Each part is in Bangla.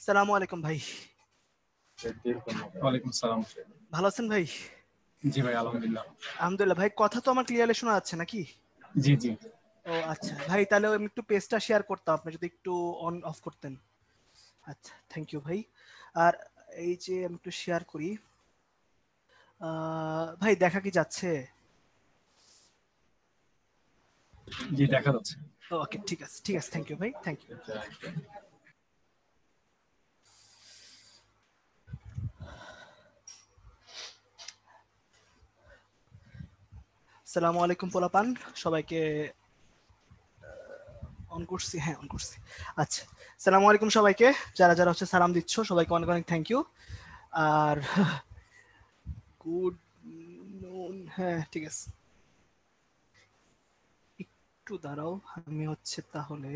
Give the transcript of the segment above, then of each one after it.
সালামু আলাইকুম ভাই। ওয়ালাইকুম সালাম। ভালো আছেন ভাই? জি ভাই, আলহামদুলিল্লাহ। আলহামদুলিল্লাহ ভাই। কথা তো আমার ক্লিয়ারলি শোনা যাচ্ছে নাকি? জি জি। ও আচ্ছা ভাই, তাহলে আমি একটু পেজটা শেয়ার করতাম, আপনি যদি একটু অন অফ করতেন। আচ্ছা, থ্যাংক ইউ ভাই। আর এই যে আমি একটু শেয়ার করি। ভাই দেখা কি যাচ্ছে? জি দেখা যাচ্ছে। ওকে, ঠিক আছে ঠিক আছে, থ্যাংক ইউ ভাই, থ্যাংক ইউ। আসসালামু আলাইকুম পোলাপান, সবাইকে অন করছি, হ্যাঁ অন করছি। আচ্ছা, আসসালামু আলাইকুম সবাইকে, যারা যারা হচ্ছে সালাম দিচ্ছ সবাইকে অনেক অনেক থ্যাংক ইউ। আর গুড নুন, হ্যাঁ ঠিক আছে। একটু দাঁড়াও, আমি হচ্ছে তাহলে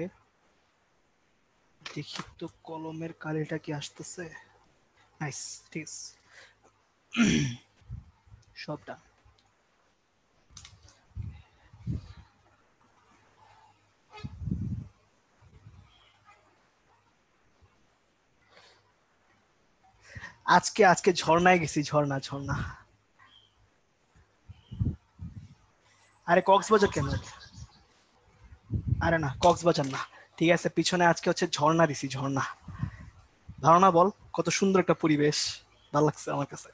দেখি তো কলমের কালিটা কি আসতেছে। নাইস, ঠিক আছে, সবটা। আজকে আজকে ঝর্ণায় গেছি, ঝর্ণা ঝর্ণা। আরে কক্সবাজার কেন? আরে না, কক্সবাজার না, ঠিক আছে, পিছনে আজকে হচ্ছে ঝর্ণা দিছি, ঝর্ণা। ধারণা বল, কত সুন্দর একটা পরিবেশ, ভালো লাগছে আমার কাছে।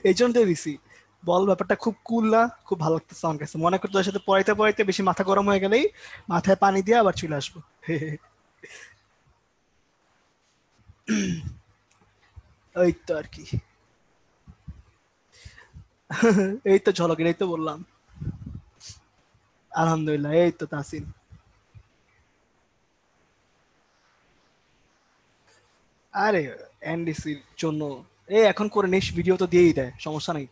এই জন্য দিছি, বল ব্যাপারটা খুব কুল না? খুব ভালো লাগতেছে আমার কাছে। মনে করতে তোর সাথে পড়াইতে পড়াইতে বেশি মাথা গরম হয়ে গেলেই মাথায় পানি দিয়ে আবার চলে আসবো। এই তো আর কি। এই তো ঝলকের, এই তো বললাম। আলহামদুলিল্লাহ, এই তো তাসিন। আরে এনডিসির জন্য এই এখন করে নিস, ভিডিও তো দিয়েই দেয়, সমস্যা নাই।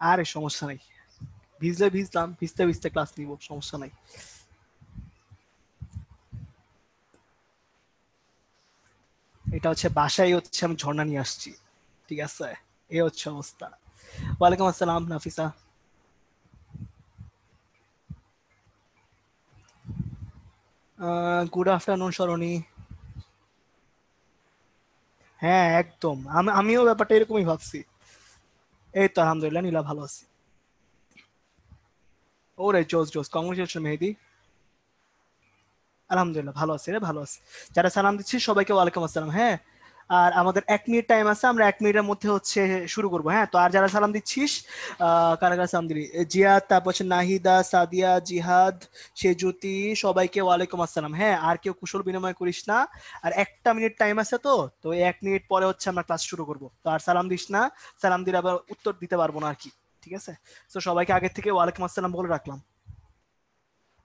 আরে সমস্যা নাই, ভিজলে ভিজলাম, ভিজতে ভিজতে ক্লাস নিব, সমস্যা নাই। এটা হচ্ছে বাসায় হচ্ছে আমি ঝর্ণা নিয়ে আসছি, ঠিক আছে, এই হচ্ছে অবস্থা। ওয়ালাইকুম আসসালাম নাফিসা। গুড আফটারনুন সরণি। হ্যাঁ একদম, আমিও ব্যাপারটা এরকমই ভাবছি। এই তো আলহামদুলিল্লাহ নীলা, ভালো আছি। ওরে জোস জোস, কংগ্রেচুলেশন মেহেদি। আলহামদুলিল্লাহ ভালো আছি রে, ভালো আছি। যারা সালাম দিচ্ছি সবাইকে ওয়ালাইকুম আসসালাম। হ্যাঁ, আর আমাদের 1 মিনিট টাইম আছে, আমরা 1 মিনিটের মধ্যে হচ্ছে শুরু করবো। হ্যাঁ, তো আর যারা সালাম দিচ্ছিস, কারা কারা সালাম দিলি? জিয়াদ, তারপর হচ্ছে নাহিদা, সাদিয়া, জিহাদ, সেজুতি, সবাইকে ওয়ালাইকুম আসসালাম। হ্যাঁ, আর কেউ কুশল বিনিময় করিস না। আর 1 মিনিট টাইম আছে, তো তো এই 1 মিনিট পরে হচ্ছে আমরা ক্লাস শুরু করবো। তো আর সালাম দিস না, সালাম দিলে আবার উত্তর দিতে পারবো না আর কি, ঠিক আছে? তো সবাইকে আগে থেকে ওয়ালাইকুম আসসালাম বলে রাখলাম।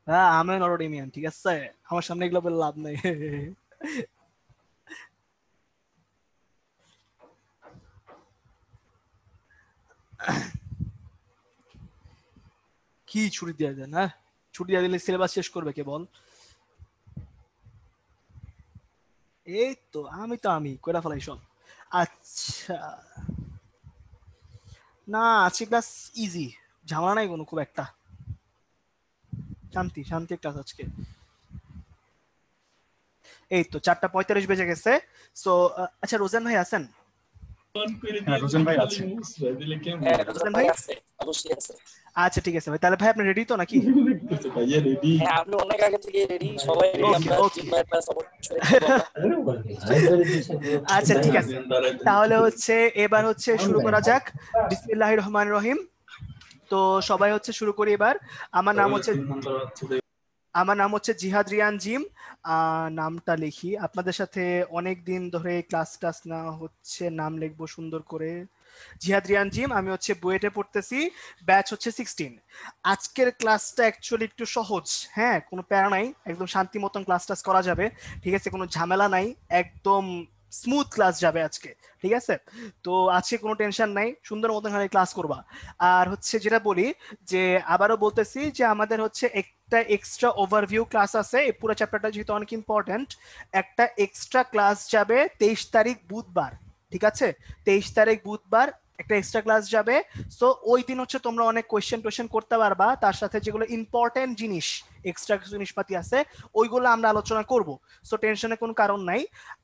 হ্যাঁ আমি নরডিমিয়ান, ঠিক আছে, আমার সামনে এগুলো বলে লাভ নেই। কি ছুটি দিয়ে দেন? হ্যাঁ, ছুটি দিয়ে দিলে সিলেবাস শেষ করবে কে বল? এই তো আমি কইরা ফেলাই সব। আচ্ছা, না আজকে ক্লাস ইজি, ঝামেলা নাই কোনো খুব একটা, শান্তি শান্তি ক্লাস আজকে। এই তো 4:45 বেজে গেছে। সো আচ্ছা, রোজান ভাই আছেন? হ্যাঁ রোজন ভাই আছে। রোজান ভাই আচ্ছা ঠিক আছে ভাই, তাহলে ভাই আপনি রেডি তো নাকি? ওকে ওকে, আচ্ছা ঠিক আছে, তাহলে হচ্ছে এবার হচ্ছে শুরু করা যাক। বিসমিল্লাহির রহমানির রহিম। তো সবাই হচ্ছে শুরু করি এবার। আমার নাম হচ্ছে জিহাদ রিয়ান জিম। নামটা লিখি, আপনাদের সাথে অনেক দিন ধরে ক্লাস টাস না হচ্ছে, নাম লিখবো সুন্দর করে। জিহাদ রিয়ান জিম, আমি হচ্ছে বুয়েটে পড়তেছি, ব্যাচ হচ্ছে 16। আজকের ক্লাসটা অ্যাকচুয়ালি একটু সহজ, হ্যাঁ কোনো প্যারা নাই, একদম শান্তি মতন ক্লাস টাস করা যাবে, ঠিক আছে, কোনো ঝামেলা নাই, একদম স্মুথ ক্লাস যাবে আজকে, ঠিক আছে? তো আজকে কোনো টেনশন নাই, সুন্দর মতন খালি ক্লাস করবা। আর হচ্ছে যেটা বলি, যে আবারও বলতেছি যে আমাদের হচ্ছে একটা এক্সট্রা ওভারভিউ ক্লাস আছে, এই পুরো চ্যাপ্টারটা যেহেতু অনেক ইম্পর্টেন্ট, একটা এক্সট্রা ক্লাস যাবে 23 তারিখ বুধবার, ঠিক আছে? 23 তারিখ বুধবার একটা এক্সট্রা ক্লাস যাবে। সো ওই দিন হচ্ছে তোমরা অনেক কোয়েশ্চেন করতে পারবা, তার সাথে যেগুলো ইম্পর্টেন্ট জিনিস এক্সট্রা জিনিসপাতি আছে ওইগুলো আমরা আলোচনা করব। সো টেনশনের কোনো কারণ নাই।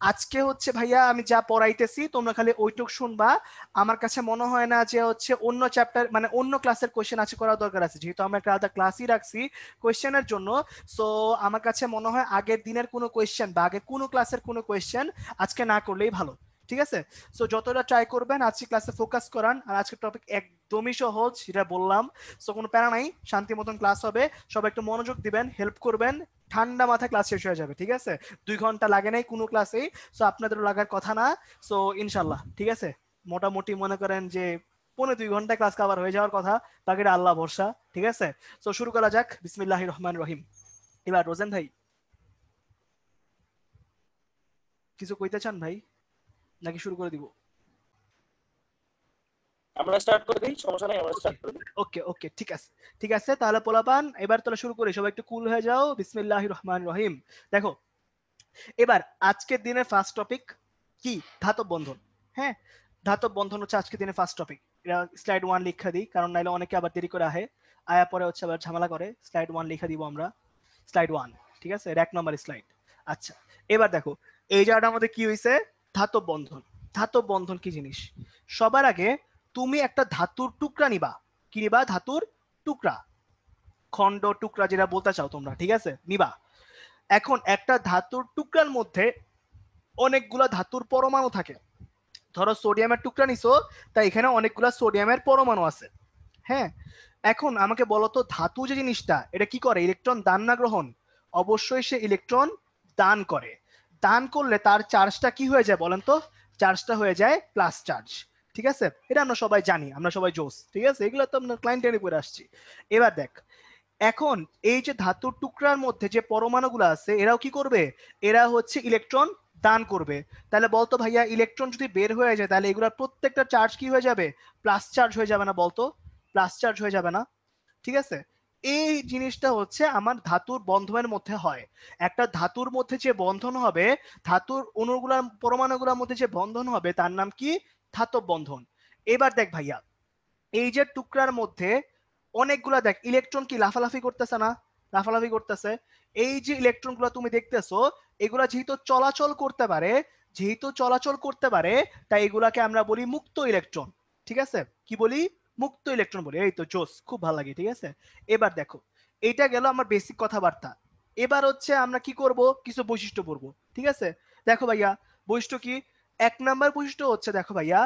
আজকে হচ্ছে ভাইয়া আমি যা পড়াইতেছি তোমরা খালি ওইটুক শুনবা। আমার কাছে মনে হয় না যে হচ্ছে অন্য চ্যাপ্টার মানে অন্য ক্লাসের কোয়েশ্চেন আছে করার দরকার আছে, যেহেতু আমরা একটা আলাদা ক্লাসই রাখছি কোয়েশ্চেনের জন্য। সো আমার কাছে মনে হয় আগের দিনের কোনো কোয়েশ্চেন বা আগে কোনো ক্লাসের কোনো কোয়েশ্চেন আজকে না করলেই ভালো। ঠিক আছে? সো যতটা ট্রাই করবেন আজকে ক্লাসে ফোকাস করান। আর আজকের টপিক একদমই সহজ, সেটা বললাম। সো কোনো প্যারা নাই, শান্তি মতন ক্লাস হবে। সবাই একটু মনোযোগ দিবেন, হেল্প করবেন, ঠান্ডা মাথায় ক্লাস শেষ হয়ে যাবে। ঠিক আছে? 2 ঘন্টা লাগে নাই কোনো ক্লাসেই। সো আপনাদেরও লাগার কথা না। সো ইনশাল্লাহ ঠিক আছে, মোটামুটি মনে করেন যে 1.5-2 ঘন্টা ক্লাস কভার হয়ে যাওয়ার কথা, বাকিটা আল্লাহ ভরসা। ঠিক আছে? সো শুরু করা যাক। বিসমিল্লাহির রহমানির রহিম। এবার রোজেন ভাই কিছু কইতে চান ভাই, নাকি শুরু করে দিব? আমরা স্টার্ট করে দিই, সমস্যা নাই, আমরা স্টার্ট করে দিই। ওকে ওকে ঠিক আছে, ঠিক আছে তাহলে পোলাপান এবার তাহলে শুরু করি। সবাই একটু কুল হয়ে যাও। বিসমিল্লাহির রহমানির রহিম। দেখো এবার আজকের দিনের ফার্স্ট টপিক কি? ধাতব বন্ধন। হ্যাঁ, ধাতব বন্ধন হচ্ছে আজকের দিনের ফার্স্ট টপিক। এটা স্লাইড 1 লিখা দিই, কারণ নাইলে অনেকে আবার দেরি করে আহে, আয়া পরে হচ্ছে আবার ঝামেলা করে। স্লাইড 1 লিখা দিব আমরা, স্লাইড 1। ঠিক আছে, এক নম্বর স্লাইড। আচ্ছা এবার দেখো এই জায়গাটার মধ্যে কি হয়েছে, ধাতব বন্ধন। ধাতব বন্ধন কি জিনিস? সবার আগে তুমি একটা ধাতুর টুকরা নিবা। কি নিবা? ধাতুর টুকরা, খন্ড, টুকরা যেটা বলতে চাও তোমরা। ঠিক আছে, নিবা। এখন একটা ধাতুর টুকরার মধ্যে অনেকগুলা ধাতুর পরমাণু থাকে। ধরো সোডিয়ামের টুকরা নিছো, তাই এখানে অনেকগুলা সোডিয়ামের পরমাণু আছে। হ্যাঁ, এখন আমাকে বলো তো ধাতু যে জিনিসটা এটা কি করে? ইলেকট্রন দান না গ্রহণ? অবশ্যই সে ইলেকট্রন দান করে। দান করলে তার চার্জটা কি হয়ে যায় বলেন তো? চার্জটা হয়ে যায় প্লাস চার্জ। ঠিক আছে, এটা আমরা সবাই জানি, আমরা সবাই জোস। ঠিক আছে, এগুলো তো আমরা ক্লায়েন্টের উপরে আসছি। এবার দেখ, এখন এই যে ধাতুর টুকরার মধ্যে যে পরমাণুগুলো আছে এরাও কি করবে? এরা হচ্ছে ইলেকট্রন দান করবে। তাহলে বলতো ভাইয়া ইলেকট্রন যদি বের হয়ে যায় তাহলে এগুলোর প্রত্যেকটা চার্জ কি হয়ে যাবে? প্লাস চার্জ হয়ে যাবে না বলতো? প্লাস চার্জ হয়ে যাবে না? ঠিক আছে, এই জিনিসটা হচ্ছে আমার ধাতুর বন্ধনের মধ্যে হয়। একটা ধাতুর মধ্যে যে বন্ধন হবে, ধাতুর অণুগুলার পরমাণুগুলোর মধ্যে যে বন্ধন হবে তার নাম কি? ধাতব বন্ধন। এবার দেখ ভাইয়া, এই যে টুকরার মধ্যে অনেকগুলা দেখ ইলেকট্রন কি লাফালাফি করতেছে না? লাফালাফি করতেছে। এই যে ইলেকট্রন গুলো তুমি দেখতেছো, এগুলা যেহেতু চলাচল করতে পারে, যেহেতু চলাচল করতে পারে, তাই এগুলাকে আমরা বলি মুক্ত ইলেকট্রন। ঠিক আছে, কি বলি? মুক্ত ইলেকট্রন বলি। এই তো জোস, খুব ভালো লাগে। ঠিক আছে, এবার দেখো এইটা গেল আমার বেসিক কথাবার্তা। এবার হচ্ছে আমরা কি করব, কিছু বৈশিষ্ট্য পড়বো। ঠিক আছে, দেখো ভাইয়া বৈশিষ্ট্য কি? 1 নাম্বার বৈশিষ্ট্য হচ্ছে, দেখো ভাইয়া,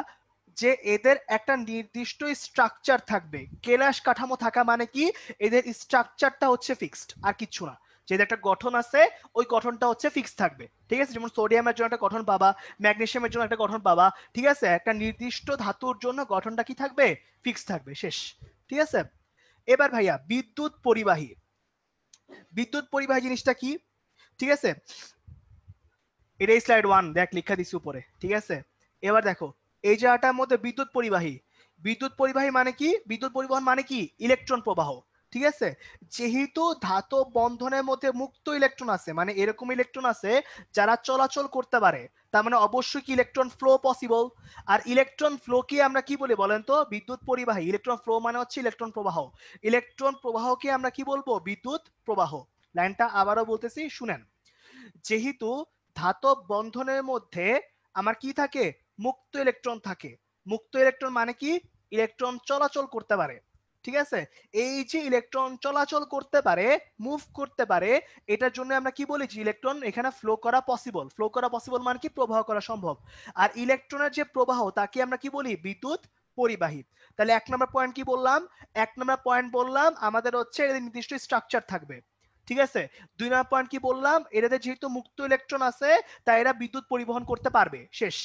যে এদের একটা নির্দিষ্ট স্ট্রাকচার থাকবে। কেলাস কাঠামো থাকা মানে কি? এদের স্ট্রাকচারটা হচ্ছে ফিক্সড, আর কিছু না। যেদের একটা গঠন আছে ওই গঠনটা হচ্ছে ফিক্স থাকবে। ঠিক আছে, যেমন সোডিয়ামের জন্য একটা গঠন পাবা, ম্যাগনেসিয়ামের জন্য একটা গঠন পাবা। ঠিক আছে, একটা নির্দিষ্ট ধাতুর জন্য গঠনটা কি থাকবে? ফিক্স থাকবে, শেষ। ঠিক আছে, এবার ভাইয়া বিদ্যুৎ পরিবাহী। বিদ্যুৎ পরিবাহী জিনিসটা কি? ঠিক আছে, এটাই স্লাইড 1 দেখ লেখা দিছি উপরে। ঠিক আছে, এবার দেখো এই জায়গাটার মধ্যে বিদ্যুৎ পরিবাহী। বিদ্যুৎ পরিবাহী মানে কি? বিদ্যুৎ পরিবহন মানে কি? ইলেকট্রন প্রবাহ। ঠিক আছে, যেহেতু ধাতব বন্ধনের মধ্যে মুক্ত ইলেকট্রন আছে, মানে এরকম ইলেকট্রন আছে যারা চলাচল করতে পারে, তার মানে অবশ্যই কি ইলেকট্রন ফ্লো পসিবল। আর ইলেকট্রন ফ্লো কি আমরা কি বলি বলেন তো? বিদ্যুৎ পরিবাহী। ইলেকট্রন ফ্লো মানে হচ্ছে ইলেকট্রন প্রবাহ। ইলেকট্রন প্রবাহকে আমরা কি বলবো? বিদ্যুৎ প্রবাহ। লাইনটা আবারও বলতেছি, শুনেন। যেহেতু ধাতব বন্ধনের মধ্যে আমার কি থাকে? মুক্ত ইলেকট্রন থাকে। মুক্ত ইলেকট্রন মানে কি? ইলেকট্রন চলাচল করতে পারে। ঠিক আছে, এই যে ইলেকট্রন চলাচল করতে পারে, মুভ করতে পারে, এটার জন্য আমরা কি বলি? যে ইলেকট্রন এখানে ফ্লো করা পসিবল। ফ্লো করা পসিবল মানে কি? প্রবাহ করা সম্ভব। আর ইলেকট্রনের যে প্রবাহ তাকে আমরা কি বলি? বিদ্যুৎ পরিবাহী। তাহলে 1 নম্বর পয়েন্ট কি বললাম? 1 নম্বর পয়েন্ট বললাম আমাদের হচ্ছে এর নির্দিষ্ট স্ট্রাকচার থাকবে। ঠিক আছে, 2 নম্বর পয়েন্ট কি বললাম? এদের যেহেতু মুক্ত ইলেকট্রন আছে তাই এরা বিদ্যুৎ পরিবহন করতে পারবে, শেষ।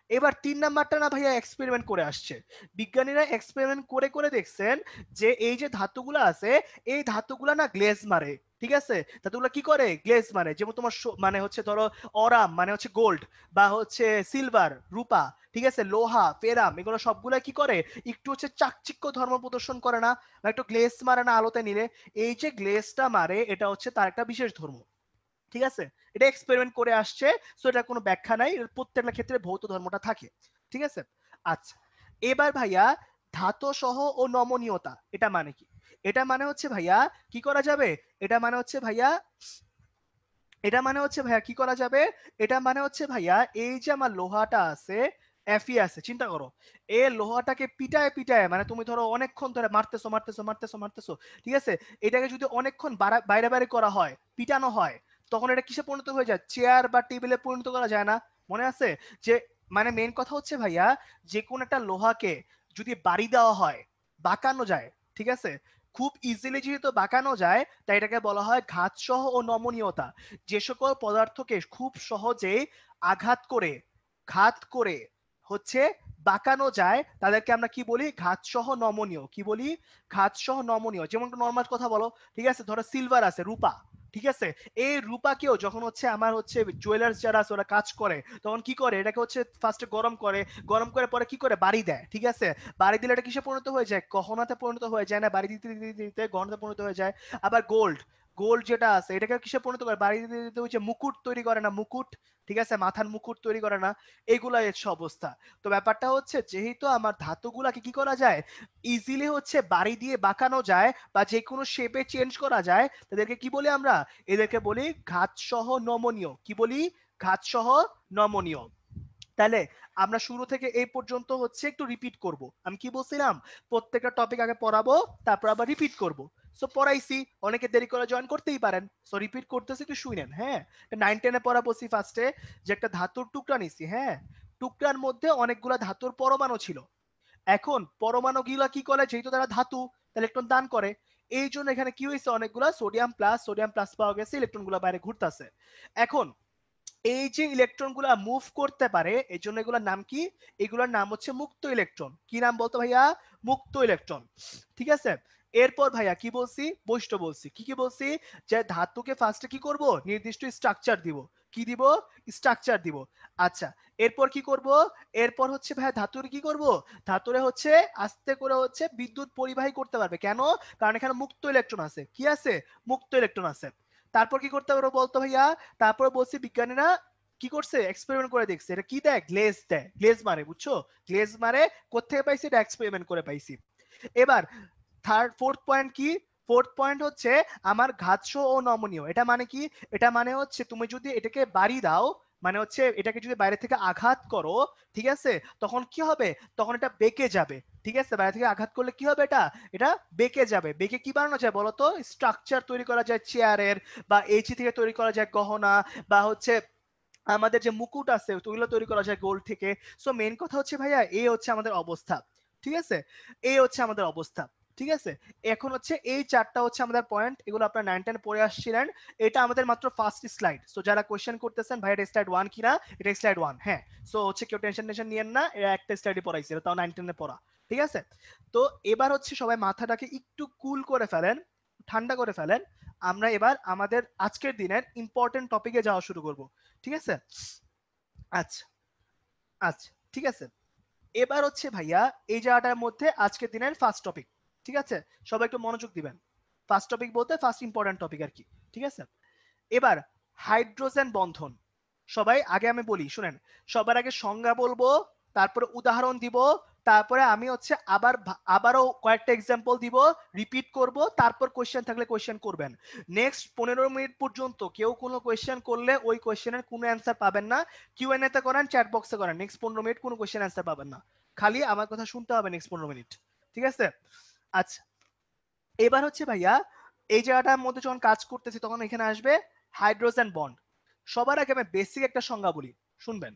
এবার 3 নাম্বারটা না ভাইয়া এক্সপেরিমেন্ট করে আসছে। বিজ্ঞানীরা এক্সপেরিমেন্ট করে করে দেখছেন যে এই যে ধাতুগুলো আছে এই ধাতুগুলা না গ্লেজ মারে। ঠিক আছে, ধাতুগুলো কি করে? গ্লেজ মারে। যেমন তোমার মানে হচ্ছে ধরো অরাম মানে হচ্ছে গোল্ড, বা হচ্ছে সিলভার রূপা, ঠিক আছে, লোহা ফেরাম, এগুলো সবগুলা কি করে? একটু হচ্ছে চাকচিক্য ধর্ম প্রদর্শন করে না, বা একটু গ্লেজ মারে না আলোতে নিলে? এই যে গ্লেজটা মারে এটা হচ্ছে তার একটা বিশেষ ধর্ম। ঠিক আছে, এটা এক্সপেরিমেন্ট করে আসছে। সো এটা কোনো ব্যাখ্যা নাই, প্রত্যেকটা ক্ষেত্রে ভৌত ধর্মটা থাকে। ঠিক আছে? আচ্ছা, এবার ভাইয়া ধাতু সহ ও নমনীয়তা এটা মানে কি? এটা মানে হচ্ছে ভাইয়া কি করা যাবে? এটা মানে হচ্ছে ভাইয়া কি করা যাবে? এটা মানে হচ্ছে ভাইয়া এই যে আমার লোহাটা আছে, এফই আছে, চিন্তা করো। এই লোহাটাকে পিটায় পিটায় মানে তুমি ধরো অনেকক্ষণ ধরে মারতেছো মারতেছো মারতেছো মারতেছো, ঠিক আছে? এটাকে যদি অনেকক্ষণ বাইরে বাইরে করা হয়, পিটানো হয়, তখন এটা কিসে পরিণত হয়ে যায়? চেয়ার বা টেবিলে পরিণত করা যায় না? মনে আছে যে মানে মেন কথা হচ্ছে ভাইয়া যে কোন একটা লোহাকে যদি বাড়ি দেওয়া হয়, বাঁকানো যায়, ঠিক আছে? খুব ইজিলি যেহেতু বাঁকানো যায়, তাই এটাকে বলা হয় ঘাতসহ ও নমনীয়তা। যে সকল পদার্থকে খুব সহজেই আঘাত করে, ঘাত করে হচ্ছে বাঁকানো যায়, তাদেরকে আমরা কি বলি? ঘাতসহ নমনীয়। কি বলি? ঘাতসহ নমনীয়। যেমন একটা নর্মাল কথা বলো, ঠিক আছে? ধরো সিলভার আছে, রূপা, ঠিক আছে? এই রূপাকেও যখন হচ্ছে আমার হচ্ছে জুয়েলার্স যারা আছে ওরা কাজ করে, তখন কি করে? এটাকে হচ্ছে ফার্স্টে গরম করে, গরম করে পরে কি করে? বাড়ি দেয়, ঠিক আছে? বাড়ি দিলে এটা কিসে পরিণত হয়ে যায়? গহনাতে পরিণত হয়ে যায় না? বাড়ি দিতে দিতে দিতে দিতে গহনাতে পরিণত হয়ে যায়। আবার গোল্ড, গোল্ড যেটা আছে এটাকে কিসে পরিণত করে? বাড়ি দিতে দিতে ওই যে মুকুট তৈরি করে না, মুকুট, ঠিক আছে? মাথার মুকুট তৈরি করে না? এগুলা হচ্ছে অবস্থা। তো ব্যাপারটা হচ্ছে যেহেতু আমার ধাতুগুলাকে কি করা যায়? ইজিলি হচ্ছে বাড়ি দিয়ে বাঁকানো যায় বা যে কোনো শেপে চেঞ্জ করা যায়, তাদেরকে কি বলি আমরা? এদেরকে বলি ঘাতসহ নমনীয়। কি বলি? ঘাতসহ নমনীয়। তাহলে আমরা শুরু থেকে এই পর্যন্ত হচ্ছে একটু রিপিট করব। আমি কি বলছিলাম? প্রত্যেকটা টপিক আগে পড়াবো, তারপর আবার রিপিট করব। সো পড়াইছি, অনেকে দেরি করে জয়েন করতেই পারেন, সো রিপিট করতেছি, একটু শুনেন। হ্যাঁ, 9-10 এ পড়াবছি ফার্স্টে যে একটা ধাতুর টুকরা নিছি। হ্যাঁ, টুকরার মধ্যে অনেকগুলা ধাতুর পরমাণু ছিল। এখন পরমাণু গুলা কি করে? যেহেতু তারা ধাতু, ইলেকট্রন দান করে। এই জন্য এখানে কি হয়েছে? অনেকগুলা সোডিয়াম প্লাস পাওয়া গেছে, ইলেকট্রন গুলা বাইরে ঘুরতেছে। এখন এই যে ইলেকট্রন গুলা মুভ করতে পারে, এই জন্য এগুলোর নাম কি? এগুলোর নাম হচ্ছে মুক্ত ইলেকট্রন। কি নাম বলতো ভাইয়া? মুক্ত ইলেকট্রন, ঠিক আছে? এরপর ভাইয়া কি বলছি? বৈশিষ্ট্য বলছি। কি কি বলছি? যে ধাতুকে ফার্স্টে কি করব? নির্দিষ্ট স্ট্রাকচার দিব। কি দিব? স্ট্রাকচার দিব। আচ্ছা, এরপর কি করব? এরপর হচ্ছে ভাইয়া ধাতুর কি করব? ধাতুরে হচ্ছে আস্তে করে হচ্ছে বিদ্যুৎ পরিবাহী করতে পারবে। কেন? কারণ এখানে মুক্ত ইলেকট্রন আছে। কি আছে? মুক্ত ইলেকট্রন আছে। তারপর কি করতে পারবো বলতো ভাইয়া? তারপর বলছি বিজ্ঞানীরা কি করছে? এক্সপেরিমেন্ট করে দেখছে। এটা কি দেয়? গ্লেজ দেয়, গ্লেজ মারে, বুঝছো? গ্লেজ মারে। কোত্থেকে পাইছি? এটা এক্সপেরিমেন্ট করে পাইছি। এবার ফোর্থ পয়েন্ট কি? ফোর্থ পয়েন্ট হচ্ছে আমার ঘাতসহ ও নমনীয়। এটা মানে কি? এটা মানে হচ্ছে তুমি যদি এটাকে বাড়ি দাও, মানে হচ্ছে এটাকে যদি বাইরে থেকে আঘাত করো, ঠিক আছে, তখন কি হবে? তখন এটা বেঁকে যাবে, ঠিক আছে? বাইরে থেকে আঘাত করলে কি হবে? এটা এটা বেঁকে যাবে। বেঁকে কি বানানো যায় বলতো? স্ট্রাকচার তৈরি করা যায় চেয়ারের, বা এইচি থেকে তৈরি করা যায় গহনা, বা হচ্ছে আমাদের যে মুকুট আছে ওইগুলো তৈরি করা যায় গোল্ড থেকে। সো মেইন কথা হচ্ছে ভাইয়া এই হচ্ছে আমাদের অবস্থা, ঠিক আছে? এই হচ্ছে আমাদের অবস্থা, ঠিক আছে? এখন হচ্ছে এই চারটা হচ্ছে আমাদের পয়েন্ট, এগুলো আপনারা 9-10 পড়ে আসছিলেন। এটা আমাদের মাত্র ফার্স্ট স্লাইড। সো যারা কোশ্চেন করতেছেন ভাই এটা স্লাইড 1 কিনা, এটা স্লাইড 1। হ্যাঁ, সো হচ্ছে কেউ টেনশন নিয়েন না, এটা একটা স্লাইডে পড়াইছিল, তাও 9-10 এ পড়া, ঠিক আছে? তো এবার হচ্ছে সবাই মাথাটাকে একটু কুল করে ফেলেন, ঠান্ডা করে ফেলেন। আমরা এবার আমাদের আজকের দিনের ইম্পর্টেন্ট টপিকে যাওয়া শুরু করব, ঠিক আছে? আচ্ছা, আচ্ছা, ঠিক আছে। এবার হচ্ছে ভাইয়া এই জায়গাটার মধ্যে আজকের দিনের ফার্স্ট টপিক, ঠিক আছে? সবাই একটু মনোযোগ দিবেন। ফার্স্ট টপিক বলতে ফার্স্ট ইম্পর্টেন্ট টপিক আর কি, ঠিক আছে? এবার হাইড্রোজেন বন্ধন। সবাই আগে আমি বলি শুনেন, সবার আগে সংজ্ঞা বলবো, তারপরে উদাহরণ দিব, তারপরে আমি হচ্ছে আবারও কয়েকটা এক্সাম্পল দিব, রিপিট করব, তারপর কোশ্চেন থাকলে কোশ্চেন করবেন। নেক্সট 15 মিনিট পর্যন্ত কেউ কোনো কোশ্চেন করলে ওই কোশ্চেনের কোনো অ্যান্সার পাবেন না। কিউএনএ তে করেন, চ্যাট বক্সে করেন, নেক্সট 15 মিনিট কোনো কোশ্চেন অ্যান্সার পাবেন না। খালি আমার কথা শুনতে হবে নেক্সট 15 মিনিট, ঠিক আছে? আচ্ছা, এবার হচ্ছে ভাইয়া এই জায়গাটার মধ্যে যখন কাজ করতেছি তখন এখানে আসবে হাইড্রোজেন বন্ড। সবার আগে আমি বেসিক একটা সংজ্ঞা বলি, শুনবেন।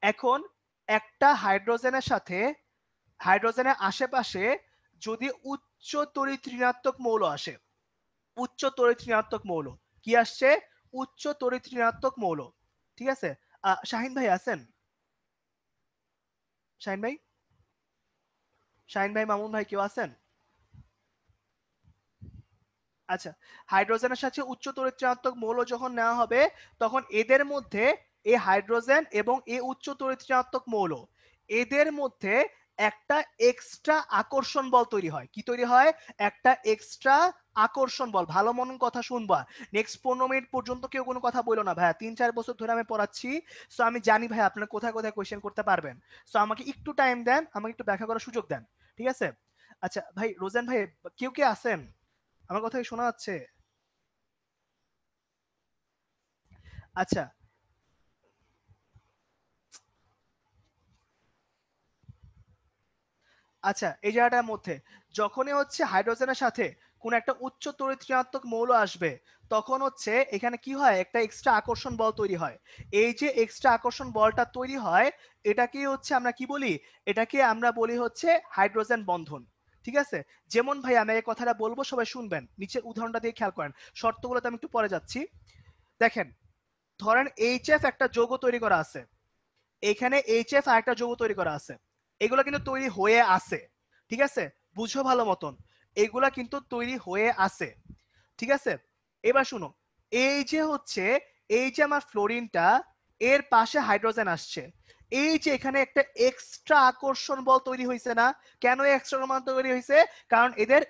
এখন একটা হাইড্রোজেনের সাথে, হাইড্রোজেনের আশেপাশে যদি উচ্চ তড়িৎ ঋণাত্মক মৌল আসে, উচ্চ তড়িৎ ঋণাত্মক মৌল কি আসছে? উচ্চ তড়িৎ ঋণাত্মক মৌল, ঠিক আছে? শাহিন ভাই আছেন? শাহিন ভাই, শাহিন ভাই, মামুন ভাই, কেউ আছেন? আচ্ছা, হাইড্রোজেনের সাথে উচ্চ তড়িৎ ঋণাত্মক মৌল যখন নেওয়া হবে, তখন এদের মধ্যে এই হাইড্রোজেন এবং এই উচ্চ তড়িৎ ঋণাত্মক মৌল, এদের মধ্যে একটা এক্সট্রা আকর্ষণ বল তৈরি হয়। কি তৈরি হয়? একটা এক্সট্রা আকর্ষণ বল। ভালো মন কথা শুনবা, নেক্সট 15 মিনিট পর্যন্ত কেউ কোনো কথা বলো না ভাইয়া, 3-4 বছর ধরে আমি পড়াচ্ছি, সো আমি জানি ভাই আপনারা কোথায় কোথায় কোয়েশ্চেন করতে পারবেন, সো আমাকে একটু টাইম দেন, আমাকে একটু ব্যাখ্যা করার সুযোগ দেন, ঠিক আছে? আচ্ছা ভাই রোজান ভাই, কেউ কে আছেন? আমার কথা কি শোনা যাচ্ছে? আচ্ছা আচ্ছা, এই জায়গাটার মধ্যে যখনই হচ্ছে হাইড্রোজেনের সাথে কোন একটা উচ্চ তড়িৎ ঋণাত্মক মৌল আসবে, তখন হচ্ছে এখানে কি হয়, একটা এক্সট্রা আকর্ষণ বল তৈরি হয়। এই যে এক্সট্রা আকর্ষণ বলটা তৈরি হয়, এটাকে হচ্ছে আমরা কি বলি, এটাকে আমরা বলি হচ্ছে হাইড্রোজেন বন্ধন, ঠিক আছে? যেমন ভাই আমি এই কথাটা বলবো, সবাই শুনবেন, নিচের উদাহরণটা দিয়ে খেয়াল করেন, শর্তগুলোতে আমি একটু পরে যাচ্ছি। দেখেন, ধরেন এইচএফ একটা যৌগ তৈরি করা আছে, এখানে এইচএফ আর একটা যৌগ তৈরি করা আছে, এগুলো কিন্তু তৈরি হয়ে আছে, ঠিক আছে? বুঝো ভালো মতন, এগুলা কিন্তু তৈরি হয়ে আছে, ঠিক আছে? এবার শুনো, এই যে হচ্ছে, এই যে আমার ফ্লোরিনটা, এর পাশে হাইড্রোজেন আসছে, এই যে এখানে একটা এক্সট্রা আকর্ষণ বল তৈরি হয়েছে না? কেন এক্সট্রা বল তৈরি হয়েছে? কারণ এদের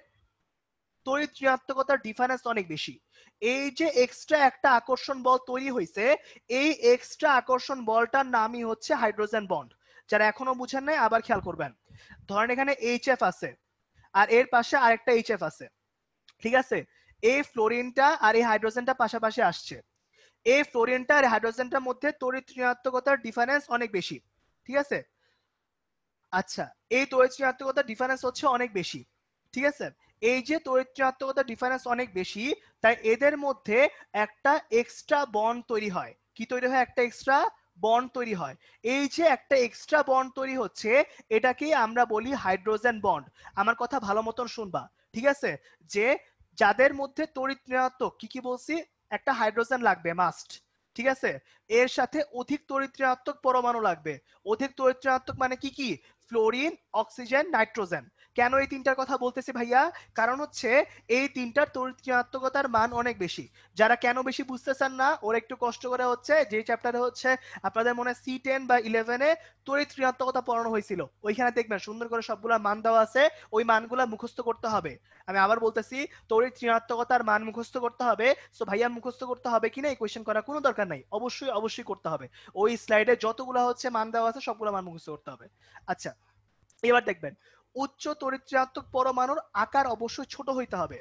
তড়িৎ ঋণাত্মকতার ডিফারেন্স অনেক বেশি। এই যে এক্সট্রা একটা আকর্ষণ বল তৈরি হয়েছে, এই এক্সট্রা আকর্ষণ বলটার নামই হচ্ছে হাইড্রোজেন বন্ড। যারা এখনো বুঝেন নাই আবার খেয়াল করবেন, ধরেন এখানে এইচএফ আছে আর এর পাশে আরেকটা এইচএফ আছে, ঠিক আছে? এই ফ্লোরিনটা আর এই হাইড্রোজেনটা পাশাপাশি আসছে, এই ফ্লোরিনটা আর হাইড্রোজেনটার মধ্যে তড়িৎ ঋণাত্মকতার ডিফারেন্স অনেক বেশি, ঠিক আছে? আচ্ছা, এই তড়িৎ ঋণাত্মকতার ডিফারেন্স হচ্ছে অনেক বেশি, ঠিক আছে? এই যে তড়িৎ ঋণাত্মকতার ডিফারেন্স অনেক বেশি, তাই এদের মধ্যে একটা এক্সট্রা বন্ড তৈরি হয়। কি তৈরি হয়? একটা এক্সট্রা বন্ড তৈরি হয়। এই যে একটা এক্সট্রা বন্ড তৈরি হচ্ছে, এটাকেই আমরা বলি হাইড্রোজেন বন্ড। আমার কথা ভালো মতন শুনবা, ঠিক আছে? যে যাদের মধ্যে তড়িৎ ঋণাত্মক, কি কি বলছি, একটা হাইড্রোজেন লাগবে মাস্ট, ঠিক আছে? এর সাথে অধিক তড়িৎ ঋণাত্মক পরমাণু লাগবে। অধিক তড়িৎ ঋণাত্মক মানে কি কি? Fluorine, oxygen, nitrogen. কেন এই তিনটার কথা বলতেছি ভাইয়া? কারণ হচ্ছে এই তিনটার তড়িৎ ঋণাত্মকতার মান অনেক বেশি। যারা কেন বেশি বুঝতেছেন না, ওরা একটু কষ্ট করে হচ্ছে যে চ্যাপ্টারে হচ্ছে আপনাদের মনে C10 বা 11-এ তড়িৎ ঋণাত্মকতা পড়ানো হয়েছিল, ওইখানে দেখবেন সুন্দর করে সবগুলা মান দেওয়া আছে, ওই মানগুলা মুখস্থ করতে হবে। আমি আবার বলতেছি, তড়িৎ ঋণাত্মকতার মান মুখস্থ করতে হবে। সো ভাইয়া মুখস্থ করতে হবে কিনা এই কোয়েশ্চেন করার কোনো দরকার নাই, অবশ্যই অবশ্যই করতে হবে। ওই স্লাইডে যতগুলো হচ্ছে মান দেওয়া আছে সবগুলো মান মুখস্থ করতে হবে। আচ্ছা, এবার দেখবেন, উচ্চ তড়িৎ ঋণাত্মক পরমাণুর আকার অবশ্যই ছোট হইতে হবে,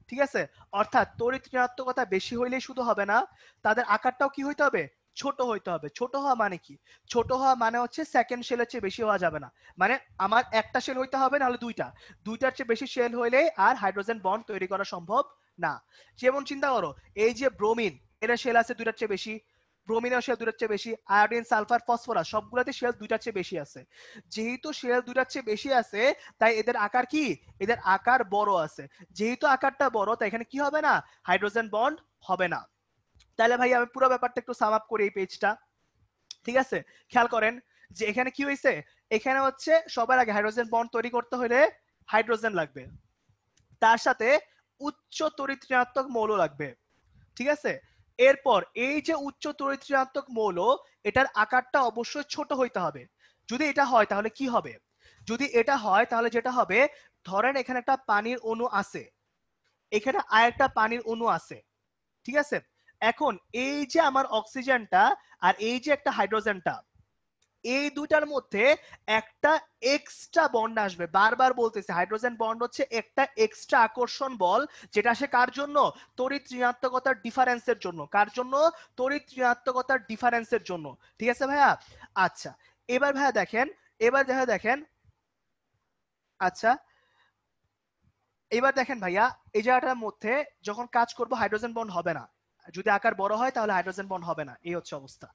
ঠিক আছে? অর্থাৎ তড়িৎ ঋণাত্মকতা বেশি হইলেই শুধু হবে না, তাদের আকারটাও কি হইতে হবে? ছোট হইতে হবে। ছোট হওয়া মানে কি? ছোট হওয়া মানে হচ্ছে সেকেন্ড শেলের চেয়ে বেশি হওয়া যাবে না। মানে আমার একটা শেল হইতে হবে, নাহলে দুইটা, দুইটার চেয়ে বেশি শেল হইলে আর হাইড্রোজেন বন্ড তৈরি করা সম্ভব না। যেমন চিন্তা করো, এই যে ব্রোমিন, এর শেল আছে দুইটার চেয়ে বেশি, ব্রোমিনের শেল দুইটার চেয়ে বেশি, আয়োডিন, সালফার, ফসফরাস সবগুলাতে শেল দুইটার চেয়ে বেশি আছে। যেহেতু শেল দুইটার চেয়ে বেশি আছে, তাই এদের আকার কি? এদের আকার বড় আছে। যেহেতু আকারটা বড়, তাই এখানে কি হবে না? হাইড্রোজেন বন্ড হবে না। তাহলে ভাই আমি পুরো ব্যাপারটা একটু সাম আপ করি এই পেজটা, ঠিক আছে? খেয়াল করেন যে এখানে কি হয়েছে, এখানে হচ্ছে সবার আগে হাইড্রোজেন বন্ড তৈরি করতে হলে হাইড্রোজেন লাগবে, তার সাথে উচ্চ তড়িৎ ঋণাত্মক মৌল লাগবে, ঠিক আছে? এরপর এই যে উচ্চ তড়িৎ ঋণাত্মক মৌল, এটার আকারটা অবশ্যই ছোট হইতে হবে। যদি এটা হয় তাহলে কি হবে? যদি এটা হয় তাহলে যেটা হবে, ধরেন এখানে একটা পানির অণু আছে, এখানে আরেকটা পানির অণু আছে, ঠিক আছে? এখন এই যে আমার অক্সিজেনটা আর এই যে একটা হাইড্রোজেনটা, এই দুটার মধ্যে একটা এক্সট্রা বন্ড আসবে। বারবার বলতেছে, হাইড্রোজেন বন্ড হচ্ছে একটা এক্সট্রা আকর্ষণ বল, যেটা আসে কার জন্য? তড়িৎ ঋণাত্মকতার ডিফারেন্সের জন্য। কার জন্য? তড়িৎ ঋণাত্মকতার ডিফারেন্সের জন্য, ঠিক আছে ভাইয়া? আচ্ছা, এবার ভাইয়া দেখেন, এবার ভাইয়া দেখেন, আচ্ছা এবার দেখেন ভাইয়া, এই জায়গাটার মধ্যে যখন কাজ করব হাইড্রোজেন বন্ড হবে না। যদি আকার বড় হয় তাহলে হাইড্রোজেন বন্ড হবে না, এই হচ্ছে অবস্থা।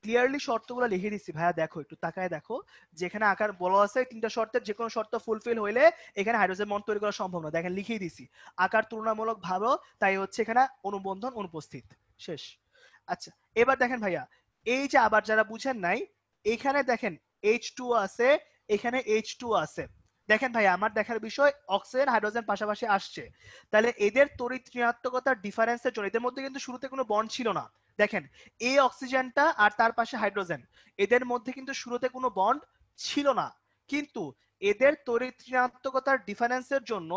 ক্লিয়ারলি শর্তগুলো লিখে দিচ্ছি ভাইয়া, দেখো একটু তাকায় দেখো, যেখানে আকার বড় আছে, তিনটা শর্তের যে কোনো শর্ত ফুলফিল হইলে এখানে হাইড্রোজেন বন্ড তৈরি করা সম্ভব না। দেখেন লিখেই দিছি, আকার তুলনামূলক ভালো, তাই হচ্ছে এখানে অনুবন্ধন অনুপস্থিত, শেষ। আচ্ছা, এবার দেখেন ভাইয়া, এই যে আবার যারা বুঝেন নাই, এখানে দেখেন H2 আছে, এখানে H2 আছে। দেখেন ভাই, আমার দেখার বিষয় অক্সিজেন হাইড্রোজেন পাশাপাশি আসছে, তাহলে এদের তড়িৎ ঋণাত্মকতার ডিফারেন্সের জন্য এদের মধ্যে কিন্তু শুরুতে কোনো বন্ড ছিল না। দেখেন, এই অক্সিজেনটা আর তার পাশে হাইড্রোজেন, এদের মধ্যে কিন্তু শুরুতে কোনো বন্ড ছিল না, কিন্তু এদের তড়িৎ ঋণাত্মকতার ডিফারেন্সের জন্য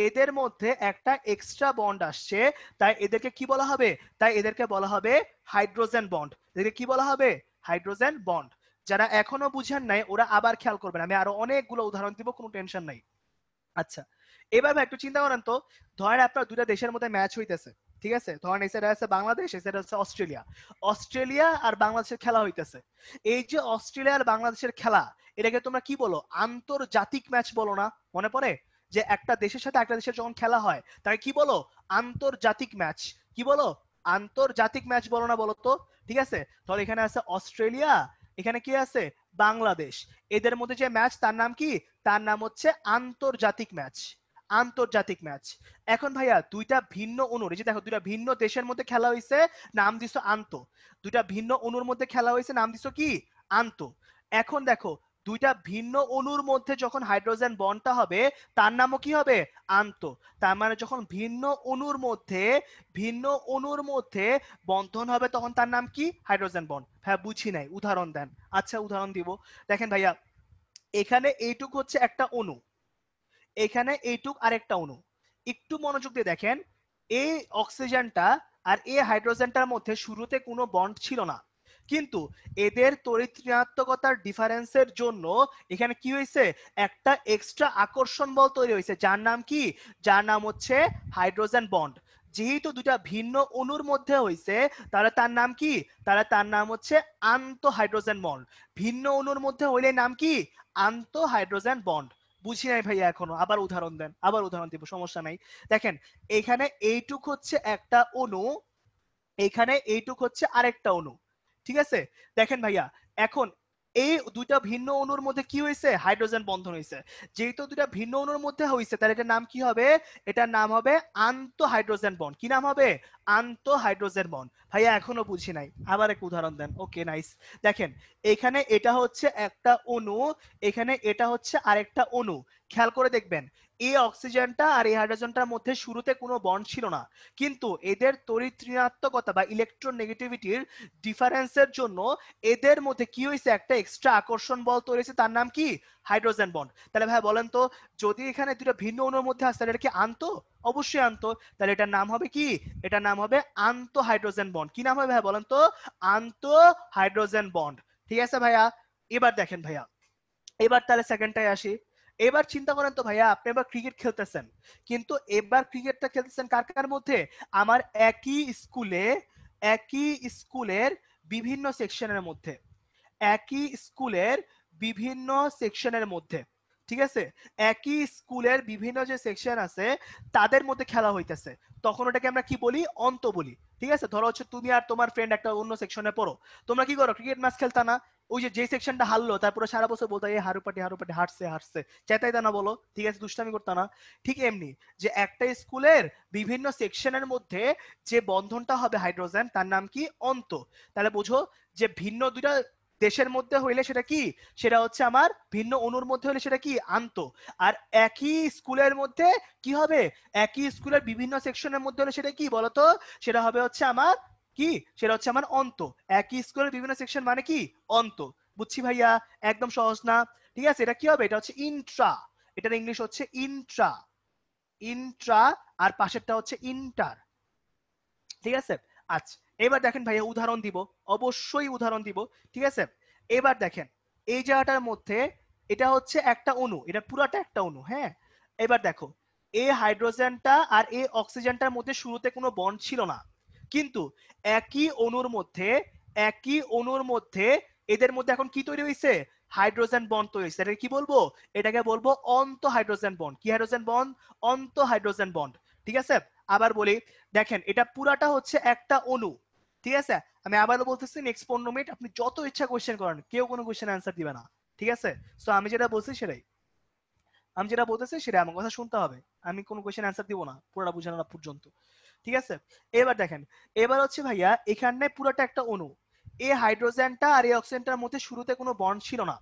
এদের মধ্যে একটা এক্সট্রা বন্ড আসছে, তাই এদেরকে কি বলা হবে? তাই এদেরকে বলা হবে হাইড্রোজেন বন্ড। এদেরকে কি বলা হবে? Hydrogen bond. যারা এখনো বুঝেন নাই ওরা আবার খেয়াল করবেন, আমি আরো অনেকগুলো উদাহরণ দিব, কোনো টেনশন নাই। আচ্ছা, এবার ভাই একটু চিন্তা করেন তো, ধরেন আপনার দুটা দেশের মধ্যে ম্যাচ হইতেছে, ঠিক আছে? ধরেন এই সাইডে আছে বাংলাদেশ, এই সাইডে হচ্ছে অস্ট্রেলিয়া। অস্ট্রেলিয়া আর বাংলাদেশের খেলা হইতেছে। এই যে অস্ট্রেলিয়া আর বাংলাদেশের খেলা, এটাকে তোমরা কি বলো? আন্তর্জাতিক ম্যাচ বলো না? মনে পড়ে যে একটা দেশের সাথে একটা দেশের যখন খেলা হয় তাকে কি বলো? আন্তর্জাতিক ম্যাচ। কি বলো? আন্তর্জাতিক ম্যাচ বলো না, বলো তো? ঠিক আছে, ধর এখানে আছে অস্ট্রেলিয়া, এখানে কি আছে? বাংলাদেশ। এদের মধ্যে যে ম্যাচ তার নাম কি? তার নাম হচ্ছে আন্তর্জাতিক ম্যাচ। আন্তর্জাতিক ম্যাচ। এখন ভাইয়া দুইটা ভিন্ন অনুর, এই যে দেখো দুইটা ভিন্ন দেশের মধ্যে খেলা হয়েছে, নাম দিছো আন্ত। দুইটা ভিন্ন অনুর মধ্যে খেলা হয়েছে, নাম দিছো কি? আন্ত। এখন দেখো দুইটা ভিন্ন অণুর মধ্যে যখন হাইড্রোজেন বন্ডটা হবে তার নামও কি হবে? আন্ত। তার মানে যখন ভিন্ন অণুর মধ্যে বন্ধন হবে তখন তার নাম কি? Hydrogen bond. হ্যাঁ বুঝি নাই, উদাহরণ দেন। আচ্ছা উদাহরণ দিব, দেখেন ভাইয়া এখানে এইটুক হচ্ছে একটা অণু, এখানে এইটুক আরেকটা অণু। একটু মনোযোগ দিয়ে দেখেন, এই অক্সিজেনটা আর এই হাইড্রোজেনটার মধ্যে শুরুতে কোনো বন্ড ছিল না, কিন্তু এদের তড়িৎ ঋণাত্মকতার ডিফারেন্সের জন্য এখানে কি হয়েছে? একটা এক্সট্রা আকর্ষণ বল তৈরি হয়েছে, যার নাম কি? যার নাম হচ্ছে হাইড্রোজেন বন্ড। যেহেতু দুটা ভিন্ন অণুর মধ্যে হয়েছে তাহলে তার নাম কি? তাহলে তার নাম হচ্ছে আন্ত হাইড্রোজেন বন্ড। ভিন্ন অণুর মধ্যে হইলে নাম কি? আন্ত হাইড্রোজেন বন্ড। বুঝি নাই ভাইয়া এখনো, আবার উদাহরণ দেন। আবার উদাহরণ দিব, সমস্যা নাই। দেখেন এখানে এইটুক হচ্ছে একটা অণু, এখানে এইটুক হচ্ছে আরেকটা অণু, ঠিক আছে? দেখেন ভাইয়া এখন এই দুইটা ভিন্ন অণুর মধ্যে কি হয়েছে? হাইড্রোজেন বন্ধন হয়েছে। যেহেতু দুইটা ভিন্ন অণুর মধ্যে হয়েছে তাহলে এটার নাম কি হবে? এটার নাম হবে আন্ত হাইড্রোজেন বন্ড। কি নাম হবে? আন্ত হাইড্রোজেন বন্ড। ভাইয়া এখনো বুঝি নাই, আবার এক উদাহরণ দেন। Okay nice. দেখেন এখানে এটা হচ্ছে একটা অণু, এখানে এটা হচ্ছে আরেকটা অণু। খেয়াল করে দেখবেন এই অক্সিজেনটা আর এই হাইড্রোজেনটার মধ্যে শুরুতে কোনো বন্ড ছিল না, কিন্তু এদের তড়িৎ ঋণাত্মকতা বা ইলেকট্রোনেগেটিভিটির ডিফারেন্সের জন্য এদের মধ্যে কি হয়েছে? একটা এক্সট্রা আকর্ষণ বল তৈরি হয়েছে, তার নাম কি? Hydrogen bond. তাহলে ভাই বলেন তো, যদি এখানে দুটো ভিন্ন অণুর মধ্যে আসে তাহলে এটা কি আন্ত? অবশ্যই আন্ত। তাহলে এটার নাম হবে কি? এটার নাম হবে আন্ত হাইড্রোজেন বন্ড। কি নাম হবে ভাই বলেন তো? আন্ত হাইড্রোজেন বন্ড। ঠিক আছে ভাইয়া? এবার দেখেন ভাইয়া, এবার তাহলে সেকেন্ডটায় আসি। এবার চিন্তা করেন তো ভাইয়া, আপনি এবার ক্রিকেট খেলতেছেন, কিন্তু এবার ক্রিকেটটা খেলতেছেন কার কার মধ্যে? আমার একই স্কুলের বিভিন্ন সেকশনের মধ্যে, একই স্কুলের বিভিন্ন সেকশনের মধ্যে, ঠিক আছে? একই স্কুলের বিভিন্ন যে সেকশন আছে তাদের মধ্যে খেলা হইতেছে, তখন ওটাকে আমরা কি বলি? অন্ত বলি। ঠিক আছে, ধরো হচ্ছে তুমি আর তোমার ফ্রেন্ড একটা অন্য সেকশনে পড়ো, তোমরা কি করো? ক্রিকেট ম্যাচ খেলতা না? ওই যে সেকশনটা হারলো তারপরে সারা বছর বলতো এই হারুপাটি হারুপাটি হারছে চেতাইতা না, বলো? ঠিক আছে, দুষ্টামি করতা না? ঠিক এমনি যে একটা স্কুলের বিভিন্ন সেকশনের মধ্যে যে বন্ধনটা হবে হাইড্রোজেন তার নাম কি? অন্ত। তাহলে বুঝো যে ভিন্ন দুইটা দেশের মধ্যে হইলে সেটা কি? সেটা হচ্ছে আমার ভিন্ন অণুর মধ্যে হলে সেটা কি? আন্ত। আর একই স্কুলের মধ্যে কি হবে? একই স্কুলের বিভিন্ন সেকশনের মধ্যে হলে সেটা কি বলতো? সেটা হবে হচ্ছে আমার কি? সেটা হচ্ছে আমার অন্ত। একই স্কুলের বিভিন্ন সেকশন মানে কি? অন্ত। বুঝছি ভাইয়া? একদম সহজ না? ঠিক আছে, এটা কি হবে? এটা হচ্ছে ইন্ট্রা, এটার ইংলিশ হচ্ছে ইন্ট্রা। ইন্ট্রা আর পাশেরটা হচ্ছে ইন্টার। ঠিক আছে? আচ্ছা এবার দেখেন ভাইয়া উদাহরণ দিব, অবশ্যই উদাহরণ দিব। ঠিক আছে, এবার দেখেন এই জায়গাটার মধ্যে এটা হচ্ছে একটা অণু, এটা পুরাটা একটা অণু। হ্যাঁ, এবার দেখো এই হাইড্রোজেনটা আর এই অক্সিজেনটার মধ্যে শুরুতে কোনো বন্ড ছিল না, কিন্তু একই অণুর মধ্যে এদের মধ্যে এখন কি তৈরি হয়েছে? হাইড্রোজেন বন্ড তৈরি হয়েছে। এটা কি বলবো? এটাকে বলবো অন্ত হাইড্রোজেন বন্ড। কি হাইড্রোজেন বন্ড? অন্ত হাইড্রোজেন বন্ড। ঠিক আছে, আবার বলি, দেখেন এটা পুরাটা হচ্ছে একটা অণু। ঠিক আছে, আমি আবারও বলতেছি, নেক্সট 15 মিনিট আপনি যত ইচ্ছা কোয়েশ্চেন করেন, কেউ কোনো কোয়েশ্চেন অ্যান্সার দিবে না। ঠিক আছে, সো আমি যেটা বলছি সেটাই, আমি যেটা বলতেছি সেটা আমার কথা শুনতে হবে। আমি কোনো কোয়েশ্চেন অ্যান্সার দিব না পুরোটা বুঝানো না পর্যন্ত। ঠিক আছে, এবার দেখেন, এবার হচ্ছে ভাইয়া এখানে পুরোটা একটা অণু, এই হাইড্রোজেনটা আর এই অক্সিজেনটার মধ্যে শুরুতে কোনো বন্ড ছিল না,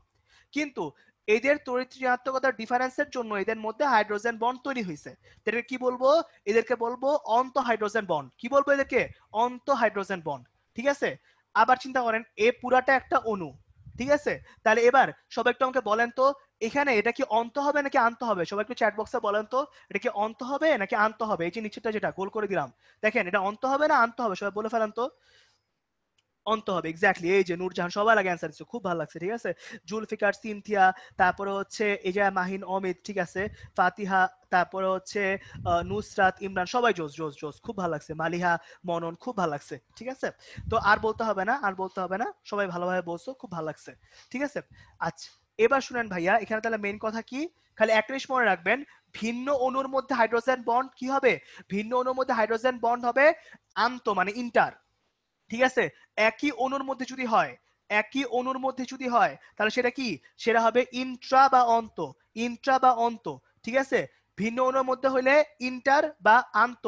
কিন্তু এদের তড়িৎ ঋণাত্মকতার ডিফারেন্সের জন্য এদের মধ্যে হাইড্রোজেন বন্ড তৈরি হয়েছে। এদেরকে কি বলবো? এদেরকে বলবো অন্ত হাইড্রোজেন বন্ড। কি বলবো এদেরকে? অন্ত হাইড্রোজেন বন্ড। ঠিক আছে, আবার চিন্তা করেন এ পুরাটা একটা অণু। ঠিক আছে, তাহলে এবার সবাই একটু আমাকে বলেন তো, এখানে এটা কি অন্ত হবে নাকি আনতে হবে? সবাই একটু চ্যাট বক্সে বলেন তো, এটা কি অন্ত হবে নাকি আনতে হবে? এই যে নিচেরটা যেটা গোল করে দিলাম, দেখেন এটা অন্ত হবে না আনতে হবে? সবাই বলে ফেলেন তো। অন্ত হবে, এক্স্যাক্টলি। এই যে নূরজাহান সবার আগে অ্যান্সার দিচ্ছে, খুব ভালো লাগছে, ঠিক আছে। জুলফিকার, সিনথিয়া, তারপরে হচ্ছে এই যে মাহিন, অমিত, ঠিক আছে, ফাতিহা, তারপরে হচ্ছে নুসরাত, ইমরান, সবাই জোস জোস জোস, খুব ভালো লাগছে। মালিহা, মনন, খুব ভালো লাগছে, ঠিক আছে। তো আর বলতে হবে না, আর বলতে হবে না, সবাই ভালোভাবে বলছো, খুব ভালো লাগছে, ঠিক আছে। আচ্ছা, এবার শুনেন ভাইয়া, এখানে তাহলে মেইন কথা কি, খালি এক জিনিস মনে রাখবেন, ভিন্ন অণুর মধ্যে হাইড্রোজেন বন্ড কি হবে? ভিন্ন অণুর মধ্যে হাইড্রোজেন বন্ড হবে আন্ত, মানে ইন্টার, ঠিক আছে। একই অণুর মধ্যে যদি হয়, একই অণুর মধ্যে যদি হয়, তাহলে সেটা কি? সেটা হবে ইন্ট্রা বা অন্ত, ইন্ট্রা বা অন্ত, ঠিক আছে। ভিন্ন অণুর মধ্যে হলে ইন্টার বা আন্ত,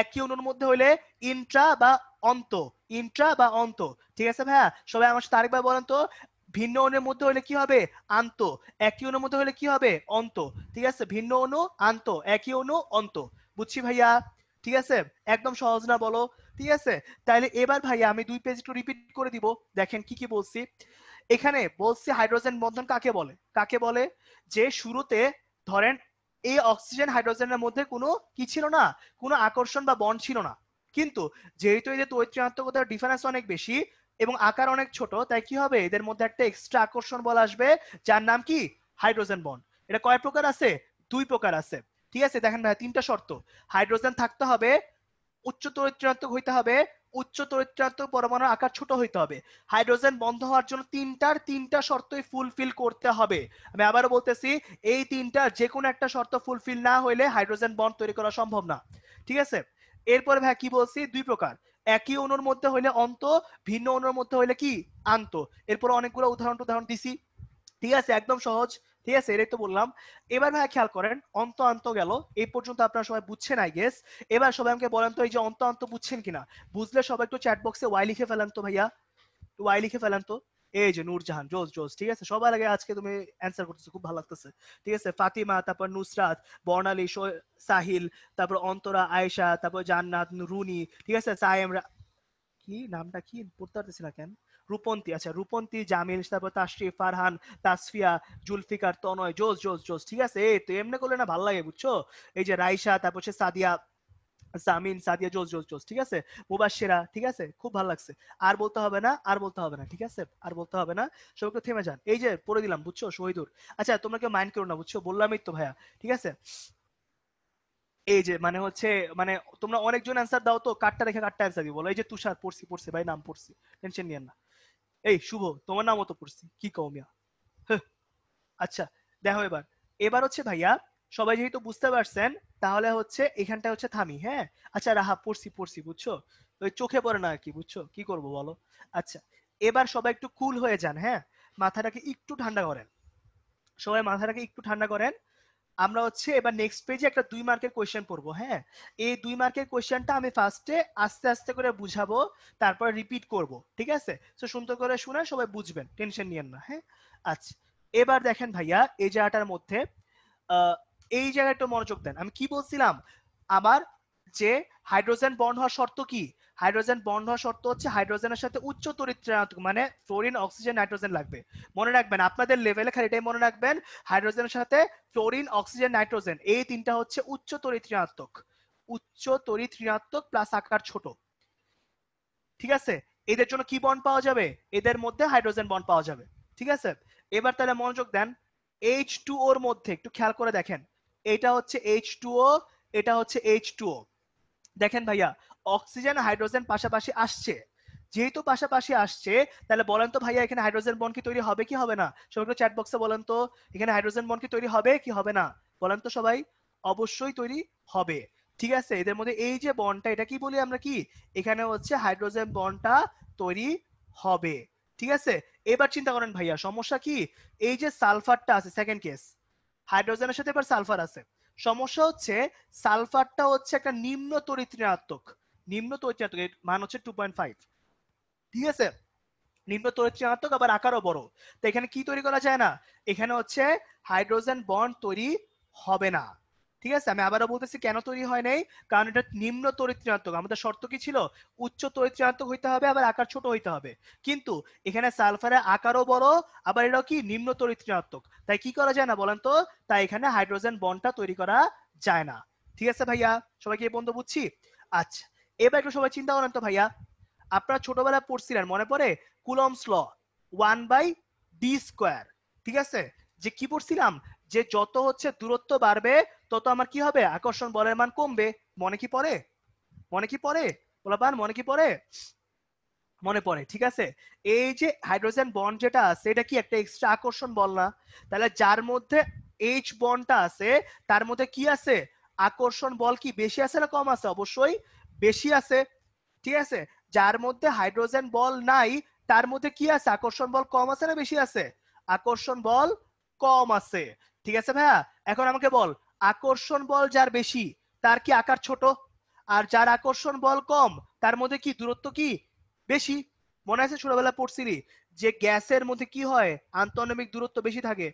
একই অণুর মধ্যে হলে ইন্ট্রা বা অন্ত, ইন্ট্রা বা অন্ত, ঠিক আছে ভাইয়া। সবাই আমার সাথে আরেকবার বলেন তো, ভিন্ন অণুর মধ্যে হলে কি হবে? আন্ত। একই অণুর মধ্যে হলে কি হবে? অন্ত, ঠিক আছে। ভিন্ন অণু আন্ত, একই অণু অন্ত, বুঝছি ভাইয়া, ঠিক আছে। একদম সহজ না বলো? ঠিক আছে। তাহলে এবার ভাইয়া আমি 2 পেজ একটু রিপিট করে দিব, দেখেন কি কি বলছি। এখানে বলছি হাইড্রোজেন বন্ধন কাকে বলে? কাকে বলে? যে শুরুতে ধরেন এই অক্সিজেন হাইড্রোজেনের মধ্যে কোনো কি ছিল না, কোনো আকর্ষণ বা বন্ড ছিল না, কিন্তু যেহেতু এই যে তড়িৎ-ঋণাত্মকতার ডিফারেন্স অনেক বেশি এবং আকার অনেক ছোট, তাই কি হবে? এদের মধ্যে একটা এক্সট্রা আকর্ষণ বল আসবে, যার নাম কি? Hydrogen bond. এটা কয় প্রকার আছে? 2 প্রকার আছে, ঠিক আছে। দেখেন ভাই, 3টা শর্ত। হাইড্রোজেন থাকতে হবে, উচ্চ তড়িৎ-ঋণাত্মক হইতে হবে, উচ্চ তড়িৎ-ঋণাত্মক পরমাণুর আকার ছোট হইতে হবে। হাইড্রোজেন বন্ধ হওয়ার জন্য তিনটা শর্তই ফুলফিল করতে হবে। আমি আবারও বলতেছি, এই তিনটার যে কোনো একটা শর্ত ফুলফিল না হইলে হাইড্রোজেন বন্ড তৈরি করা সম্ভব না, ঠিক আছে। এরপরে ভাই কি বলছি? 2 প্রকার, একই অণুর মধ্যে হইলে অন্ত, ভিন্ন অণুর মধ্যে হইলে কি? আন্ত। এরপর অনেকগুলো উদাহরণ দিছি, ঠিক আছে, একদম সহজ, ঠিক আছে, এটাই তো বললাম। এবার ভাই খেয়াল করেন, অন্ত আন্ত গেল, এই পর্যন্ত আপনারা সবাই বুঝছেন আই গেস। এবার সবাই আমাকে বলেন তো, এই যে অন্ত আন্ত বুঝছেন কিনা? বুঝলে সবাই একটু চ্যাট বক্সে ওয়াই লিখে ফেলেন তো ভাইয়া, ওয়াই লিখে ফেলেন তো। এই যে নূরজাহান, জোস জোস, ঠিক আছে, সবার আগে আজকে তুমি অ্যান্সার করতেছো, খুব ভালো লাগতেছে, ঠিক আছে। ফাতিমা, তারপর নুসরাত, বর্ণালী, সাহিল, তারপর অন্তরা, আয়েশা, তারপর জান্নাত, রুনি, ঠিক আছে, সায়েম, কি নামটা কি পড়তে পারতেছি না কেন, রূপন্তী, আচ্ছা রূপন্তী, জামিল, তারপর তাশরিফ, ফারহান, তাসফিয়া, জুলফিকার, তনয়, জোস জোস জোস, ঠিক আছে। এই তো এমনি করলে না ভালো লাগে, বুঝছো। এই যে রাইসা, তারপর হচ্ছে সাদিয়া, সামিন, সাদিয়া, জোস জোস জোস, ঠিক আছে। মুবাশশিরা, ঠিক আছে, খুব ভালো লাগছে। আর বলতে হবে না, আর বলতে হবে না, ঠিক আছে, আর বলতে হবে না, সবাই একটু থেমে যান। এই যে পড়ে দিলাম, বুঝছো, শহীদুর। আচ্ছা তোমরা কেউ মাইন্ড করো না, বুঝছো, বললামই তো ভাইয়া, ঠিক আছে। এই যে মানে হচ্ছে, মানে তোমরা অনেকজন অ্যান্সার দাও, তো কাটটা রেখে কাটটা অ্যান্সার দিই বলো। এই যে তুষার, পড়ছি পড়ছি ভাই, নাম পড়ছি, টেনশন নিয়েন না। এই শুভ, তোমার নামও তো পড়ছি, কি কও মিয়া। হ্যাঁ, আচ্ছা, দেখো এবার, এবার হচ্ছে ভাইয়া, সবাই যেহেতু বুঝতে পারছেন, তাহলে হচ্ছে এখানটা হচ্ছে থামি, হ্যাঁ। আচ্ছা রাহা, পড়ছি পড়ছি, বুঝছো, ওই চোখে পড়ে না আর কি, বুঝছো, কি করব বলো। আচ্ছা, এবার সবাই একটু কুল হয়ে যান, হ্যাঁ, মাথাটাকে একটু ঠান্ডা করেন, সবাই মাথাটাকে একটু ঠান্ডা করেন। আমরা হচ্ছে এবার নেক্সট পেজে একটা 2 মার্কের কোয়েশ্চেন পড়বো, হ্যাঁ। এই 2 মার্কের কোয়েশ্চেনটা আমি ফার্স্টে আস্তে আস্তে করে বুঝাবো, তারপর রিপিট করব, ঠিক আছে। তো সুন্দর করে শুনে সবাই বুঝবেন, টেনশন নিয়েন না, হ্যাঁ। আচ্ছা, এবার দেখেন ভাইয়া, এই জায়গাটার মধ্যে আহ, এই জায়গায় একটু মনোযোগ দেন। আমি কি বলছিলাম? আমার যে হাইড্রোজেন বন্ড হওয়ার শর্ত কি? হাইড্রোজেন বন্ড হওয়ার শর্ত হচ্ছে হাইড্রোজেনের সাথে উচ্চ তড়িৎ-ঋণাত্মক, মানে ফ্লোরিন, অক্সিজেন, নাইট্রোজেন লাগবে। মনে রাখবেন, আপনাদের লেভেলে খালি এটাই মনে রাখবেন, হাইড্রোজেনের সাথে ফ্লোরিন, অক্সিজেন, নাইট্রোজেন, এই তিনটা হচ্ছে উচ্চ তড়িৎ-ঋণাত্মক, উচ্চ তড়িৎ-ঋণাত্মক প্লাস আকার ছোট, ঠিক আছে। এদের জন্য কি বন্ড পাওয়া যাবে? এদের মধ্যে হাইড্রোজেন বন্ড পাওয়া যাবে, ঠিক আছে। এবার তাহলে মনোযোগ দেন, H2O এর মধ্যে একটু খেয়াল করে দেখেন, এটা হচ্ছে H2O, এটা হচ্ছে H2O। দেখেন ভাইয়া, অক্সিজেন হাইড্রোজেন পাশাপাশি আসছে, যেহেতু পাশাপাশি আসছে, তাহলে বলেন তো ভাইয়া, এখানে হাইড্রোজেন বন্ড কি তৈরি হবে কি হবে না? সবাই একটু চ্যাট বক্সে বলেন তো, এখানে হাইড্রোজেন বন্ড কি তৈরি হবে কি হবে না? বলেন তো সবাই। অবশ্যই তৈরি হবে, ঠিক আছে। এদের মধ্যে এই যে বন্ডটা, এটা কি বলি আমরা, কি এখানে হচ্ছে হাইড্রোজেন বন্ডটা তৈরি হবে, ঠিক আছে। এবার চিন্তা করেন ভাইয়া, সমস্যা কি? এই যে সালফারটা আছে, সেকেন্ড কেস, হাইড্রোজেনের সাথে এবার সালফার আছে। সমস্যা হচ্ছে সালফারটা হচ্ছে একটা নিম্ন তড়িৎ-ঋণাত্মক, নিম্ন তড়িৎ-ঋণাত্মক, এর মান হচ্ছে 2.5, ঠিক আছে। নিম্ন তড়িৎ-ঋণাত্মক, আবার আকারও বড়। তো এখানে কি তৈরি করা যায় না? এখানে হচ্ছে হাইড্রোজেন বন্ড তৈরি হবে না, ঠিক আছে, আমি আবারও বলতেছি কেন তৈরি হয় নাই, কারণ এটা নিম্ন তড়িৎ ঋণাত্মক। আমাদের শর্ত কি ছিল, উচ্চ তড়িৎ ঋণাত্মক হইতে হবে, আবার আকার ছোট হইতে হবে। কিন্তু এখানে সালফারের আকারও বড়, আবার এটাও কি নিম্ন তড়িৎ ঋণাত্মক, তাই কি করা যায় না বলেন তো, তাই এখানে হাইড্রোজেন বন্ডটা তৈরি করা যায় না। ঠিক আছে ভাইয়া, সবাইকে এই পর্যন্ত বুঝছি? আচ্ছা, এবার একটু সবাই চিন্তা করেন তো ভাইয়া, আপনারা ছোটবেলায় পড়ছিলেন মনে পড়ে কুলম্বস ল 1/d²। ঠিক আছে, যে কি পড়ছিলাম, যে যত হচ্ছে দূরত্ব বাড়বে তত আমার কি হবে, আকর্ষণ বলের মান কমবে। মনে কি পড়ে? মনে কি পড়ে বলাবান, মনে কি পড়ে? মনে পড়ে, ঠিক আছে। এই যে হাইড্রোজেন বন্ড যেটা আছে এটা কি একটা এক্সট্রা আকর্ষণ বল না? তাহলে যার মধ্যে এইচ বন্ডটা আছে তার মধ্যে কি আছে, আকর্ষণ বল কি বেশি আছে না কম আছে? অবশ্যই বেশি আছে। ঠিক আছে, যার মধ্যে হাইড্রোজেন বল নাই তার মধ্যে কি আছে, আকর্ষণ বল কম আছে না বেশি আছে? আকর্ষণ বল কম আছে। ঠিক আছে ভাইয়া, এখন আমাকে বল, আকর্ষণ বল যার বেশি তার কি আকার ছোট, আর যার আকর্ষণ বল কম তার মধ্যে কি দূরত্ব কি বেশি? মনে আছে ছোটবেলা পড়ছিলি যে গ্যাসের মধ্যে কি হয়, আন্তঃআণবিক দূরত্ব বেশি থাকে,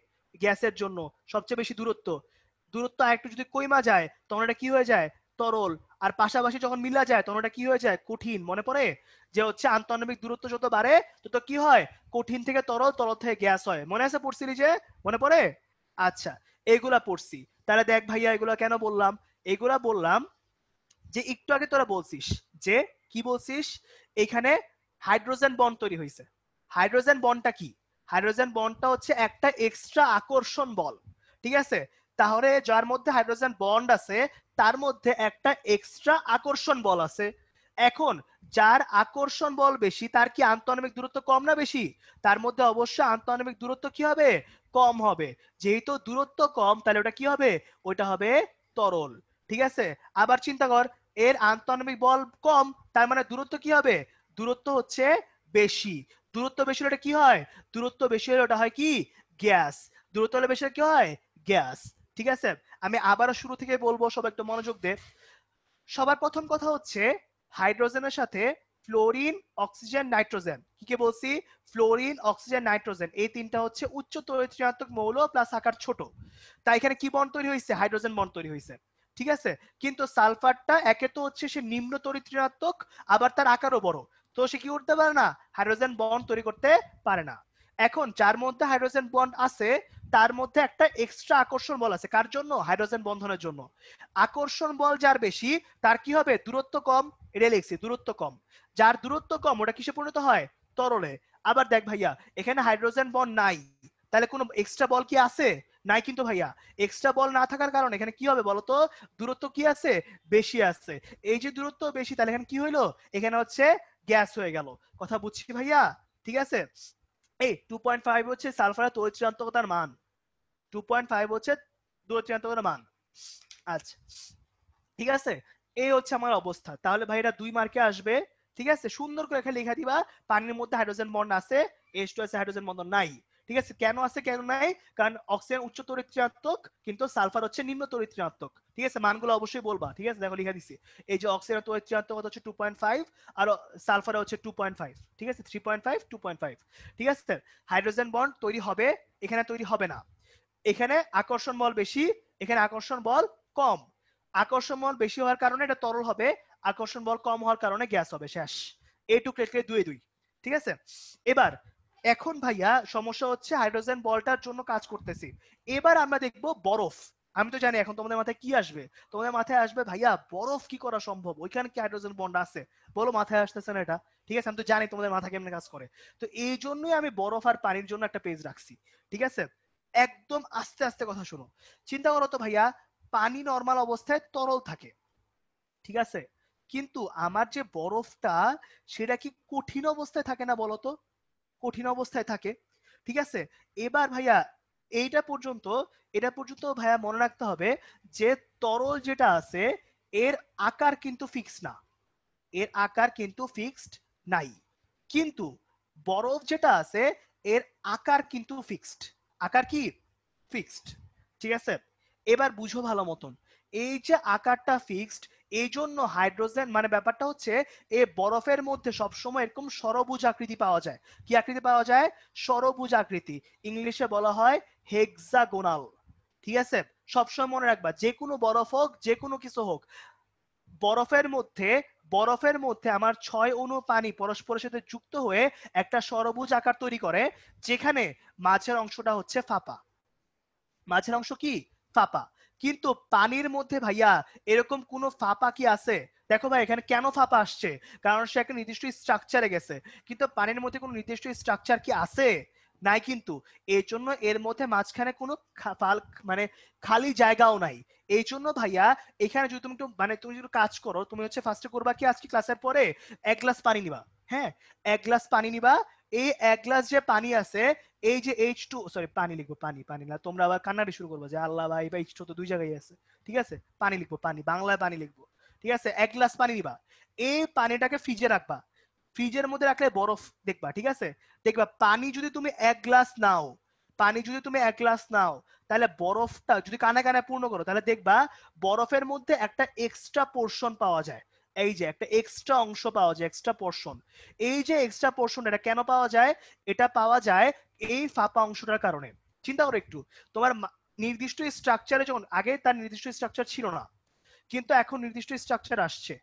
গ্যাসের জন্য সবচেয়ে বেশি দূরত্ব, দূরত্ব আরেকটু যদি কইমা যায় তখন এটা কি হয়ে যায়, তরল। আর পাশাপাশি যখন মিলা যায় তখন এটা কি হয়ে যায়, কঠিন। মনে পড়ে যে হচ্ছে আন্তঃআণবিক দূরত্ব যত বাড়ে তত কি হয়, কঠিন থেকে তরল, তরল থেকে গ্যাস হয়। মনে আছে পড়ছিলি যে, মনে পড়ে? আচ্ছা, এগুলা পড়ছি। তাহলে দেখ ভাইয়া, এগুলা কেন বললাম, এগুলা বললাম যে একটু আগে তোরা বলছিস যে, কি বলছিস, এখানে হাইড্রোজেন বন্ড তৈরি হয়েছে। হাইড্রোজেন বন্ডটা কি, হাইড্রোজেন বন্ডটা হচ্ছে একটা এক্সট্রা আকর্ষণ বল। ঠিক আছে, তাহলে যার মধ্যে হাইড্রোজেন বন্ড আছে তার মধ্যে একটা এক্সট্রা আকর্ষণ বল আছে। এখন যার আকর্ষণ বল বেশি তার কি আন্তঃআণবিক দূরত্ব কম না বেশি? তার মধ্যে অবশ্যই আন্তঃআণবিক দূরত্ব কি হবে, কম হবে। যেহেতু দূরত্ব কম তাহলে ওটা কি হবে, ওইটা হবে তরল। ঠিক আছে, আবার চিন্তা কর, এর আন্তঃআণবিক বল কম, তার মানে দূরত্ব কি হবে, দূরত্ব হচ্ছে বেশি। দূরত্ব বেশি হলে কি হয়, দূরত্ব বেশি হলে ওটা হয় কি, গ্যাস। দূরত্ব হলে বেশি হলে কি হয়, গ্যাস। ঠিক আছে, আমি আবারও শুরু থেকে বলবো, সব একটু মনোযোগ দে। সবার প্রথম কথা হচ্ছে, হাইড্রোজেনের সাথে ফ্লোরিন, অক্সিজেন, নাইট্রোজেন, কি কে বলছি, ফ্লোরিন, অক্সিজেন, নাইট্রোজেন, এই তিনটা হচ্ছে উচ্চ তড়িৎ ঋণাত্মক মৌল প্লাস আকার ছোট। তাই এখানে কি বন্ড তৈরি হয়েছে, হাইড্রোজেন বন্ড তৈরি হয়েছে। ঠিক আছে, কিন্তু সালফারটা একে তো হচ্ছে সে নিম্ন তড়িৎ ঋণাত্মক, আবার তার আকারও বড়, তো সে কি করতে পারে না, হাইড্রোজেন বন্ড তৈরি করতে পারে না। এখন যার মধ্যে হাইড্রোজেন বন্ড আছে তার মধ্যে একটা এক্সট্রা আকর্ষণ বল আছে, কার জন্য, হাইড্রোজেন বন্ধনের জন্য। আকর্ষণ বল যার বেশি তার কি হবে, দূরত্ব কম, এটা লিখছি দূরত্ব কম। যার দূরত্ব কম ওটা কিসে পরিণত হয়, তরলে। আবার দেখ ভাইয়া, এখানে হাইড্রোজেন বন্ড নাই, তাহলে কোনো এক্সট্রা বল কি আছে, নাই কিন্তু ভাইয়া। এক্সট্রা বল না থাকার কারণে এখানে কি হবে বলতো, দূরত্ব কি আছে, বেশি আছে। এই যে দূরত্ব বেশি, তাহলে এখানে কি হইলো, এখানে হচ্ছে গ্যাস হয়ে গেল। কথা বুঝছি ভাইয়া? ঠিক আছে, এই 2.5 হচ্ছে সালফারের তড়িৎ ঋণাত্মকতার মান, 2.5 হচ্ছে তড়িৎ ঋণাত্মকতার মান। আচ্ছা, ঠিক আছে, এই হচ্ছে আমার অবস্থা। তাহলে ভাই এটা 2 মার্কে আসবে। ঠিক আছে, সুন্দর করে এখানে লেখা দিবা, পানির মধ্যে হাইড্রোজেন বন্ড আছে, H2 আছে, হাইড্রোজেন বন্ধন নাই। ঠিক আছে, কেন আছে কেন নাই, কারণ অক্সিজেন উচ্চ তড়িৎ ঋণাত্মক কিন্তু সালফার হচ্ছে নিম্ন তড়িৎ ঋণাত্মক। ঠিক আছে, মানগুলো অবশ্যই বলবা। ঠিক আছে, দেখো লেখা দিছি, এই যে অক্সিজেন তড়িৎ ঋণাত্মকতা হচ্ছে 2.5 আর সালফার হচ্ছে 2.5। ঠিক আছে, 3.5 2.5। ঠিক আছে, হাইড্রোজেন বন্ড তৈরি হবে, এখানে তৈরি হবে না। এখানে আকর্ষণ বল বেশি, এখানে আকর্ষণ বল কম। আকর্ষণ বল বেশি হওয়ার কারণে এটা তরল হবে, আকর্ষণ বল কম হওয়ার কারণে গ্যাস হবে। শেষ, এইটুকু রেখে 2-2। ঠিক আছে, এবার এখন ভাইয়া সমস্যা হচ্ছে হাইড্রোজেন বলটার জন্য কাজ করতেছি। এবার আমরা দেখব বরফ। আমি তো জানি এখন তোমাদের মাথায় কি আসবে, তোমাদের মাথায় আসবে ভাইয়া বরফ কি করা সম্ভব, ওইখানে কি হাইড্রোজেন বন্ড আছে, বলো মাথায় আসতেছে না এটা? ঠিক আছে, আমি তো জানি তোমাদের মাথা কেমনে কাজ করে। তো এই জন্যই আমি বরফ আর পানির জন্য একটা পেজ রাখছি। ঠিক আছে, একদম আস্তে আস্তে কথা শুনো। চিন্তা করো তো ভাইয়া, পানি নরমাল অবস্থায় তরল থাকে, ঠিক আছে, কিন্তু আমার যে বরফটা সেটা কি কঠিন অবস্থায় থাকে না বলতো, কঠিন অবস্থায় থাকে। ঠিক আছে, এবার ভাইয়া এটা পর্যন্ত ভাইয়া মনে রাখতে হবে যে তরল যেটা আছে এর আকার কিন্তু ফিক্স না, এর আকার কিন্তু ফিক্সড নাই। কিন্তু বরফ যেটা আছে এর আকার কিন্তু ফিক্সড, আকার কি ফিক্সড। ঠিক আছে, এবার বুঝো ভালো মতন, এই যে আকারটা ফিক্সড, এই জন্য হাইড্রোজেন মানে ব্যাপারটা হচ্ছে এই বরফের মধ্যে সবসময় এরকম ষড়ভুজ আকৃতি পাওয়া যায়। কি আকৃতি পাওয়া যায়, ষড়ভুজ আকৃতি, ইংলিশে বলা হয় হেক্সাগোনাল। ঠিক আছে, সবসময় মনে রাখবা যে কোনো বরফ হোক, যে কোনো কিছু হোক, বরফের মধ্যে আমার 6 অণু পানি পরস্পরের সাথে যুক্ত হয়ে একটা ষড়ভুজ আকার তৈরি করে, যেখানে মাঝের অংশটা হচ্ছে ফাঁপা। মাঝের অংশ কি? ফাঁপা। কিন্তু পানির মধ্যে ভাইয়া এরকম কোনো ফাঁপা কি আছে? দেখো ভাই এখানে কেন ফাঁপা আসছে, কারণ সে একটা নির্দিষ্ট স্ট্রাকচারে গেছে, কিন্তু পানির মধ্যে কোনো নির্দিষ্ট স্ট্রাকচার কি আছে? নাই। কিন্তু এই জন্য এর মধ্যে মাঝখানে কোনো মানে খালি জায়গাও নাই। এই জন্য ভাইয়া এখানে যদি তুমি তুমি যদি কাজ করো, তুমি হচ্ছে ফার্স্টে করবা কি, আজকে ক্লাসের পরে 1 গ্লাস পানি নিবা। হ্যাঁ, 1 গ্লাস পানি নিবা। এই 1 গ্লাস যে পানি আছে, এই যে H2, সরি পানি লিখবো, পানি না, তোমরা আবার কান্নাটি শুরু করবো যে আল্লাহ ভাই বা H2 তো 2 জায়গায় আছে। ঠিক আছে, পানি লিখবো, পানি, বাংলায় পানি লিখবো। ঠিক আছে, 1 গ্লাস পানি নিবা। এই পানিটাকে ফ্রিজে রাখবা। ফ্রিজের মধ্যে রাখলে বরফ দেখবা। ঠিক আছে, দেখবা পানি যদি তুমি 1 গ্লাস নাও, তাহলে বরফটা যদি কানে কানে পূর্ণ করো, তাহলে দেখবা বরফের মধ্যে একটা এক্সট্রা পোর্শন পাওয়া যায়। এই যে একটা এক্সট্রা অংশ পাওয়া যায়, এক্সট্রা পোর্শন। এই যে এক্সট্রা পোর্শন, এটা কেন পাওয়া যায়? এটা পাওয়া যায় এই ফাঁপা অংশটার কারণে। চিন্তা করো একটু, তোমার নির্দিষ্ট স্ট্রাকচারে, যখন আগে তার নির্দিষ্ট স্ট্রাকচার ছিল না, কিন্তু এখন নির্দিষ্ট স্ট্রাকচার আসছে,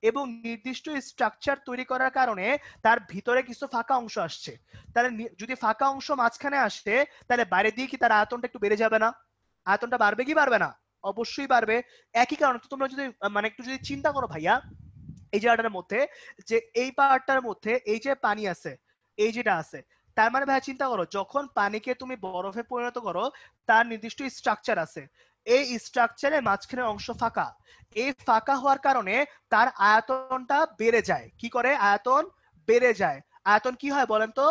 এবং নির্দিষ্ট স্ট্রাকচার তৈরি করার কারণে তার ভিতরে কিছু ফাঁকা অংশ আসছে। তাহলে যদি ফাঁকা অংশ মাঝখানে আসে, তাহলে বাইরে দিয়ে কি তার আয়তনটা একটু বেড়ে যাবে না? আয়তনটা বাড়বে কি বাড়বে না? অবশ্যই বাড়বে। একই কারণে তো তোমরা যদি একটু যদি চিন্তা করো ভাইয়া, এই জায়গাটার মধ্যে, যে এই পার্টটার মধ্যে এই যে পানি আছে, এই যেটা আছে, তার মানে ভাই চিন্তা করো, যখন পানিকে তুমি বরফে পরিণত করো, তার নির্দিষ্ট স্ট্রাকচার আছে। এই স্ট্রাকচারে মাঝখানের অংশ ফাঁকা। এই ফাঁকা হওয়ার কারণে তার আয়তনটা বেড়ে যায়। কি করে? আয়তন বেড়ে যায়। আয়তন কি হয় বলেন তো?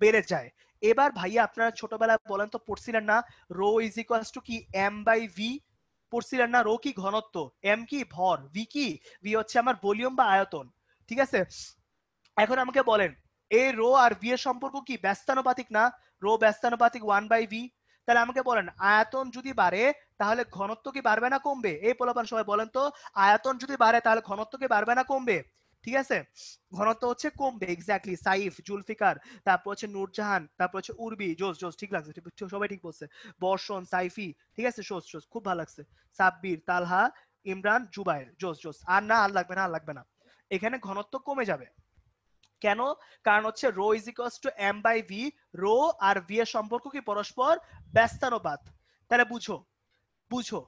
বেড়ে যায়। এবার ভাইয়া আপনারা ছোটবেলায় বলেন তো, পড়ছিলেন না রো ইজ ইকুয়ালস টু কি m/v? পড়ছিলেন না? রো কি ঘনত্ব, এম কি ভর, ভি কি? ভি হচ্ছে আমার ভলিউম বা আয়তন। ঠিক আছে, এখন আমাকে বলেন এই রো আর ভি এর সম্পর্ক কি ব্যস্তানুপাতিক না? রো ব্যস্তানুপাতিক 1/v। তাহলে আমাকে বলেন আয়তন যদি বাড়ে তাহলে ঘনত্ব কি বাড়বে না কমবে? এই পোলাপান সবাই বলেন তো, আয়তন যদি বাড়ে তাহলে ঘনত্ব কি বাড়বে না কমবে? ঠিক আছে, ঘনত্ব হচ্ছে কমবে। এক্স্যাক্টলি, সাইফ, জুলফিকার, তারপর হচ্ছে নূরজাহান, তারপর হচ্ছে উর্বি, জোস জোস, ঠিক লাগছে, সবাই ঠিক বলছে। বর্ষণ, সাইফি, ঠিক আছে, জোস জোস, খুব ভালো লাগছে। সাব্বির, তালহা, ইমরান, জুবাইর, জোস জোস। আর না, আর লাগবে না, আর লাগবে না। এখানে ঘনত্ব কমে যাবে। কেন? কারণ হচ্ছে rho is equals to m/v। Rho আর ভি এর সম্পর্ক কি পরস্পর ব্যস্তানুপাত। তাহলে বুঝো, বুঝো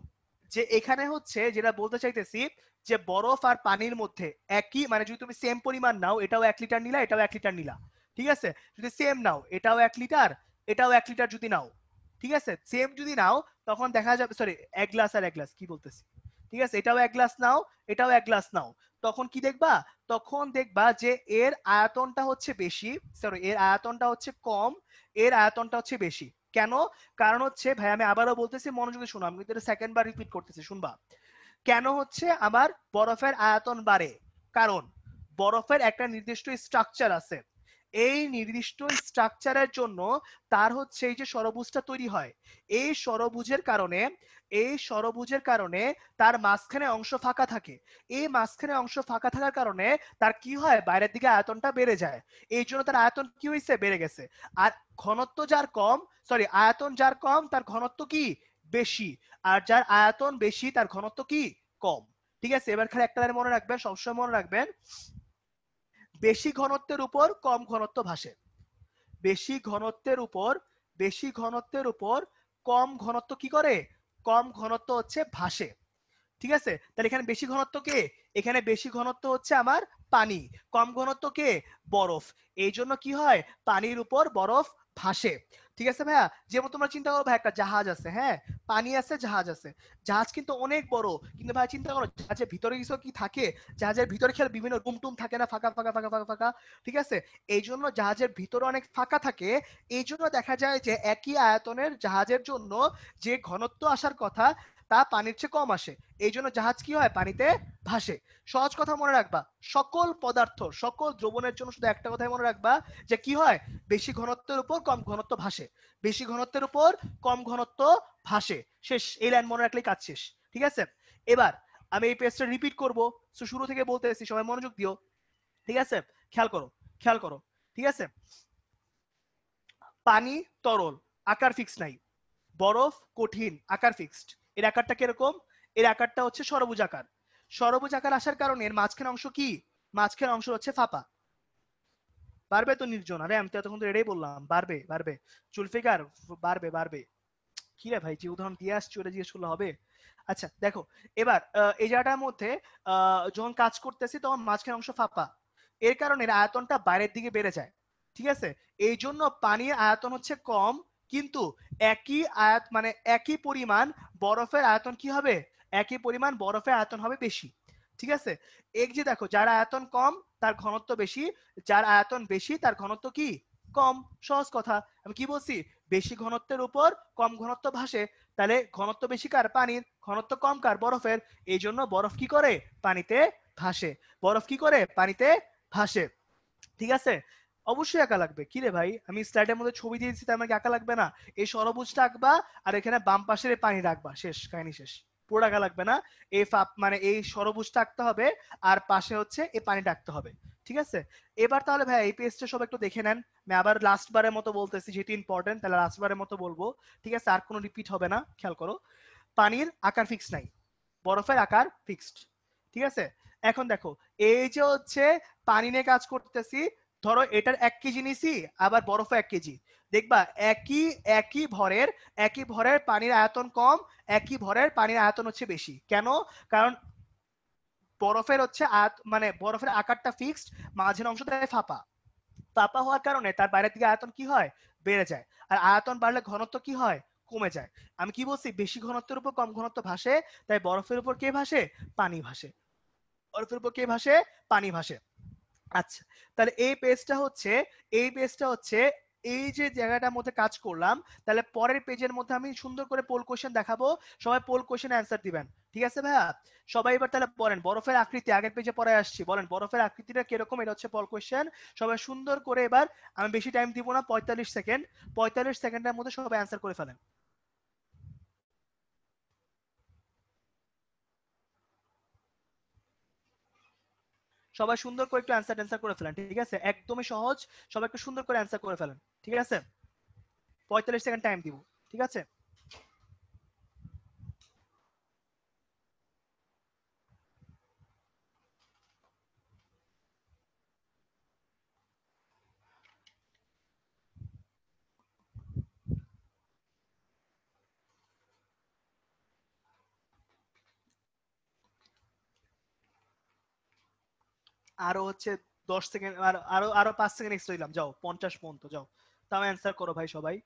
যে এখানে হচ্ছে যেটা বলতে চাইতেছি, যে বরফ আর পানির মধ্যে একই, যদি তুমি সেম পরিমাণ নাও, এটাও 1 লিটার নিলা, এটাও 1 লিটার নিলা, ঠিক আছে, যদি সেম নাও, এটাও 1 লিটার, এটাও 1 লিটার যদি নাও, ঠিক আছে, সেম যদি নাও, তখন দেখা যাবে, সরি 1 গ্লাস আর 1 গ্লাস কি বলতেছি, ঠিক আছে, এটাও 1 গ্লাস নাও, এটাও 1 গ্লাস নাও, তখন কি দেখবা? তখন দেখবা যে এর আয়তনটা হচ্ছে বেশি, সরি এর আয়তনটা হচ্ছে কম, এর আয়তনটা হচ্ছে বেশি। কেন? কারণ হচ্ছে ভাই, আমি আবারও বলতেছি, মনোযোগে শোনো, আমি কিন্তু সেকেন্ড বার রিপিট করতেছি, শুনবা। কেন হচ্ছে আমার বরফের আয়তন বাড়ে? কারণ বরফের একটা নির্দিষ্ট স্ট্রাকচার আছে। এই নির্দিষ্ট স্ট্রাকচারের জন্য তার হচ্ছে এই যে ষড়ভুজটা তৈরি হয়, এই ষড়ভুজের কারণে তার মাঝখানে অংশ ফাঁকা থাকে। এই মাঝখানে অংশ ফাঁকা থাকার কারণে তার কি হয়? বাইরের দিকে আয়তনটা বেড়ে যায়। এই জন্য তার আয়তন কি হয়েছে? বেড়ে গেছে। আর ঘনত্ব যার কম, সরি আয়তন যার কম, তার ঘনত্ব কি? বেশি। আর যার আয়তন বেশি, তার ঘনত্ব কি? কম। ঠিক আছে, এবার খালি একটা মনে রাখবেন, সবসময় মনে রাখবেন, বেশি ঘনত্বের উপর কম ঘনত্ব ভাসে। বেশি ঘনত্বের উপর কম ঘনত্ব কি করে? কম ঘনত্ব হচ্ছে ভাসে। ঠিক আছে, তাহলে এখানে বেশি ঘনত্ব কে? এখানে বেশি ঘনত্ব হচ্ছে আমার পানি, কম ঘনত্ব কে? বরফ। এই জন্য কি হয়? পানির উপর বরফ ভাসে। ঠিক আছে ভাইয়া, যেমন তোমরা চিন্তা করো ভাই, একটা জাহাজ আছে, হ্যাঁ, পানি আছে, জাহাজ আছে, জাহাজ কিন্তু অনেক বড়, কিন্তু ভাই চিন্তা করো জাহাজের ভিতরে কিছু কি থাকে? জাহাজের ভিতরে খেয়াল বিভিন্ন রুম টুম থাকে না, ফাঁকা ফাঁকা ফাঁকা ফাঁকা ফাঁকা, ঠিক আছে, এই জন্য জাহাজের ভিতরে অনেক ফাঁকা থাকে। এই জন্য দেখা যায় যে একই আয়তনের জাহাজের জন্য যে ঘনত্ব আসার কথা, তা পানির চেয়ে কম আসে। এই জন্য জাহাজ কি হয়? পানিতে ভাসে। সহজ কথা মনে রাখবা, সকল পদার্থ, সকল দ্রবণের জন্য শুধু একটা কথাই মনে রাখবা, যে কি হয়? বেশি ঘনত্বের উপর কম ঘনত্ব ভাসে, বেশি ঘনত্বের উপর কম ঘনত্ব ভাসে। শেষ, এই লাইন মনে রাখলেই কাজ শেষ। ঠিক আছে, এবার আমি এই পেজটা রিপিট করবো, শুরু থেকে বলতেছি, সবাই মনোযোগ দিও। ঠিক আছে, খেয়াল করো, খেয়াল করো। ঠিক আছে, পানি তরল, আকার ফিক্স নাই, বরফ কঠিন, আকার ফিক্সড। এর আকারটা কিরকম? এর আকারটা হচ্ছে সরবুজ আকার। সরবুজ আকার আসার কারণে এর মাঝখানে অংশ কি? মাঝখানে অংশ হচ্ছে ফাঁপা। বাড়বে তো নির্জন? আরে আমি তো এতক্ষণ তো এটাই বললাম, বাড়বে বাড়বে। জুলফিকার বাড়বে বাড়বে। কি রে ভাই, যে উদাহরণ দিয়ে আসছি ওটা জিজ্ঞেস করলে হবে? আচ্ছা দেখো, এবার এই জায়গাটার মধ্যে যখন কাজ করতেছি তখন মাঝখানে অংশ ফাঁপা, এর কারণে এর আয়তনটা বাইরের দিকে বেড়ে যায়। ঠিক আছে, এই জন্য পানির আয়তন হচ্ছে কম, কিন্তু একই মানে একই পরিমাণ বরফের আয়তন কি হবে? একই পরিমাণ বরফের আয়তন হবে বেশি। ঠিক আছে, এই যে দেখো, যার আয়তন কম তার ঘনত্ব বেশি, যার আয়তন বেশি তার ঘনত্ব কি? কম। সহজ কথা, আমি কি বলছি? বেশি ঘনত্বের উপর কম ঘনত্ব ভাসে। তাহলে ঘনত্ব বেশি কার? পানির। ঘনত্ব কম কার? বরফের। এই জন্য বরফ কি করে? পানিতে ভাসে। বরফ কি করে? পানিতে ভাসে। ঠিক আছে, অবশ্যই আঁকা লাগবে। কি রে ভাই, আমি স্লাইডের মধ্যে ছবি দিয়ে দিচ্ছি তার মানে আঁকা লাগবে না? এই সরবুজটা আঁকবা আর এখানে বাম পাশের পানি রাখবা, শেষ, কাহিনী শেষ। পুরো আঁকা লাগবে না, এই মানে এই সরবুজটা আঁকতে হবে আর পাশে হচ্ছে এই পানিটা আঁকতে হবে। ঠিক আছে, এবার তাহলে ভাই এই পেজটা সব একটু দেখে নেন। আমি আবার লাস্ট বারের মতো বলতেছি, যেহেতু ইম্পর্টেন্ট তাহলে লাস্ট বারের মতো বলবো। ঠিক আছে, আর কোনো রিপিট হবে না, খেয়াল করো। পানির আকার ফিক্স নাই, বরফের আকার ফিক্সড। ঠিক আছে, এখন দেখো, এই যে হচ্ছে পানি নিয়ে কাজ করতেছি, ধরো এটার 1 কেজি নিছি, আবার বরফে 1 কেজি। দেখবা একই একই ভরের পানির আয়তন কম, একই ভরের পানির আয়তন হচ্ছে বেশি। কেন? কারণ বরফের হচ্ছে মানে বরফের আকারটা ফিক্সড, মাঝের অংশটা ফাঁপা। ফাঁপা হওয়ার কারণে তার বাইরের দিকে আয়তন কি হয়? বেড়ে যায়। আর আয়তন বাড়লে ঘনত্ব কি হয়? কমে যায়। আমি কি বলছি? বেশি ঘনত্বের উপর কম ঘনত্ব ভাসে, তাই বরফের উপর কে ভাসে? পানি ভাসে। বরফের উপর কে ভাসে? পানি ভাসে। আচ্ছা, তাহলে এই পেজটা হচ্ছে এই যে জায়গাটার মধ্যে কাজ করলাম, তাহলে পরের পেজের মধ্যে আমি সুন্দর করে পোল কোশ্চেন দেখাবো, সবাই পোল কোশ্চেন অ্যান্সার দিবেন। ঠিক আছে ভাইয়া, সবাই এবার তাহলে বলেন বরফের আকৃতি, আগের পেজে পরে আসছি, বলেন বরফের আকৃতিটা কিরকম? এটা হচ্ছে পোল কোশ্চেন। সবাই সুন্দর করে এবার, আমি বেশি টাইম দিব না, 45 সেকেন্ড, 45 সেকেন্ডের মধ্যে সবাই অ্যান্সার করে ফেলেন। সবাই সুন্দর করে একটু অ্যান্সার করে ফেলেন। ঠিক আছে, একদমই সহজ, সবাই একটু সুন্দর করে অ্যান্সার করে ফেলেন। ঠিক আছে, 45 সেকেন্ড টাইম দিব। ঠিক আছে, আরো হচ্ছে 10 সেকেন্ড, আরো আরো 5 সেকেন্ড এক্সট্রা দিলাম, যাও 50 পর্যন্ত যাও। তাও অ্যান্সার করো ভাই সবাই।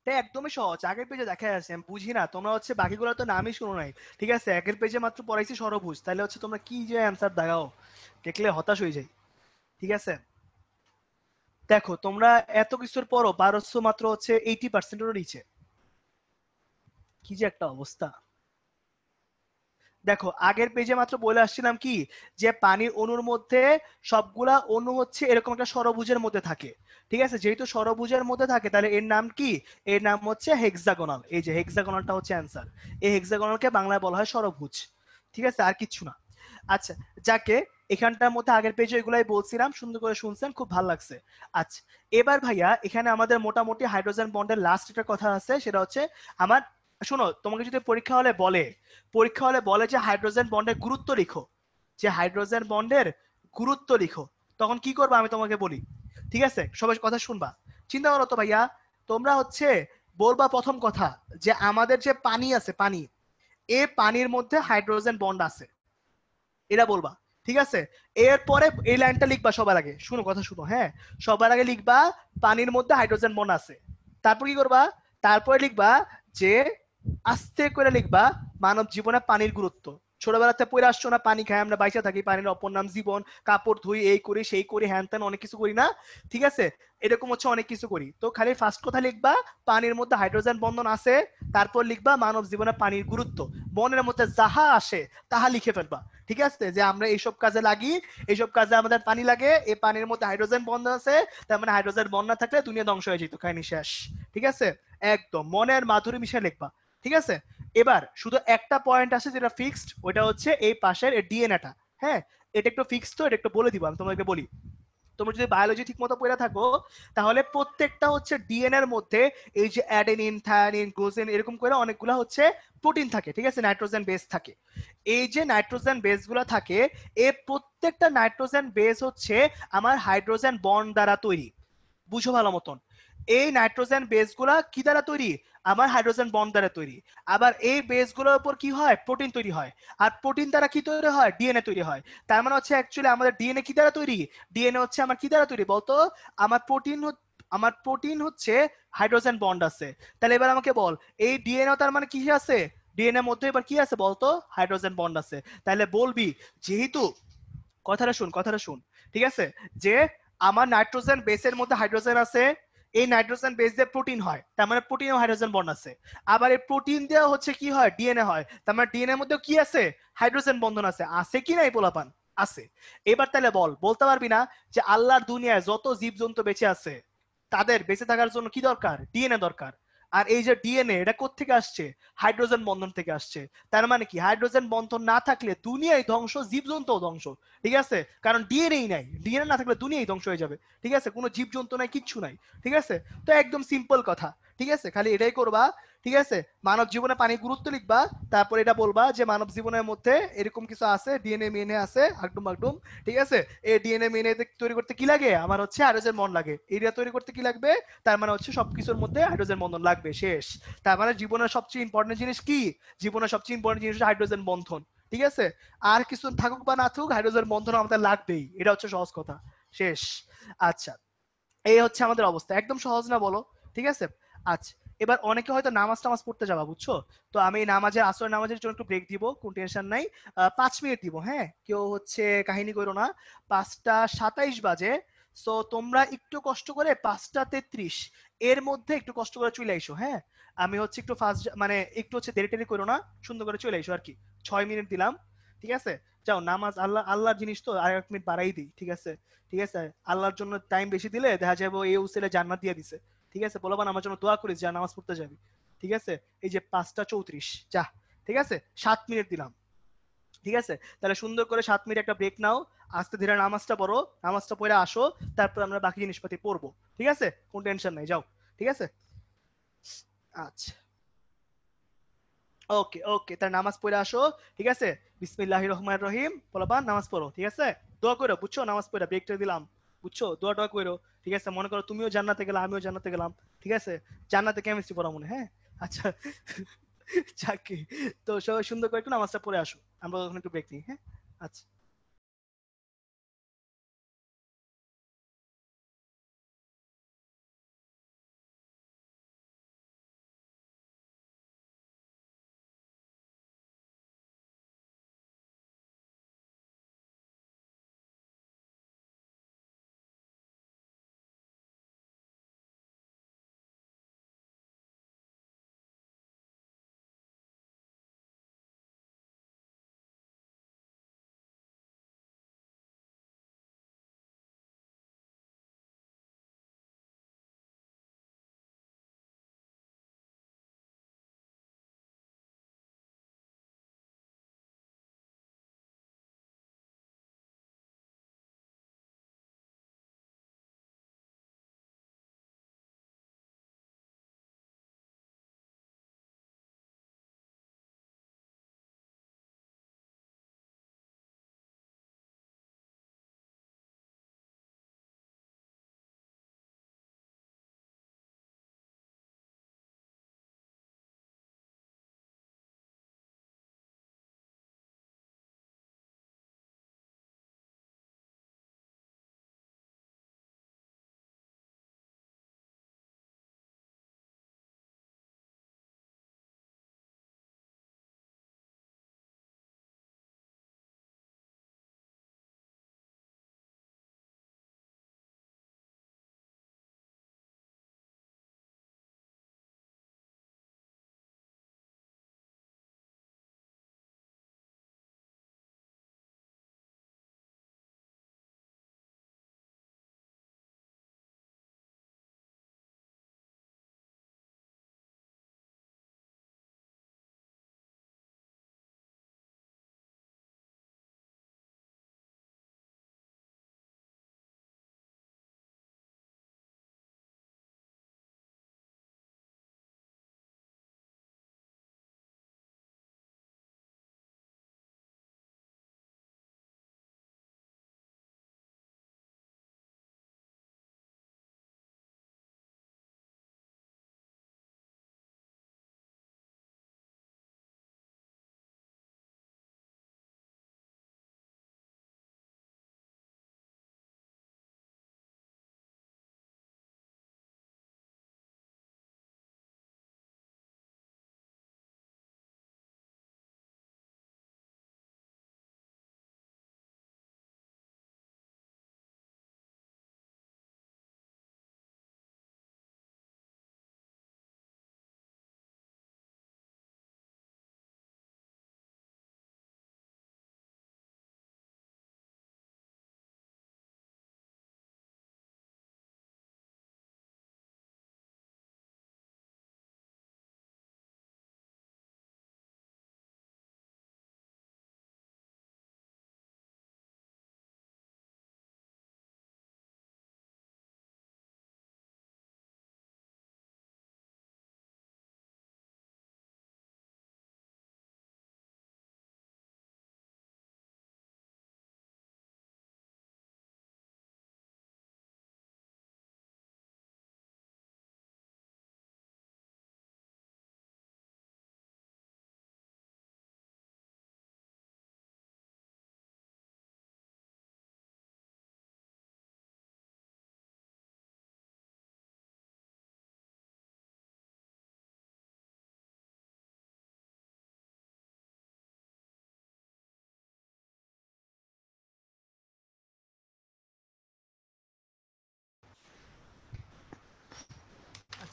এটা একদমই সহজ, আগের পেজে দেখা যাচ্ছে। আমি বুঝি না, তোমরা হচ্ছে বাকিগুলো তো নামই শুনো নাই। ঠিক আছে, আগের পেজে মাত্র পড়াইছি সরবুজ, তাহলে হচ্ছে তোমরা কি যে অ্যান্সার দেখাও, দেখলে হতাশ হয়ে যাই। ঠিক আছে, দেখো তোমরা এত কিছুর পরও পারস্য মাত্র হচ্ছে 80%-এরও নিচে। কি যে একটা অবস্থা। দেখো আগের পেজে মাত্র বলে আসছিলাম কি, যে পানির অণুর মধ্যে সবগুলা অণু হচ্ছে এরকম একটা ষড়ভুজের মধ্যে থাকে। ঠিক আছে, যেহেতু ষড়ভুজের মধ্যে থাকে তাহলে এর নাম কি? এর নাম হচ্ছে হেক্সাগোনাল। এই যে হেক্সাগোনালটা হচ্ছে অ্যান্সার। এই হেক্সাগোনালকে বাংলায় বলা হয় ষড়ভুজ। ঠিক আছে, আর কিচ্ছু না। আচ্ছা, যাকে এখানটার মধ্যে আগের পেজে এগুলাই বলছিলাম, সুন্দর করে শুনছেন, খুব ভালো লাগছে। আচ্ছা, এবার ভাইয়া এখানে আমাদের মোটামুটি হাইড্রোজেন বন্ডের লাস্ট একটা কথা আছে, সেটা হচ্ছে আমার, শোনো, তোমাকে যদি পরীক্ষা হলে বলে যে হাইড্রোজেন বন্ডের গুরুত্ব লিখো, যে হাইড্রোজেন বন্ডের গুরুত্ব লিখো, তখন কি করবা আমি তোমাকে বলি। ঠিক আছে, সবাই কথা শুনবা, চিন্তা করো তো ভাইয়া। তোমরা হচ্ছে বলবা প্রথম কথা, যে আমাদের যে পানি আছে, পানি, এ পানির মধ্যে হাইড্রোজেন বন্ড আছে, এটা বলবা। ঠিক আছে, এরপরে এই লাইনটা লিখবা সবার আগে, শুনো কথা শুনো, হ্যাঁ, সবার আগে লিখবা পানির মধ্যে হাইড্রোজেন বন্ড আছে। তারপর কি করবা? তারপরে লিখবা যে, আস্তে করে লিখবা মানব জীবনে পানির গুরুত্ব। ছোটবেলাতে পড়ে আসছো না, পানি খাই আমরা, বাইচা থাকি, পানির অপর নাম জীবন, কাপড় ধুই, এই করি সেই করি, হ্যান ত্যান অনেক কিছু করি না? ঠিক আছে, এরকম হচ্ছে অনেক কিছু করি। তো খালি ফার্স্ট কথা লিখবা পানির মধ্যে হাইড্রোজেন বন্ধন আছে, তারপর লিখবা মানব জীবনে পানির গুরুত্ব, মনের মধ্যে যাহা আসে তাহা লিখে ফেলবা। ঠিক আছে, যে আমরা এইসব কাজে লাগি, এইসব কাজে আমাদের পানি লাগে, এই পানির মধ্যে হাইড্রোজেন বন্ধন আছে, তার মানে হাইড্রোজেন বন্ধ না থাকলে দুনিয়া ধ্বংস হয়ে যেত, কাহিনী শেষ। ঠিক আছে, একদম মনের মাধুরী মিশে লিখবা। ঠিক আছে, এবার শুধু একটা পয়েন্ট আছে যেটা ফিক্সড, ওটা হচ্ছে এই পাশের ডিএনএটা। হ্যাঁ, এটা একটু ফিক্সড, তো এটা একটু বলে দিব, আমি তোমাকে বলি। তোমরা যদি বায়োলজি ঠিক মতো পড়ে থাকো তাহলে প্রত্যেকটা হচ্ছে ডিএনএ এর মধ্যে এই যে অ্যাডেনিন, থায়ানিন, গুয়ানিন এরকম করে অনেকগুলো হচ্ছে প্রোটিন থাকে, ঠিক আছে, নাইট্রোজেন বেস থাকে। এই যে নাইট্রোজেন বেসগুলো থাকে, এই প্রত্যেকটা নাইট্রোজেন বেস হচ্ছে আমার হাইড্রোজেন বন্ড দ্বারা তৈরি। বুঝো ভালো মতন, এই নাইট্রোজেন বেসগুলা কি দ্বারা তৈরি? আমার হাইড্রোজেন বন্ড দ্বারা তৈরি। আবার এই বেসগুলোর উপর কি হয়? প্রোটিন তৈরি হয়। আর প্রোটিন দ্বারা কি তৈরি হয়? ডিএনএ তৈরি হয়। তার মানে হচ্ছে অ্যাকচুয়ালি আমাদের ডিএনএ কি দ্বারা তৈরি? ডিএনএ হচ্ছে আমার কি দ্বারা তৈরি বলতো? আমার প্রোটিন হচ্ছে হাইড্রোজেন বন্ড আছে। তাহলে এবার আমাকে বল, এই ডিএনএ তার মানে কি আছে? ডিএনএ এর মধ্যে এবার কি আছে বলতো? হাইড্রোজেন বন্ড আছে। তাহলে বলবি যেহেতু, কথাটা শুন, ঠিক আছে, যে আমার নাইট্রোজেন বেসের মধ্যে হাইড্রোজেন আছে, এই নাইট্রোজেন বেস দিয়ে প্রোটিন হয়, তার মানে প্রোটিনে হাইড্রোজেন বন্ড আছে। আবার এই প্রোটিন দিয়ে হচ্ছে কি হয়? ডিএনএ হয়, তার মানে ডিএনএ এর মধ্যে কি আছে? হাইড্রোজেন বন্ধন আছে। আছে কি নাই পোলাপান? আছে। এবার তাহলে বলতে পারবি না যে আল্লাহর দুনিয়ায় যত জীবজন্তু বেঁচে আছে তাদের বেঁচে থাকার জন্য কি দরকার? ডিএনএ দরকার। আর এই যে ডিএনএ, এটা কোত্থেকে আসছে? হাইড্রোজেন বন্ধন থেকে আসছে। তার মানে কি হাইড্রোজেন বন্ধন না থাকলে দুনিয়ায় ধ্বংস, জীবজন্তুও ধ্বংস, ঠিক আছে, কারণ ডিএনএই নাই। ডিএনএ না থাকলে দুনিয়াই ধ্বংস হয়ে যাবে, ঠিক আছে, কোনো জীবজন্তু নাই, কিচ্ছু নাই, ঠিক আছে। তো একদম সিম্পল কথা, ঠিক আছে, খালি এটাই করবা, ঠিক আছে। মানব জীবনে পানি গুরুত্ব লিখবা, তারপর এটা বলবা যে মানব জীবনের মধ্যে এরকম কিছু আছে, ডিএনএ মিএনএ আছে, আগডুম আগডুম, ঠিক আছে। এই ডিএনএ মিএনএ তৈরি করতে কি লাগে? আমার হচ্ছে হাইড্রোজেন বন্ড লাগে। এরিয়া তৈরি করতে কি লাগবে? তার মানে হচ্ছে সবকিছুর মধ্যে হাইড্রোজেন বন্ধন লাগবে, শেষ। তার মানে জীবনের সবচেয়ে ইম্পর্টেন্ট জিনিস কি? জীবনের সবচেয়ে ইম্পর্টেন্ট জিনিস হচ্ছে হাইড্রোজেন বন্ধন, ঠিক আছে। আর কিছু থাকুক বা না থাকুক, হাইড্রোজেন বন্ধন আমাদের লাগবেই, এটা হচ্ছে সহজ কথা, শেষ। আচ্ছা, এই হচ্ছে আমাদের অবস্থা, একদম সহজ না বলো? ঠিক আছে। আচ্ছা, এবার অনেকে হয়তো নামাজ টামাজ পড়তে যাবা, বুঝছো? তো আমি আসর নামাজের জন্য একটু ব্রেক দিব, কোন টেনশন নাই। 5 মিনিট দিব, হ্যাঁ, কেউ হচ্ছে কাহিনী করো না। 5টা 27 বাজে। সো তোমরা একটু কষ্ট করে 5টা 33 এর মধ্যে একটু কষ্ট করে চলে আইসো, হ্যাঁ। আমি হচ্ছে একটু ফাস্ট, মানে একটু হচ্ছে দেরি টেরি করো না, সুন্দর করে চলে আইসো আর কি। 6 মিনিট দিলাম, ঠিক আছে। যাও, নামাজ আল্লাহর জিনিস তো আর 1 মিনিট বাড়াই দিই, ঠিক আছে। ঠিক আছে, আল্লাহর জন্য টাইম বেশি দিলে দেখা যাবে এই উসিলে জান্নাত দিয়ে দিছে, ঠিক আছে। বলবান আমার জন্য দোয়া করিস যা নামাজ পড়তে যাবি, ঠিক আছে। এই যে 5টা 34 যা, ঠিক আছে। 7 মিনিট দিলাম, ঠিক আছে। তাহলে সুন্দর করে 7 মিনিট একটা ব্রেক নাও, আস্তে ধীরে নামাজটা পড়ো, নামাজটা পড়ে আসো, তারপর আমরা বাকি জিনিসপাতি পড়বো, ঠিক আছে, কোন টেনশন নাই, যাও, ঠিক আছে। আচ্ছা, ওকে ওকে, তার নামাজ পড়ে আসো, ঠিক আছে। বিসমিল্লাহির রহমানির রহিম বলবান, নামাজ পড়ো, ঠিক আছে। দোয়া করো, বুঝছো, নামাজ পড়ে ব্রেকটা দিলাম, বুঝছো, দোয়া টোয়া করো, ঠিক আছে। মনে করো তুমিও জান্নাতে গেলাম, আমিও জান্নাতে গেলাম, ঠিক আছে। জান্নাতে কেমিস্ট্রি পড়া মনে, হ্যাঁ। আচ্ছা, যাকে, তো সবাই সুন্দর করে একটু নামাজটা পড়ে আসো, আমরা ওখানে একটু ব্রেক নিই, হ্যাঁ। আচ্ছা।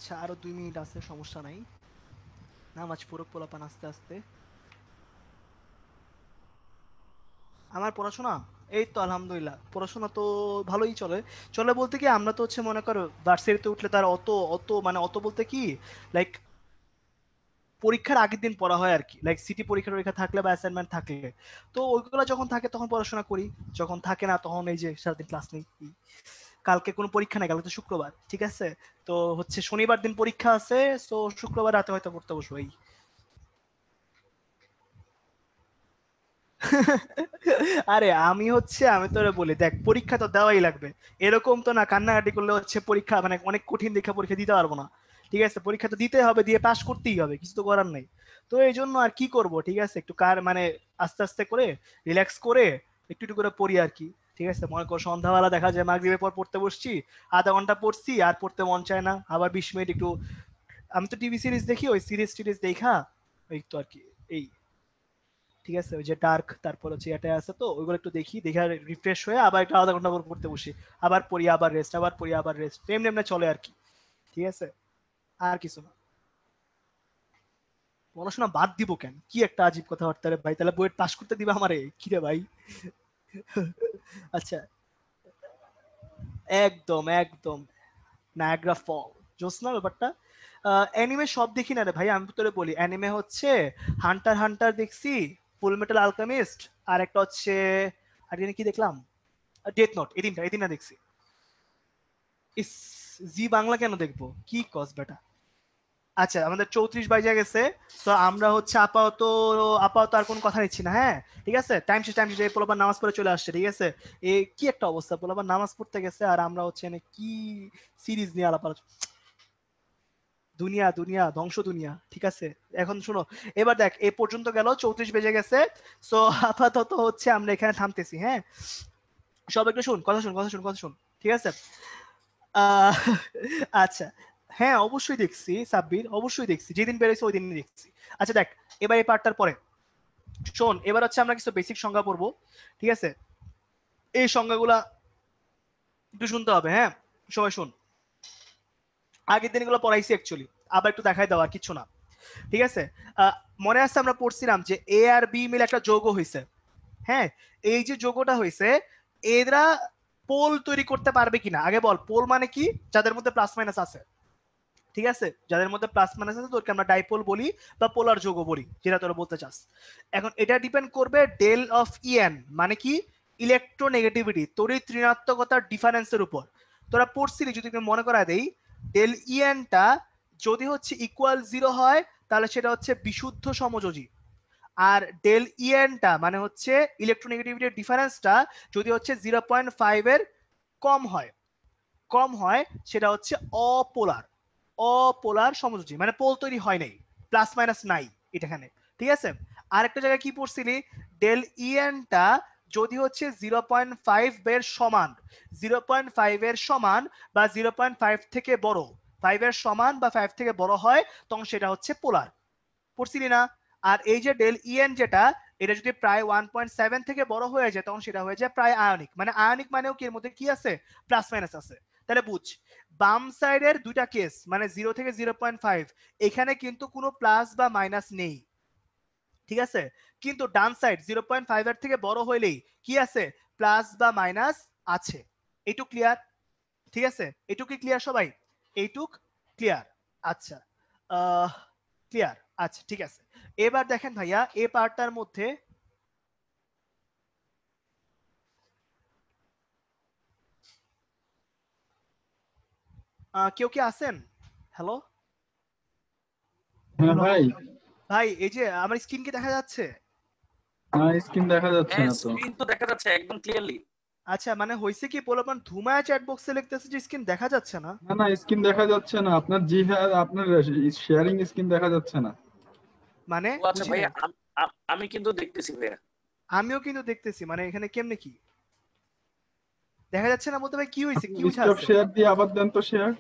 আচ্ছা আরো 2 মিনিট আছে, সমস্যা নাই। নামাজ পড়ুক পোলাপান আস্তে আস্তে। আমার পড়াশোনা এই তো আলহামদুলিল্লাহ, পড়াশোনা তো ভালোই চলে। চলে বলতে কি, আমরা তো হচ্ছে মনে করো ভার্সিটিতে উঠলে তার অত অত মানে অত বলতে কি, লাইক পরীক্ষার আগের দিন পড়া হয় আর কি, লাইক সিটি পরীক্ষা থাকলে বা অ্যাসাইনমেন্ট থাকলে, তো ওইগুলো যখন থাকে তখন পড়াশোনা করি, যখন থাকে না তখন এই যে সারাদিন ক্লাস নেই। কালকে কোনো পরীক্ষা নেই, কালকে তো শুক্রবার, ঠিক আছে, তো হচ্ছে শনিবার দিন পরীক্ষা আছে, তো শুক্রবার রাতে হয়তো পড়তে বসবো এই। আরে আমি তোরে বলি, দেখ পরীক্ষা তো দেওয়াই লাগবে, এরকম তো না কান্নাকাটি করলে হচ্ছে পরীক্ষা মানে অনেক কঠিন দেখা পরীক্ষা দিতে পারবো না। ঠিক আছে, পরীক্ষা তো দিতে হবে, দিয়ে পাশ করতেই হবে, কিছু তো করার নেই। তো এই জন্য আর কি করব, ঠিক আছে, একটু মানে আস্তে আস্তে করে রিল্যাক্স করে একটু একটু করে পড়ি আর কি। ঠিক আছে, মনে করো সন্ধ্যাবেলা দেখা যায় মাগরিবের পর পড়তে বসছি, আধা ঘন্টা পড়ছি আর পড়তে মন চায় না, আবার 20 মিনিট একটু, আমি তো টিভি সিরিজ দেখি, ওই সিরিজ দেখা এই তো আর কি এই। ঠিক আছে, ওই যে ডার্ক, তারপর হচ্ছে এটা আছে, তো ওইগুলো একটু দেখি, দেখে রিফ্রেশ হয়ে আবার একটা আধা ঘন্টা পর পড়তে বসি, আবার পড়ি আবার রেস্ট, আবার পড়ি আবার রেস্ট, এমনি এমনি চলে আর কি। ঠিক আছে, আর কিছু না। পড়াশোনা বাদ দিব কেন, কি একটা আজীব কথাবার্তা রে ভাই, তাহলে বইয়ের পাশ করতে দিবে আমারে কি রে ভাই? আচ্ছা, একদম একদম নায়াগ্রা ফল, জোসনা ব্যাপারটা। অ্যানিমে সব দেখি না রে ভাই, আমি তোরে বলি, অ্যানিমে হচ্ছে হান্টার হান্টার দেখছি, ফুল মেটাল আলকেমিস্ট, আর একটা হচ্ছে, আর এখানে কি দেখলাম, ডেথ নোট, এই তিনটা দেখছি। ইস, জি বাংলা কেন দেখবো, কি কস বেটা? আচ্ছা, আমাদের 34 বাজে গেছে, তো আমরা হচ্ছে আপাতত আপাতত আর কোনো কথা নিচ্ছি না, হ্যাঁ? ঠিক আছে, টাইম শেষ, এই পোলাপান নামাজ পড়ে চলে আসছে, ঠিক আছে। এই কি একটা অবস্থা, পোলাপান নামাজ পড়তে গেছে আর আমরা হচ্ছে এনে কি সিরিজ নিয়ে আলাপ আলোচনা, দুনিয়া দুনিয়া ধ্বংস দুনিয়া, ঠিক আছে। এখন শোনো, এবার দেখ এ পর্যন্ত গেল, 34 বেজে গেছে, সো আপাতত হচ্ছে আমরা এখানে থামতেছি, হ্যাঁ? সব একটু শুন, কথা শুন, ঠিক আছে। আহ, আচ্ছা, হ্যাঁ অবশ্যই দেখছি সাব্বির, অবশ্যই দেখছি, যেদিন বেরোইছে ওই দিনই দেখছি। আচ্ছা দেখ, এবার এই পার্টটার পরে শোন, এবার হচ্ছে আমরা কিছু বেসিক সংজ্ঞা পড়বো, ঠিক আছে। এই সংজ্ঞাগুলা একটু শুনতে হবে, হ্যাঁ? সবাই শুন, আগের দিনগুলো পড়াইছি অ্যাকচুয়ালি, আবার একটু দেখাই দাও, আর কিছু না, ঠিক আছে। আহ, মনে আছে আমরা পড়ছিলাম যে এ আর বি মিলে একটা যৌগ হয়েছে, হ্যাঁ? এই যে যৌগটা হয়েছে, এরা পোল তৈরি করতে পারবে কিনা আগে বল, পোল মানে কি, যাদের মধ্যে প্লাস মাইনাস আছে, ঠিক আছে, যাদের মধ্যে প্লাস মাইনাস আছে তোকে আমরা ডাইপোল বলি বা পোলার যৌগ বলি, যেটা তোরা বলতে চাস। এখন এটা ডিপেন্ড করবে ডেল অফ ইএন, মানে কি, ইলেকট্রোনেগেটিভিটি, তড়িৎ ঋণাত্মকতার ডিফারেন্সের উপর। তোরা পড়ছিলি, যদি তুমি মনে করা দেই, ডেল ইএনটা যদি হচ্ছে ইকুয়াল 0 হয় তাহলে সেটা হচ্ছে বিশুদ্ধ সমযোজী, আর ডেল ইএনটা মানে হচ্ছে ইলেকট্রোনেগেটিভিটির ডিফারেন্সটা যদি হচ্ছে 0.5 এর কম হয়, সেটা হচ্ছে অপোলার, সমযোজী, মানে পোল তৈরি হয় নাই, প্লাস মাইনাস নাই এটাখানে, ঠিক আছে। আরেকটা জায়গায় কি পড়ছিলি, ডেল ইএনটা যদি হচ্ছে 0.5 এর সমান, 0.5 এর সমান বা 0.5 থেকে বড়, 5 এর সমান বা 5 থেকে বড় হয়, তখন সেটা হচ্ছে পোলার, পড়ছিলি না? আর এই যে ডেল ইএন যেটা, এটা যদি প্রায় 1.7 থেকে বড় হয়ে যায় তখন সেটা হয়ে যায় প্রায় আয়নিক, মানে আয়নিক মানেও কি এর মধ্যে কি আছে, প্লাস মাইনাস আছে। তাহলে বুঝ, বাম সাইডের দুইটা কেস মানে 0 থেকে 0.5, এখানে কিন্তু কোনো প্লাস বা মাইনাস নেই, ঠিক আছে। কিন্তু ডান সাইড 0.5 এর থেকে বড় হইলেই কি আছে, প্লাস বা মাইনাস আছে। এইটুক ক্লিয়ার? ঠিক আছে, এইটুক কি ক্লিয়ার সবাই? এইটুক ক্লিয়ার? আচ্ছা, ক্লিয়ার, আচ্ছা ঠিক আছে। এবার দেখেন ভাইয়া, এই পার্টটার মধ্যে কেউ কি আছেন? হ্যালো হ্যাঁ হ্যালো ভাই। ভাই, এই যে আমার স্ক্রিন কি দেখা যাচ্ছে? না, স্ক্রিন দেখা যাচ্ছে হ্যাঁ না তো। স্ক্রিন তো দেখা যাচ্ছে একদম ক্লিয়ারলি। আচ্ছা, মানে হয়েছে কি, পোলাপান ধুমায় চ্যাট বক্সে লিখতেছে যে স্ক্রিন দেখা যাচ্ছে না। না না, স্ক্রিন দেখা যাচ্ছে না আপনার, জি হ্যাঁ, আপনার শেয়ারিং স্ক্রিন দেখা যাচ্ছে না। মানে ও আচ্ছা বুঝি ভাইয়া, নাই। আমি কিন্তু দেখতেছি ভাইয়া। আমিও কিন্তু দেখতেছি, মানে এখানে কেমনে কি দেখা যাচ্ছে না বলতে ভাই, কি হয়েছে, আপনি কি উঠে স্টপ আছে, শেয়ার দিয়ে আবার দেন তো শেয়ার।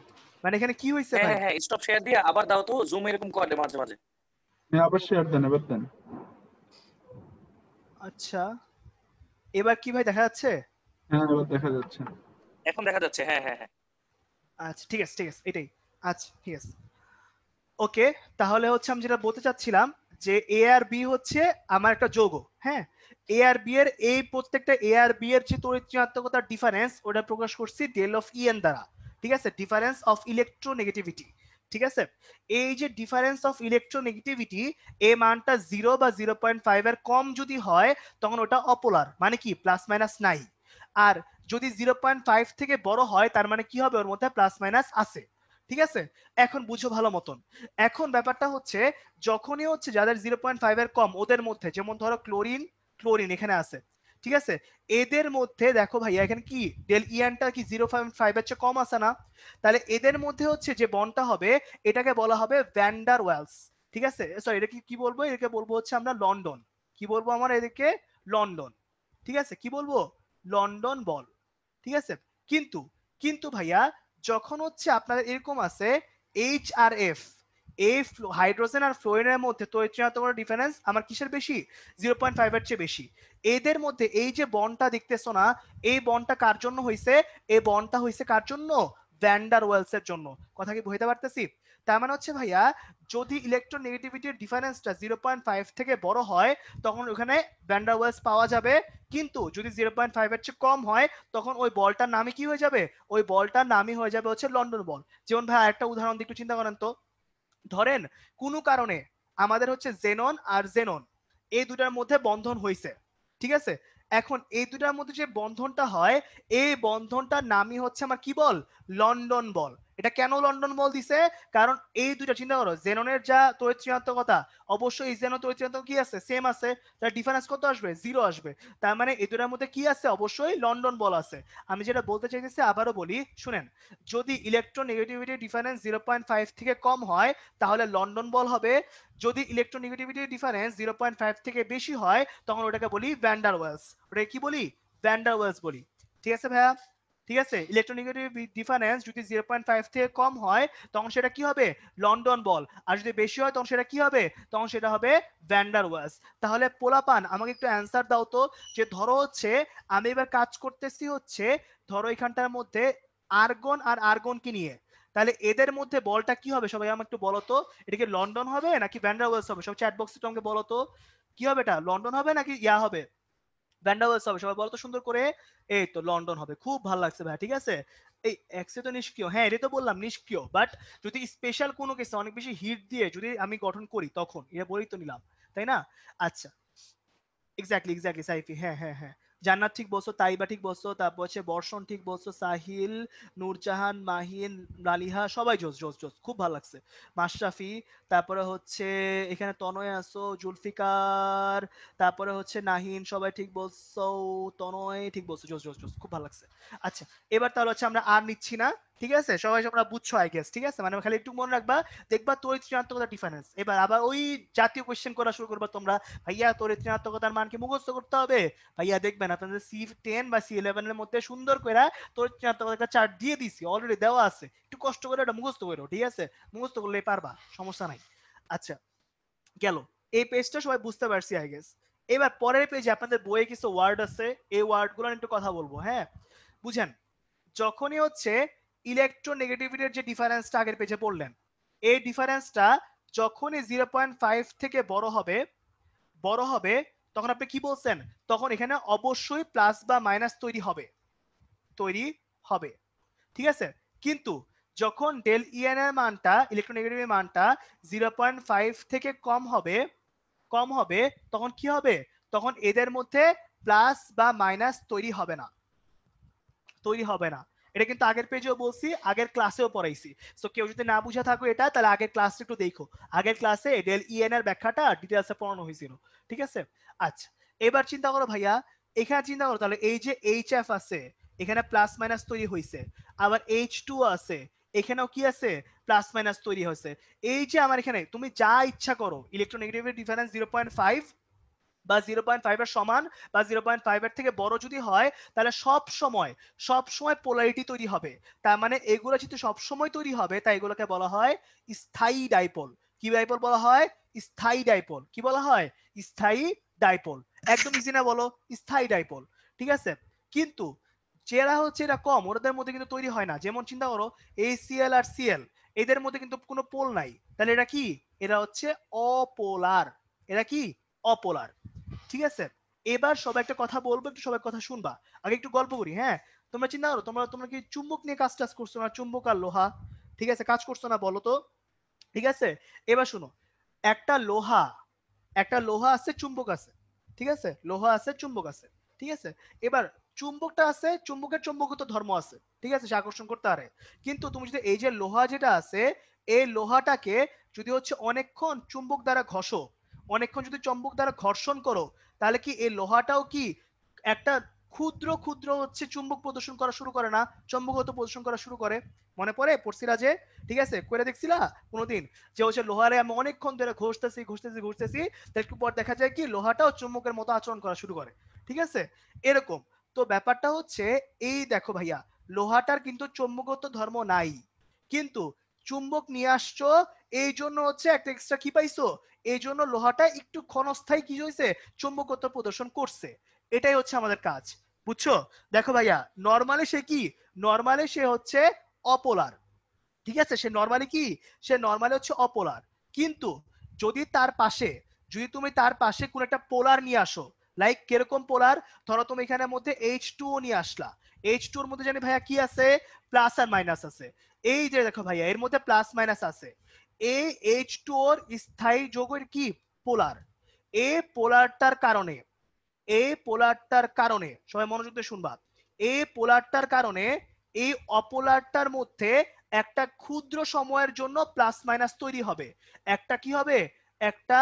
মানে এখানে কি হয়েছে হ্যাঁ ভাই? হ্যাঁ হ্যাঁ, স্টপ শেয়ার দিয়ে আবার দাও তো, জুম এরকম করে মাঝে মাঝে। হ্যাঁ আবার শেয়ার দেন, এবার দেন। আচ্ছা, এবার কি ভাই দেখা যাচ্ছে? হ্যাঁ এবার দেখা যাচ্ছে। এখন দেখা যাচ্ছে, হ্যাঁ হ্যাঁ হ্যাঁ। আচ্ছা ঠিক আছে, এটাই। আচ্ছা ঠিক আছে, ওকে। তাহলে হচ্ছে আমি যেটা বলতে চাচ্ছিলাম যে এ আর বি হচ্ছে আমার একটা যৌগ, হ্যাঁ। এ আর বি এর এই প্রত্যেকটা এ আর বি এর যে তড়িৎ ঋণাত্মকতার ডিফারেন্স ওটা প্রকাশ করছি ডেল অফ ই এন দ্বারা, ঠিক আছে, ডিফারেন্স অফ ইলেকট্রোনেগেটিভিটি, ঠিক আছে। এই যে ডিফারেন্স অফ ইলেকট্রোনেগেটিভিটি, এই মানটা 0 বা 0.5 এর কম যদি হয় তখন ওটা অপোলার, মানে কি প্লাস মাইনাস নাই। আর যদি 0.5 থেকে বড় হয় তার মানে কি হবে, ওর মধ্যে প্লাস মাইনাস আছে, ঠিক আছে। এখন বুঝো ভালো মতন। এখন ব্যাপারটা হচ্ছে যখনই হচ্ছে যাদের 0.5 এর কম ওদের মধ্যে, যেমন ধরো ক্লোরিন, ক্লোরিন এখানে আছে, ঠিক আছে, এদের মধ্যে দেখো ভাইয়া এখানে কি ডেল ইএনটা কি 0.5 এর চেয়ে কম আছে না, তাহলে এদের মধ্যে হচ্ছে যে বন্ডটা হবে এটাকে বলা হবে ভ্যান ডার ওয়েলস, ঠিক আছে। সরি, এটা কি বলবো, এটাকে বলবো হচ্ছে আমরা লন্ডন, কি বলবো আমার এদিকে লন্ডন, ঠিক আছে, কি বলবো লন্ডন বল, ঠিক আছে। কিন্তু কিন্তু ভাইয়া যখন হচ্ছে আপনাদের এরকম আছে এইচ আর এফ, এই হাইড্রোজেন আর ফ্লোরিনের মধ্যে তড়িৎ ঋণাত্মকতার ডিফারেন্স আমার কিসের বেশি, 0.5 এর চেয়ে বেশি। এদের মধ্যে এই যে বন্ডটা দেখতেছো না, এই বন্ডটা কার জন্য হইছে, এই বন্ডটা হইছে কার জন্য, ভ্যান ডার ওয়েলস এর জন্য। কথা কি বুঝতে পারতেছি? তার মানে হচ্ছে ভাইয়া যদি ইলেকট্রোনেগেটিভিটির ডিফারেন্সটা 0.5 থেকে বড় হয় তখন ওখানে ভ্যান ডার ওয়েলস পাওয়া যাবে, কিন্তু যদি 0.5 এর চেয়ে কম হয় তখন ওই বলটার নামই কি হয়ে যাবে, ওই বলটার নামই হয়ে যাবে হচ্ছে লন্ডন বল। যেমন ভাই একটা উদাহরণ দিয়ে একটু চিন্তা করেন তো, ধরেন কোনো কারণে আমাদের হচ্ছে জেনন আর জেনন এই দুটার মধ্যে বন্ধন হয়েছে, ঠিক আছে। এখন এই দুটার মধ্যে যে বন্ধনটা হয় এই বন্ধনটার নামই হচ্ছে আমার কি বল, লন্ডন বল। এটা কেন লন্ডন বল দিছে, কারণ এই দুটা চিন্তা করো, জেননের যা তড়িৎ ঋণাত্মকতা অবশ্যই এই জেনন তড়িৎ ঋণাত্মক কি আছে, সেম আছে, তার ডিফারেন্স কত আসবে, 0 আসবে। তার মানে এই দুটার মধ্যে কি আছে, অবশ্যই লন্ডন বল আছে। আমি যেটা বলতে চাইতেছি আবারও বলি শুনেন, যদি ইলেকট্রোনেগেটিভিটি ডিফারেন্স 0.5 থেকে কম হয় তাহলে লন্ডন বল হবে, যদি ইলেকট্রোনেগেটিভিটি ডিফারেন্স 0.5 থেকে বেশি হয় তখন ওটাকে বলি ভ্যান ডার ওয়েলস, ওটাকে কি বলি, ভ্যান ডার ওয়েলস বলি, ঠিক আছে ভাইয়া। ঠিক আছে, ইলেকট্রোনেগেটিভ ডিফারেন্স যদি 0.5 থেকে কম হয় তখন সেটা কি হবে, লন্ডন বল, আর যদি বেশি হয় তখন সেটা কি হবে, তখন সেটা হবে ভ্যান ডার ওয়েলস। তাহলে পোলাপান আমাকে একটু অ্যান্সার দাও তো, যে ধরো হচ্ছে আমি এবার কাজ করতেছি হচ্ছে, ধরো এখানটার মধ্যে আর্গন আর আর্গন কি নিয়ে, তাহলে এদের মধ্যে বলটা কি হবে সবাই আমাকে একটু বলো তো, এটা কি লন্ডন হবে নাকি ভ্যান ডার ওয়েলস হবে, সব চ্যাট বক্সে তো আমাকে বলো তো কি হবে, এটা লন্ডন হবে নাকি ইয়া হবে, ভ্যান ডার ওয়েলস হবে, সবাই বলো তো সুন্দর করে। এই তো লন্ডন হবে, খুব ভালো লাগছে ভাই, ঠিক আছে। এই এক্সে তো নিষ্ক্রিয়, হ্যাঁ এটা তো বললাম নিষ্ক্রিয়, বাট যদি স্পেশাল কোনো কেসে অনেক বেশি হিট দিয়ে যদি আমি গঠন করি তখন এটা বলেই তো নিলাম, তাই না। আচ্ছা, এক্স্যাক্টলি এক্স্যাক্টলি সাইফি, হ্যাঁ হ্যাঁ হ্যাঁ, জান্নাত ঠিক বলছো, তাইবা ঠিক বলছো, তারপর হচ্ছে বর্ষণ ঠিক বলছো, সাহিল, নূরজাহান, মাহিন, লালিহা, সবাই জোস জোস জোস, খুব ভালো লাগছে। মাশরাফি, তারপরে হচ্ছে এখানে তনয় আসো, জুলফিকার, তারপরে হচ্ছে নাহিন, সবাই ঠিক বলছো, তনয় ঠিক বলছো, জোস জোস জোস, খুব ভালো লাগছে। আচ্ছা, এবার তাহলে হচ্ছে আমরা আর নিচ্ছি না, ঠিক আছে, সবাই তোমরা বুঝছো আই গেস, ঠিক আছে, মানে খালি একটু মনে রাখবা, দেখবা তড়িৎ ঋণাত্মকতা ডিফারেন্স, এবার আবার ওই জাতীয় কোশ্চেন করা শুরু করবা তোমরা, ভাইয়া তড়িৎ ঋণাত্মকতার মান কি মুখস্থ করতে হবে, ভাইয়া দেখবেন আপনাদের C10 বা C11 এর মধ্যে সুন্দর করে তড়িৎ ঋণাত্মকতার চার্ট দিয়ে দিছি, অলরেডি দেওয়া আছে, একটু কষ্ট করে এটা মুখস্থ করো, ঠিক আছে, মুখস্থ করলেই পারবা, সমস্যা নাই। আচ্ছা, গেল এই পেজটা সবাই বুঝতে পারছি আই গেস। এবার পরের পেজে আপনাদের বইয়ে কিছু ওয়ার্ড আছে, এই ওয়ার্ডগুলো একটু কথা বলবো, হ্যাঁ বুঝেন। যখনই হচ্ছে ইলেকট্রোনেগেটিভিটির যে ডিফারেন্সটা আগের পেজে পড়লেন, এই ডিফারেন্সটা যখনই 0.5 থেকে বড় হবে তখন আপনি কি বলছেন, তখন এখানে অবশ্যই প্লাস বা মাইনাস তৈরি হবে, ঠিক আছে। কিন্তু যখন ডেল ইএন এর মানটা, ইলেকট্রোনেগেটিভ মানটা 0.5 থেকে কম হবে তখন কি হবে, তখন এদের মধ্যে প্লাস বা মাইনাস তৈরি হবে না। এটা কিন্তু আগের পেজেও বলছি, আগের ক্লাসেও পড়াইছি, সো কেউ যদি না বুঝে থাকো এটা তাহলে আগের ক্লাস একটু দেখো, আগের ক্লাসে ডেল ইএন এর ব্যাখ্যাটা ডিটেইলসে পড়ানো হয়েছিল, ঠিক আছে। আচ্ছা, এবার চিন্তা করো ভাইয়া, এখানে চিন্তা করো তাহলে এই যে এইচএফ আছে এখানে প্লাস মাইনাস তৈরি হয়েছে, আবার H2 আছে এখানেও কি আছে, প্লাস মাইনাস তৈরি হয়েছে। এই যে আমার এখানে তুমি যা ইচ্ছা করো, ইলেকট্রোনেগেটিভ ডিফারেন্স 0.5 বা 0.5 এর সমান বা 0.5 এর থেকে বড় যদি হয় তাহলে সব সময় পোলারিটি তৈরি হবে। তার মানে এগুলো যেহেতু সব সময় তৈরি হবে তাই এগুলোকে বলা হয় স্থায়ী ডাইপোল। কি ডাইপোল বলা হয়, স্থায়ী ডাইপোল। কি বলা হয়, স্থায়ী ডাইপোল। একদম ইজি না বলো, স্থায়ী ডাইপোল, ঠিক আছে। কিন্তু যারা হচ্ছে এটা কম ওদের মধ্যে কিন্তু তৈরি হয় না, যেমন চিন্তা করো HCl আর Cl, এদের মধ্যে কিন্তু কোনো পোল নাই, তাহলে এটা কি? এরা হচ্ছে অপোলার। এরা কি? অপোলার। ঠিক আছে, এবার সবাই একটা কথা বলবো, একটু সবাই কথা শুনবা। আগে একটু গল্প করি, হ্যাঁ? তোমরা চিন্তা করো, তোমরা তোমরা কি চুম্বক নিয়ে কাজ টাজ করছো না? চুম্বক আর লোহা, ঠিক আছে, কাজ করছো না বলো তো? ঠিক আছে, এবার শোনো, একটা লোহা, একটা লোহা আছে, চুম্বক আছে, ঠিক আছে, লোহা আছে, চুম্বক আছে, ঠিক আছে। এবার চুম্বকটা আছে, চুম্বকের চুম্বকত্ব ধর্ম আছে, ঠিক আছে, সে আকর্ষণ করতে পারে। কিন্তু তুমি যদি এই যে লোহা যেটা আছে, এই লোহাটাকে যদি হচ্ছে অনেকক্ষণ চুম্বক দ্বারা ঘষো, অনেকক্ষণ যদি চুম্বক দ্বারা ঘর্ষণ করো, তাহলে কি এই লোহাটাও কি একটা ক্ষুদ্র ক্ষুদ্র হচ্ছে চুম্বক প্রদর্শন করা শুরু করে না? চুম্বকত্ব প্রদর্শন করা শুরু করে। মনে পড়ে পড়ছিলা যে? ঠিক আছে, করে দেখছিলা কোনোদিন যে হচ্ছে লোহারে আমি অনেকক্ষণ ধরে ঘষতেছি ঘষতেছি ঘষতেছি, একটু পর দেখা যায় কি লোহাটাও চুম্বকের মতো আচরণ করা শুরু করে, ঠিক আছে, এরকম। তো ব্যাপারটা হচ্ছে এই দেখো ভাইয়া, লোহাটার কিন্তু চুম্বকত্ব ধর্ম নাই, কিন্তু চুম্বক নিয়ে আসছো, এই জন্য হচ্ছে একটা এক্সট্রা কি পাইছো, এই জন্য লোহাটা একটু ক্ষণস্থায়ী কি হয়েছে, চুম্বকত্ব প্রদর্শন করছে। এটাই হচ্ছে আমাদের কাজ, বুঝছো? দেখো ভাইয়া, নর্মালি সে কি, নর্মালি সে হচ্ছে অপোলার, ঠিক আছে, সে নর্মালি কি, সে নর্মালি হচ্ছে অপোলার। কিন্তু যদি তার পাশে, যদি তুমি তার পাশে কোন একটা পোলার নিয়ে আসো, লাইক কিরকম পোলার, ধরো তুমি এখানের মধ্যে H2O নিয়ে আসলা, H2 এর মধ্যে জানি ভাইয়া কি আছে, প্লাস আর মাইনাস আছে। এই যে দেখো ভাইয়া, এর মধ্যে প্লাস মাইনাস আছে। এই H2O এর স্থায়ী যৌগের কি, পোলার। এই পোলারটার কারণে, এই পোলারটার কারণে, সবাই মনোযোগ দিয়ে শুনবা, এই পোলারটার কারণে এই অপোলারটার মধ্যে একটা ক্ষুদ্র সময়ের জন্য প্লাস মাইনাস তৈরি হবে। একটা কি হবে, একটা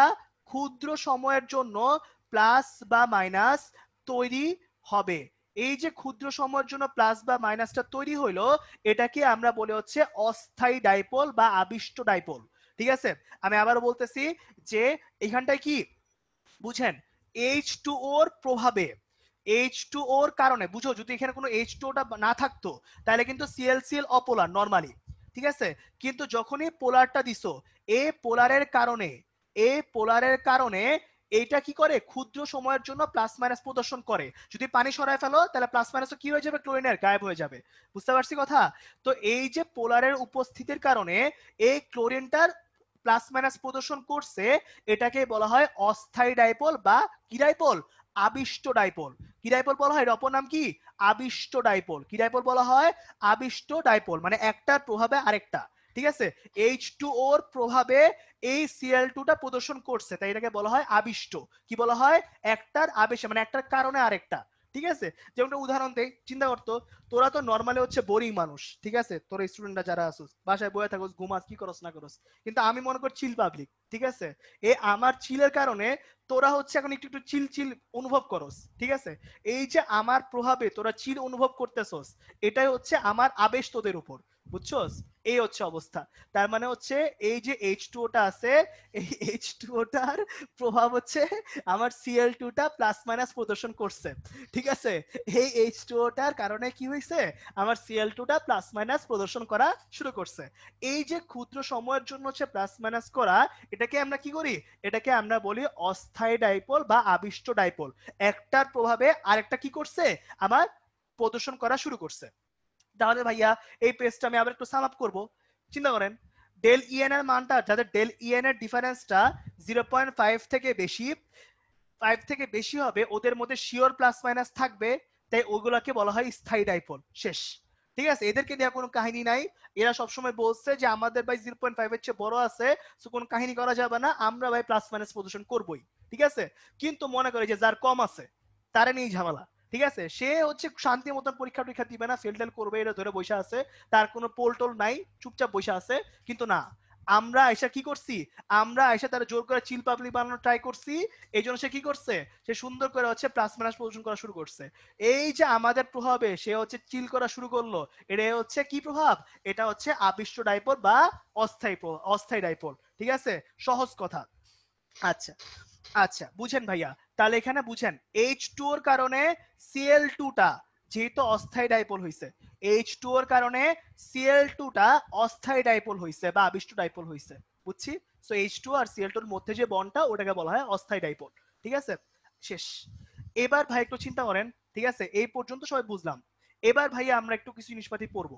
ক্ষুদ্র সময়ের জন্য প্লাস বা মাইনাস তৈরি হবে। এই যে ক্ষুদ্র সময়ের জন্য প্লাস বা মাইনাসটা তৈরি হইলো, এটাকে আমরা বলে হচ্ছে অস্থায়ী ডাইপোল বা আবিষ্ট ডাইপোল। ঠিক আছে, আমি আবারও বলতেছি যে এখানটায় কি বুঝেন, H2O এর প্রভাবে, H2O এর কারণে, বুঝো যদি এখানে কোনো H2O না থাকতো তাহলে কিন্তু ClCl অপোলার নরমালি, ঠিক আছে। কিন্তু যখনই পোলারটা দিছো, এই পোলারের কারণে, এই পোলারের কারণে এইটা কি করে, ক্ষুদ্র সময়ের জন্য প্লাস মাইনাস প্রদর্শন করে। যদি পানি সরায় ফেলো তাহলে প্লাস মাইনাস কি হয়ে যাবে, ক্লোরিনের গায়েব হয়ে যাবে। বুঝতে পারছি কথা? তো এই যে পোলারের উপস্থিতির কারণে এই ক্লোরিনটার প্লাস মাইনাস প্রদর্শন করছে, এটাকে বলা হয় অস্থায়ী ডাইপোল বা কি ডাইপোল, আবিষ্ট ডাইপোল। কি ডাইপোল বলা হয়, এর অপর নাম কি, আবিষ্ট ডাইপোল। কি ডাইপোল বলা হয়, আবিষ্ট ডাইপোল, মানে একটার প্রভাবে আরেকটা, ঠিক আছে, H2O এর প্রভাবে এই Cl2টা প্রদর্শন করছে, তাই এটাকে বলা হয় আবিষ্ট। কি বলা হয়, একটার আবেশে, মানে একটার কারণে আরেকটা, ঠিক আছে। যেমন উদাহরণ দেই, চিন্তা করতো, তোরা তো নর্মালি হচ্ছে বোরিং মানুষ, ঠিক আছে, তোরা স্টুডেন্টরা যারা আসুস, বাসায় বয়ে থাকোস, ঘুমাস, কি করস না করস, কিন্তু আমি মনে করি চিল পাবলিক, ঠিক আছে। এই আমার চিলের কারণে তোরা হচ্ছে এখন একটু একটু চিল চিল অনুভব করস, ঠিক আছে। এই যে আমার প্রভাবে তোরা চিল অনুভব করতেছস, এটাই হচ্ছে আমার আবেশ তোদের উপর, বুঝছস? এই হচ্ছে অবস্থা। তার মানে হচ্ছে এই যে H2O আছে, এই H2O প্রভাব হচ্ছে আমার Cl2 প্লাস মাইনাস প্রদর্শন করছে, ঠিক আছে। এই H2O কারণে কি হয়েছে, আমার Cl2 প্লাস মাইনাস প্রদর্শন করা শুরু করছে। এই যে ক্ষুদ্র সময়ের জন্য হচ্ছে প্লাস মাইনাস করা, এটাকে আমরা কি করি, এটাকে আমরা বলি অস্থায়ী ডাইপোল বা আবিষ্ট ডাইপোল। একটার প্রভাবে আরেকটা কি করছে, আমার প্রদর্শন করা শুরু করছে। তাহলে ভাইয়া এই পেজটা আমি আবার একটু সাম আপ করবো। চিন্তা করেন, ডেল ইএন এর মানটা, যাদের ডেল ইএন এর ডিফারেন্সটা 0.5 থেকে বেশি, 5 থেকে বেশি হবে, ওদের মধ্যে শিওর প্লাস মাইনাস থাকবে, তাই ওগুলাকে বলা হয় স্থায়ী ডাইপোল। শেষ, ঠিক আছে, এদেরকে নিয়ে কোনো কাহিনী নাই। এরা সবসময় বলছে যে আমাদের ভাই 0.5 এর চেয়ে বড় আছে, সো কোনো কাহিনী করা যাবে না, আমরা ভাই প্লাস মাইনাস প্রদর্শন করবই, ঠিক আছে। কিন্তু মনে করে যে যার কম আছে তারা নিয়ে ঝামেলা, ঠিক আছে, সে হচ্ছে শান্তি মতন পরীক্ষা টরীক্ষা দিবে না, ফেল টেল করবে, এটা ধরে বসে আছে, তার কোনো পোল টোল নাই, চুপচাপ বসে আছে। কিন্তু না, আমরা এসে কি করছি, আমরা এসে তারা জোর করে চিল পাবলিক বানানোর ট্রাই করছি। এই জন্য সে কি করছে, সে সুন্দর করে হচ্ছে প্লাস মাইনাস প্রদর্শন করা শুরু করছে। এই যে আমাদের প্রভাবে সে হচ্ছে চিল করা শুরু করলো, এটা হচ্ছে কি প্রভাব, এটা হচ্ছে আবিষ্ট ডাইপোল বা অস্থায়ী ডাইপোল, ঠিক আছে, সহজ কথা। আচ্ছা, আচ্ছা বুঝেন ভাইয়া, তাহলে এখানে বুঝেন H2 এর কারণে Cl2 যেহেতু অস্থায়ী ডাইপোল হইছে, H2 এর কারণে Cl2 অস্থায়ী ডাইপোল হইছে বা আবিষ্ট ডাইপোল হইছে, বুঝছি। সো H2 আর Cl2 এর মধ্যে যে বন্ডটা, ওটাকে বলা হয় অস্থায়ী ডাইপোল, ঠিক আছে, শেষ। এবার ভাই একটু চিন্তা করেন, ঠিক আছে, এই পর্যন্ত সবাই বুঝলাম। এবার ভাইয়া আমরা একটু কিছু জিনিসপাতি পড়বো।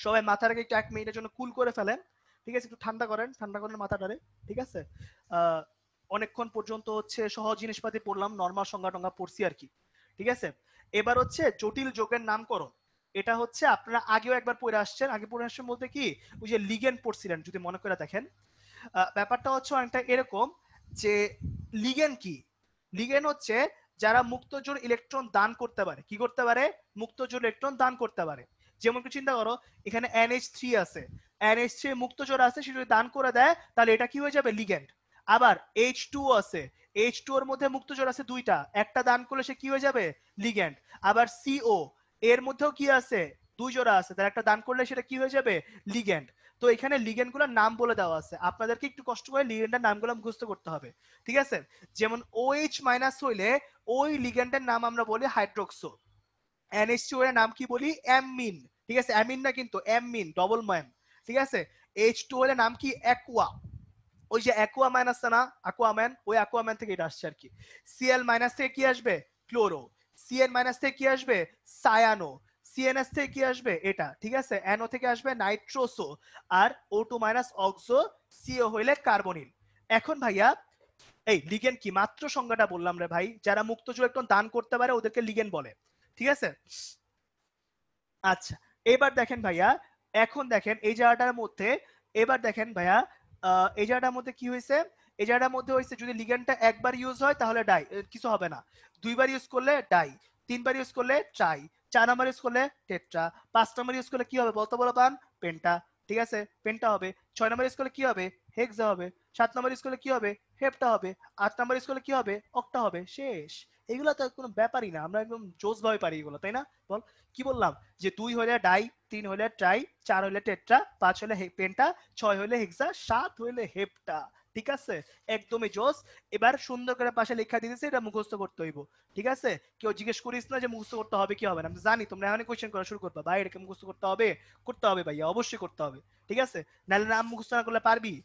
সবাই মাথাটাকে একটু 1 মিনিটের জন্য কুল করে ফেলেন, ঠিক আছে? একটু ঠান্ডা করেন মাথাটারে, ঠিক আছে? অনেকক্ষণ পর্যন্ত হচ্ছে সহজ জিনিসপাতি পড়লাম, নর্মাল সংজ্ঞা টঙ্গা পড়ছি আর কি, ঠিক আছে? এবার হচ্ছে জটিল যোগের নামকরণ। এটা হচ্ছে আপনারা আগেও একবার পড়ে আসছেন, আগে পড়ে আসছেন বলতে কি, ওই যে লিগেন্ড পড়ছিলেন যদি মনে করে দেখেন। ব্যাপারটা হচ্ছে অনেকটা এরকম যে লিগেন্ড কি, লিগেন্ড হচ্ছে যারা মুক্তজোড় ইলেকট্রন দান করতে পারে। কি করতে পারে? মুক্তজোড় ইলেকট্রন দান করতে পারে। যেমন কি চিন্তা করো, এখানে NH3 আছে, NH3 মুক্তজোড় আছে, সে যদি দান করে দেয় তাহলে এটা কি হয়ে যাবে? লিগেন্ড। আবার H2 আছে, H2 এর মধ্যে মুক্তজোড় আছে দুইটা, একটা দান করলে সে কি হয়ে যাবে? লিগেন্ড। আবার CO এর মধ্যেও কি আছে? দুই জোড়া আছে, তার একটা দান করলে সেটা কি হয়ে যাবে? লিগেন্ড। তো এখানে লিগেন্ডগুলোর নাম বলে দেওয়া আছে, আপনাদেরকে একটু কষ্ট করে লিগেন্ডের নামগুলো মুখস্থ করতে হবে, ঠিক আছে? যেমন OH মাইনাস হইলে ওই লিগেন্ডের নাম আমরা বলি হাইড্রোক্সো। NH2 এর নাম কি বলি? অ্যামিন, ঠিক আছে? অ্যামিন না কিন্তু, অ্যামিন ডবল ম্যাম, ঠিক আছে? H2 এর নাম কি? অ্যাকুয়া। ওই যে অ্যাকুয়া মাইনাস না, অ্যাকুয়াম্যান, ওই অ্যাকুয়াম্যান থেকে এটা আসছে আর কি। Cl মাইনাস থেকে কি আসবে? ক্লোরো। Cn মাইনাস থেকে কি আসবে? সায়ানো। CNS থেকে কি আসবে? এটা, ঠিক আছে? NO থেকে আসবে নাইট্রোসো, আর O2 মাইনাস অক্সো, CO হইলে কার্বনিল। এখন ভাইয়া এই লিগেন্ড কি, মাত্র সংজ্ঞাটা বললাম রে ভাই, যারা মুক্তজোড় ইলেকট্রন দান করতে পারে ওদেরকে লিগেন্ড বলে, ঠিক আছে? আচ্ছা, এবার দেখেন ভাইয়া, এখন দেখেন এই জায়গাটার মধ্যে, এবার দেখেন ভাইয়া, এই জায়গাটার মধ্যে কি হয়েছে? এই জায়গাটার মধ্যে হয়েছে যদি লিগ্যান্ডটা একবার ইউজ হয় তাহলে ডাই, কিছু হবে না। দুইবার ইউজ করলে ডাই, তিনবার ইউজ করলে ট্রাই, 4 নাম্বার ইউজ করলে টেট্রা, 5 নাম্বার ইউজ করলে কি হবে বলতে বলো পান? পেন্টা, ঠিক আছে? পেন্টা হবে। 6 নাম্বার ইউজ করলে কি হবে? হেক্সা হবে। 7 নাম্বার ইউজ করলে কি হবে? হেপ্টা হবে। 8 নাম্বার ইউজ করলে কি হবে? অক্টা হবে। শেষ। এগুলো তো কোনো ব্যাপারই না, আমরা একদম জোস ভাবে পারি এগুলো, তাই না? বল, কি বললাম? যে 2 হলে ডাই, 3 হলে ট্রাই, 4 হলে টেট্রা, 5 হলে পেন্টা, 6 হলে হেক্সা, 7 হলে হেপ্টা, ঠিক আছে? একদমই জোস। এবার সুন্দর করে পাশে লেখা দিতেছে, এটা মুখস্থ করতে হইব, ঠিক আছে? কেউ জিজ্ঞেস করিস না যে মুখস্থ করতে হবে কি হবে না, আমি জানি তোমরা এখনই কোশ্চেন করা শুরু করবা, ভাই এটাকে মুখস্থ করতে হবে। করতে হবে ভাইয়া, অবশ্যই করতে হবে, ঠিক আছে? নাহলে নাম মুখস্থ না করলে পারবি?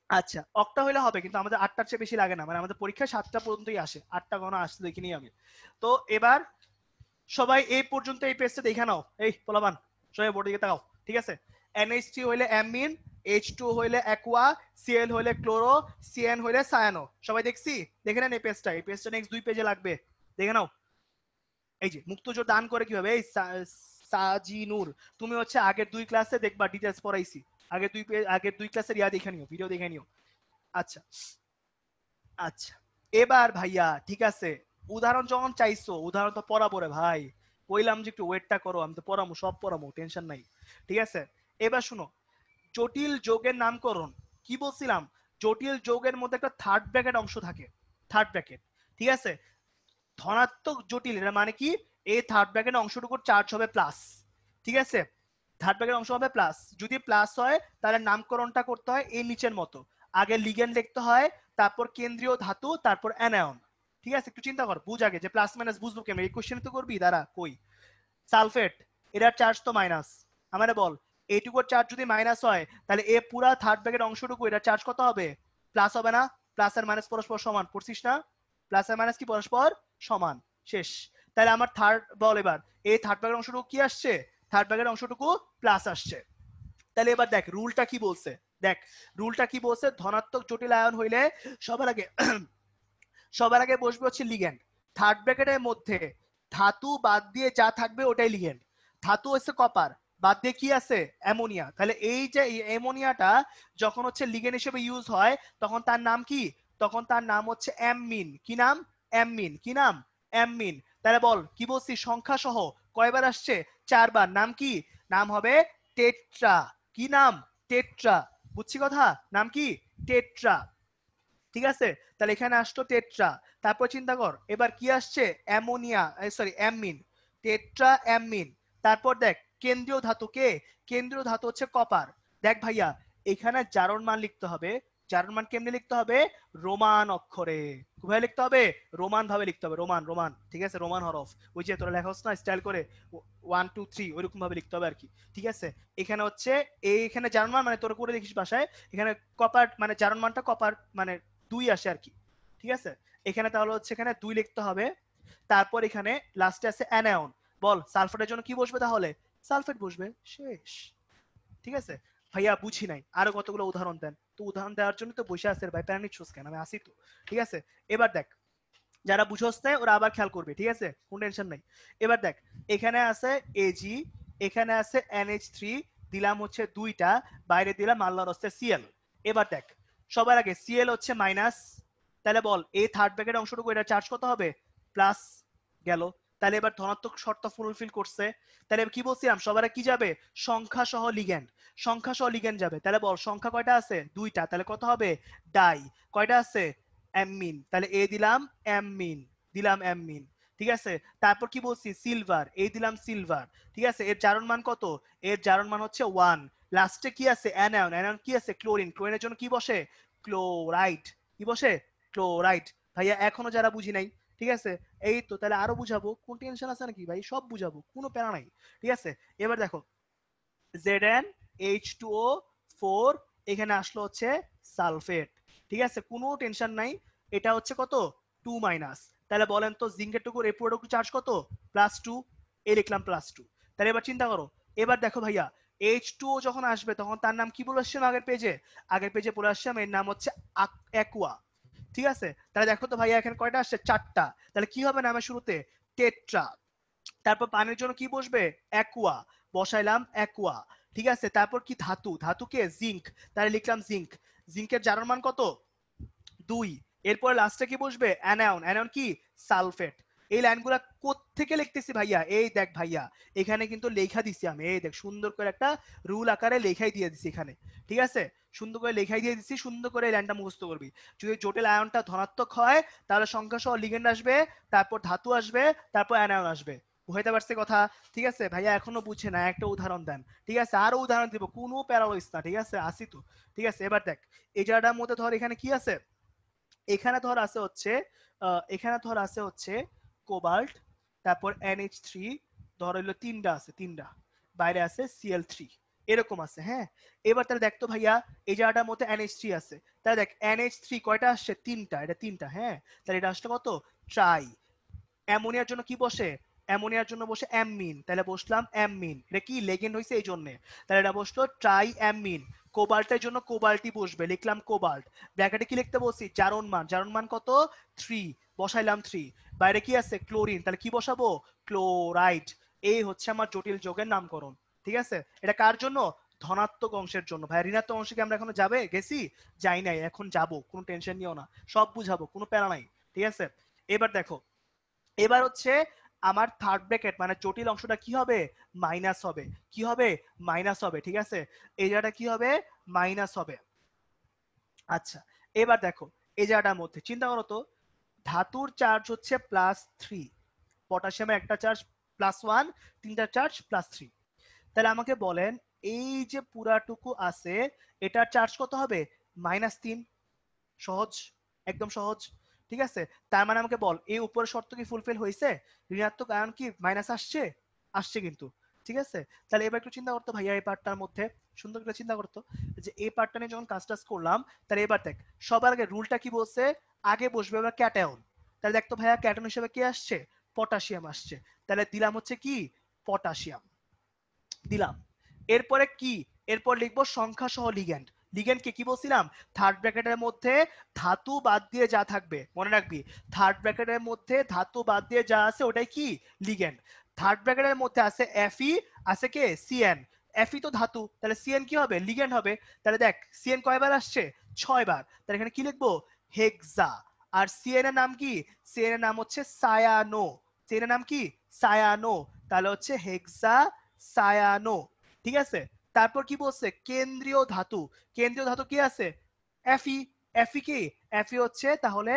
আচ্ছা, অক্টা হইলে হবে, কিন্তু আমাদের 8টার চেয়ে বেশি লাগে না, মানে আমাদের পরীক্ষায় 7টা পর্যন্তই আসে, 8টা কোনো আসতে দেখিনি আমি। তো এবার সবাই এই পর্যন্ত এই পেজটা দেখে নাও, এই পোলাবান সবাই বোর্ডে দিকে তাকাও, ঠিক আছে? NH3 হইলে অ্যামিন, H2 হইলে অ্যাকুয়া, Cl হইলে ক্লোরো, Cn হইলে সায়ানো। সবাই দেখছি? দেখে নেন এই পেজটা, এই পেজটা নেক্সট 2 পেজে লাগবে, দেখে নাও। এই যে মুক্তজোড় দান করে কিভাবে, এই সাজিনুর, তুমি হচ্ছে আগের 2 ক্লাসে দেখবা ডিটেইলস পড়াইছি, আগের দুই ক্লাসের ইয়া দেখে নিও, ভিডিও দেখে নিও। আচ্ছা আচ্ছা, এবার ভাইয়া ঠিক আছে, উদাহরণ যখন চাইছো, উদাহরণ তো পড়াবো রে ভাই, কইলাম যে একটু ওয়েটটা করো, আমি তো পড়াবো, সব পড়াবো, টেনশন নাই, ঠিক আছে? এবার শুনো, জটিল যোগের নামকরণ। কি বলছিলাম? জটিল যোগের মধ্যে একটা থার্ড ব্র্যাকেট অংশ থাকে, থার্ড ব্র্যাকেট, ঠিক আছে? ধনাত্মক জটিল, এটা মানে কি? এই থার্ড ব্র্যাকেট অংশটুকুর চার্জ হবে প্লাস, ঠিক আছে? থার্ড ব্র্যাকেট অংশ হবে প্লাস, যদি প্লাস হয় তাহলে নামকরণটা করতে হয় এই নিচের মতো, আগে লিগেন্ড লিখতে হয়, তারপর কেন্দ্রীয় ধাতু, তারপর অ্যানায়ন, ঠিক আছে? একটু চিন্তা কর, বুঝ আগে যে প্লাস মাইনাস বুঝবো কেন, এই কোশ্চেন তো করবি, দাঁড়া কই। সালফেট, এটার চার্জ তো মাইনাস, আমারে বল এইটুকুর চার্জ যদি মাইনাস হয় তাহলে এ পুরা থার্ড ব্র্যাকেট অংশটুকু এটার চার্জ কত হবে? প্লাস হবে না? প্লাস আর মাইনাস পরস্পর সমান, পড়ছিস না? প্লাস আর মাইনাস কি পরস্পর সমান, শেষ। তাহলে আমার থার্ড বল, এবার এই থার্ড ব্র্যাকেট অংশটুকু কি আসছে? থার্ড ব্র্যাকেট অংশটুকু প্লাস আসছে। তাহলে এবার দেখ রুলটা কি বলছে, দেখ রুলটা কি বলছে, ধনাত্মক জটিল আয়ন হইলে সবার আগে সবার আগে বসবে হচ্ছে লিগ্যান্ড, থার্ড ব্র্যাকেটের মধ্যে ধাতু বাদ দিয়ে যা থাকবে ওটাই লিগ্যান্ড। ধাতু হচ্ছে কপার, বাদ দিয়ে কি আছে? অ্যামোনিয়া। তাহলে এই যে অ্যামোনিয়াটা যখন হচ্ছে লিগ্যান্ড হিসেবে ইউজ হয় তখন তার নাম কি? তখন তার নাম হচ্ছে অ্যামিন। কি নাম? অ্যামিন। কি নাম? অ্যামিন। তাহলে বল কি বলছি, সংখ্যা সহ কয়বার আসছে? 4 বার। নাম কি? নাম হবে টেট্রা। কি নাম? টেট্রা। বুঝছি কথা? নাম কি? টেট্রা, ঠিক আছে? তাহলে এখানে আসতো টেট্রা, তারপর চিন্তা কর এবার কি আসছে? Ammonia, sorry amine, tetra amine. তারপর দেখ কেন্দ্রীয় ধাতু কে? কেন্দ্রীয় ধাতু হচ্ছে কপার। দেখ ভাইয়া এখানে জারণ মান লিখতে হবে, জারণ মান কেমনে লিখতে হবে? রোমান অক্ষরে। কিভাবে লিখতে হবে? রোমান ভাবে লিখতে হবে, রোমান রোমান, ঠিক আছে? রোমান হরফ, ওই যে তোরা লেখা হচ্ছে না স্টাইল করে 1 2 3, ওইরকম ভাবে লিখতে হবে আর কি, ঠিক আছে? এখানে হচ্ছে এইখানে জারণ মান মানে তোরা করে দেখিস বাসায়, এখানে কপার মানে জারণ মানটা কপার মানে 2 আসে আর কি, ঠিক আছে? এখানে তাহলে হচ্ছে এখানে 2 লিখতে হবে। তারপর এখানে লাস্টে আছে অ্যানায়ন। বল সালফারের জন্য কি বসবে তাহলে? সালফেট বসবে, শেষ। ঠিক আছে ভাইয়া, বুঝি নাই, আরো কতগুলো উদাহরণ দেন তো। উদাহরণ দেওয়ার জন্য তো বসে আছে ভাই, প্যারা নিচ্ছস কেন, আমি আসি তো। ঠিক আছে, এবার দেখ, যারা বুঝোস নাই ওরা আবার খেয়াল করবে, ঠিক আছে, কোনো টেনশন নাই। এবার দেখ, এখানে আছে এজি, এখানে আছে NH3, দিলাম হচ্ছে দুইটা, বাইরে দিলাম আল্লাহর হস্তে সিএল। এবার দেখ, সবার আগে সিএল হচ্ছে মাইনাস, তাহলে বল এই থার্ড ব্র্যাকেট অংশটুকু এটা চার্জ কত হবে, প্লাস গেল। তাহলে এবার ধনাত্মক শর্ত ফুলফিল করছে। তাহলে কি বলছিলাম, সবার আগে কি যাবে, সংখ্যা সহ লিগ্যান্ড, সংখ্যা সহ লিগ্যান্ড যাবে। তাহলে বল সংখ্যা কয়টা আছে, দুইটা, তাহলে কত হবে, ডাই। কয়টা আছে, অ্যামিন, তাহলে এ দিলাম অ্যামিন, দিলাম অ্যামিন। ঠিক আছে, তারপর কি বলছি, সিলভার, এই দিলাম সিলভার। ঠিক আছে, এর জারণ মান কত, এর জারণ মান হচ্ছে 1। লাস্টে কি আছে, অ্যানায়ন, অ্যানায়ন কি আছে, ক্লোরিন, ক্লোরিনের জন্য কি বসে, ক্লোরাইড, কি বসে, ক্লোরাইড। ভাইয়া এখনো যারা বুঝি নাই, ঠিক আছে, এই তো, তাহলে আরো বুঝাবো, কোন টেনশন আছে নাকি ভাই, সব বুঝাবো, কোনো প্যারা নাই। ঠিক আছে, এবার দেখো, ZnH2O4, এখানে আসলো হচ্ছে সালফেট। ঠিক আছে, কোনো টেনশন নাই, এটা হচ্ছে কত, 2 তাহলে বলেন তো জিঙ্কের টুকুর এই পুরোটুকু চার্জ কত, +2, এ লিখলাম +2। তাহলে এবার চিন্তা করো, এবার দেখো ভাইয়া, H2O যখন আসবে তখন তার নাম কি বলে আসছিলাম আগের পেজে, আগের পেজে বলে আসছিলাম এর নাম হচ্ছে অ্যাকুয়া। ঠিক আছে, তাহলে দেখো তো ভাইয়া এখানে কয়টা আসছে, 4টা। তাহলে কি হবে নামের শুরুতে, টেট্রা। তারপর পানির জন্য কি বসবে, অ্যাকুয়া, বসাইলাম অ্যাকুয়া। ঠিক আছে, তারপর কি ধাতু, ধাতুকে জিঙ্ক, তাহলে লিখলাম জিঙ্ক, জিঙ্কের জারণ মান কত, 2। এরপর লাস্টে কি বসবে, অ্যানায়ন, অ্যানায়ন কি, সালফেট। এই লাইনগুলা কোত্থেকে লিখতেছি ভাইয়া, এই দেখ ভাইয়া, এখানে কিন্তু লেখা দিছি আমি, এই দেখ সুন্দর করে একটা রুল আকারে লেখাই দিয়ে দিছি এখানে। ঠিক আছে, সুন্দর করে লেখাই দিয়ে দিছি, সুন্দর করে এই লাইনটা মুখস্থ করবি। যদি জটিল আয়নটা ধনাত্মক হয় তাহলে সংখ্যা সহ লিগেন্ড আসবে, তারপর ধাতু আসবে, তারপর অ্যানায়ন আসবে। বুঝতে পারছে কথা? ঠিক আছে ভাইয়া, এখনো বুঝছে না, একটা উদাহরণ দেন। ঠিক আছে, আরো উদাহরণ দিব, কোনো প্যারালইস না। ঠিক আছে, আসি তো। ঠিক আছে, এবার দেখ, এই জায়গাটার মধ্যে ধর এখানে কি আছে, এখানে ধর আছে হচ্ছে এখানে ধর আছে হচ্ছে কোবাল্ট, তারপর NH3, ধর হইলো 3টা আছে, 3টা, বাইরে আছে Cl3, এরকম আছে। হ্যাঁ, এবার তাহলে দেখতো ভাইয়া, এই জায়গাটার মধ্যে NH3 আছে, তাহলে দেখ NH3 কয়টা আসছে, 3টা, এটা 3টা। হ্যাঁ, তাহলে এটা আসলে কত, ট্রাই। অ্যামোনিয়ার জন্য কি বসে, অ্যামোনিয়ার জন্য বসে অ্যামিন, তাহলে বসলাম অ্যামিন, এটা কি লেগেন্ড হয়েছে এই জন্য, তাহলে এটা বসলো ট্রাই অ্যামিন। কোবাল্টের জন্য কোবাল্টই বসবে, লিখলাম কোবাল্ট। ব্র্যাকেটে কি লিখতে বলছি, জারণ মান, জারণ মান কত, 3, বসাইলাম 3। বাইরে কি আছে, ক্লোরিন, তাহলে কি বসাবো, ক্লোরাইড। এই হচ্ছে আমার জটিল যৌগের নামকরণ। ঠিক আছে, এটা কার জন্য, ধনাত্মক অংশের জন্য। ভাই ঋণাত্মক অংশে কি আমরা এখনো যাবে গেছি, যাই নাই, এখন যাব, কোনো টেনশন নিও না, সব বুঝাবো, কোনো প্যারা নাই। ঠিক আছে, এবার দেখো, এবার হচ্ছে আমার থার্ড ব্র্যাকেট মানে জটিল অংশটা কি হবে, মাইনাস হবে। কি হবে, মাইনাস হবে। ঠিক আছে, এই জায়গাটা কি হবে, মাইনাস হবে। আচ্ছা, এবার দেখো, এই জায়গাটার মধ্যে চিন্তা করো তো, ধাতুর চার্জ হচ্ছে +3, পটাশিয়ামের একটা চার্জ +1, 3টা চার্জ +3। তাহলে আমাকে বলেন, এই যে পুরাটুকু আছে এটার চার্জ কত হবে, -3। সহজ, একদম সহজ। ঠিক আছে, তার মানে আমাকে বল এই উপরের শর্ত কি ফুলফিল হয়েছে, ঋণাত্মক আয়ন কি মাইনাস আসছে, আসছে কিন্তু। ঠিক আছে, তাহলে এবার একটু চিন্তা করতো ভাইয়া, এই পার্টটার মধ্যে সুন্দর করে চিন্তা করতো, যে এই পার্টটা নিয়ে যখন কাজ টাজ করলাম, তাহলে এবার দেখ, সবার আগে রুলটা কি বলছে, আগে বসবে এবার ক্যাটায়ন। তাহলে দেখতো ভাইয়া, ক্যাটায়ন হিসেবে কি আসছে, পটাশিয়াম আসছে, তাহলে দিলাম হচ্ছে কি, পটাশিয়াম দিলাম। এরপরে কি, এরপর লিখবো সংখ্যা সহ লিগ্যান্ড। লিগ্যান্ড কে কি বলছিলাম, থার্ড ব্র্যাকেটের মধ্যে ধাতু বাদ দিয়ে যা থাকবে, মনে রাখবি, থার্ড ব্র্যাকেটের মধ্যে ধাতু বাদ দিয়ে যা আছে ওটাই কি, লিগ্যান্ড। থার্ড ব্র্যাকেটের মধ্যে আছে Fe, আছে কে, Cn। Fe তো ধাতু, তাহলে Cn কি হবে, লিগ্যান্ড হবে। তাহলে দেখ Cn কয়বার আসছে, 6 বার, তাহলে এখানে কি লিখবো, হেক্সা। আর Cn এর নাম কি, Cn এর নাম হচ্ছে সায়ানো, Cn এর নাম কি, সায়ানো, তাহলে হচ্ছে হেক্সা সায়ানো। ঠিক আছে, তারপর কি বলছে, কেন্দ্রীয় ধাতু, কেন্দ্রীয় ধাতু কি আছে, Fe। Fe কি, Fe হচ্ছে তাহলে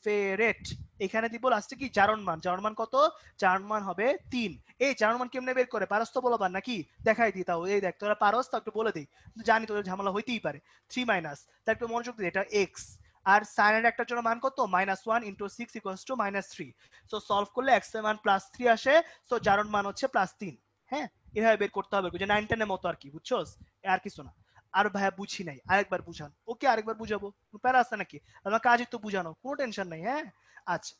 ফেরেট। এখানে দিব লাস্টে কি, জারণ মান, জারণ মান কত, জারণ মান হবে 3। এই জারণ মান কেমনে বের করে, পারস তো বলবার নাকি, দেখাই দিই তাও, এই দেখ তোরা পারস তো, একটু বলে দিই, জানি তোদের ঝামেলা হইতেই পারে। 3 তার একটু মনোযোগ দিই, এটা x, আর সাইনের একটার জন্য মান কত, -1 × 6 = -3। সো সলভ করলে x এর মান +3 আসে, সো জারণ মান হচ্ছে +3। হ্যাঁ, এভাবে বের করতে হবে, যে 9 10 এর মতো আর কি, বুঝছস, আর কিছু না। আর ভাইয়া বুঝি নাই, আরেকবার বুঝান। ওকে, আরেকবার বুঝাবো, প্যারা আছে নাকি, আমার কাজই তো বুঝানো, কোনো টেনশন নাই। হ্যাঁ, আচ্ছা,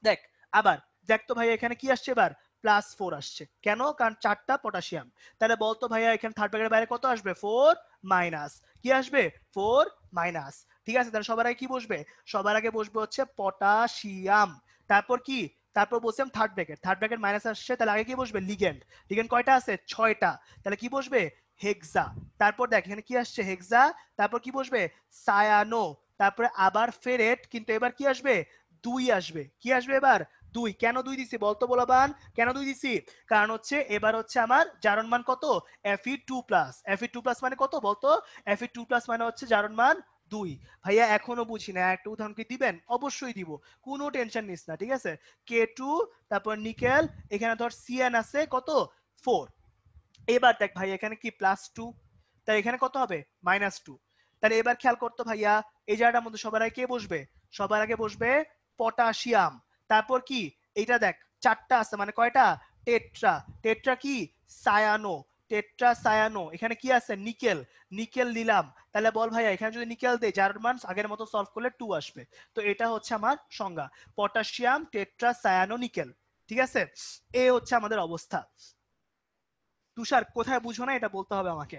দেখ আবার, দেখ তো ভাই এখানে কি আসছে এবার, +4 আসছে। কেন? কারণ 4টা পটাশিয়াম। তাহলে বলতো ভাইয়া এখানে থার্ড ব্র্যাকেটের বাইরে কত আসবে? 4 মাইনাস কি আসবে? 4 মাইনাস। ঠিক আছে, তাহলে সবার আগে কি বসবে? সবার আগে বসবে হচ্ছে পটাশিয়াম। তারপর কি? তারপর বসলাম third bracket, third bracket minus আসছে, তাহলে আগে কি বসবে? লিগ্যান্ড। লিগ্যান্ড কয়টা আছে? 6টা। তাহলে কি বসবে? হেক্সা। তারপর দেখ এখানে কি আসছে? হেক্সা। তারপর কি বসবে? সায়ানো। তারপরে আবার ফেরেট, কিন্তু এবার কি আসবে? 2 আসবে। কি আসবে এবার? 2। কেন 2 দিছি বলতো বলবান? কেন 2 দিছি? কারণ হচ্ছে এবার হচ্ছে আমার জারণ মান কত? Fe2+। Fe2+ মানে কত বলতো? Fe2+ মানে হচ্ছে জারণ মান 2। ভাইয়া এখনো বুঝি না, একটা উদাহরণ কি দিবেন? অবশ্যই দিব, কোনো টেনশন নিস না, ঠিক আছে? K2, তারপর নিকেল, এখানে ধর Cn আছে কত? 4। এবার দেখ ভাই এখানে কি +2, তাই এখানে কত হবে? -2। তাহলে এবার খেয়াল করতো ভাইয়া, এই জায়গাটার মধ্যে সবার আগে কে বসবে? সবার আগে বসবে পটাশিয়াম। তারপর কি? এইটা দেখ 4টা আছে, মানে কয়টা? টেট্রা। টেট্রা কি? সায়ানো। Tetra cyano. এখানে কি আছে? নিকেল। নিকেল নিলাম। তাহলে বল ভাইয়া এখানে যদি নিকেল দেই, যার মান আগের মতো সলভ করলে 2 আসবে। তো এটা হচ্ছে আমার সংজ্ঞা, পটাশিয়াম টেট্রা সায়ানো নিকেল। ঠিক আছে, এ হচ্ছে আমাদের অবস্থা। তুষার কোথায় বুঝো না এটা বলতে হবে আমাকে,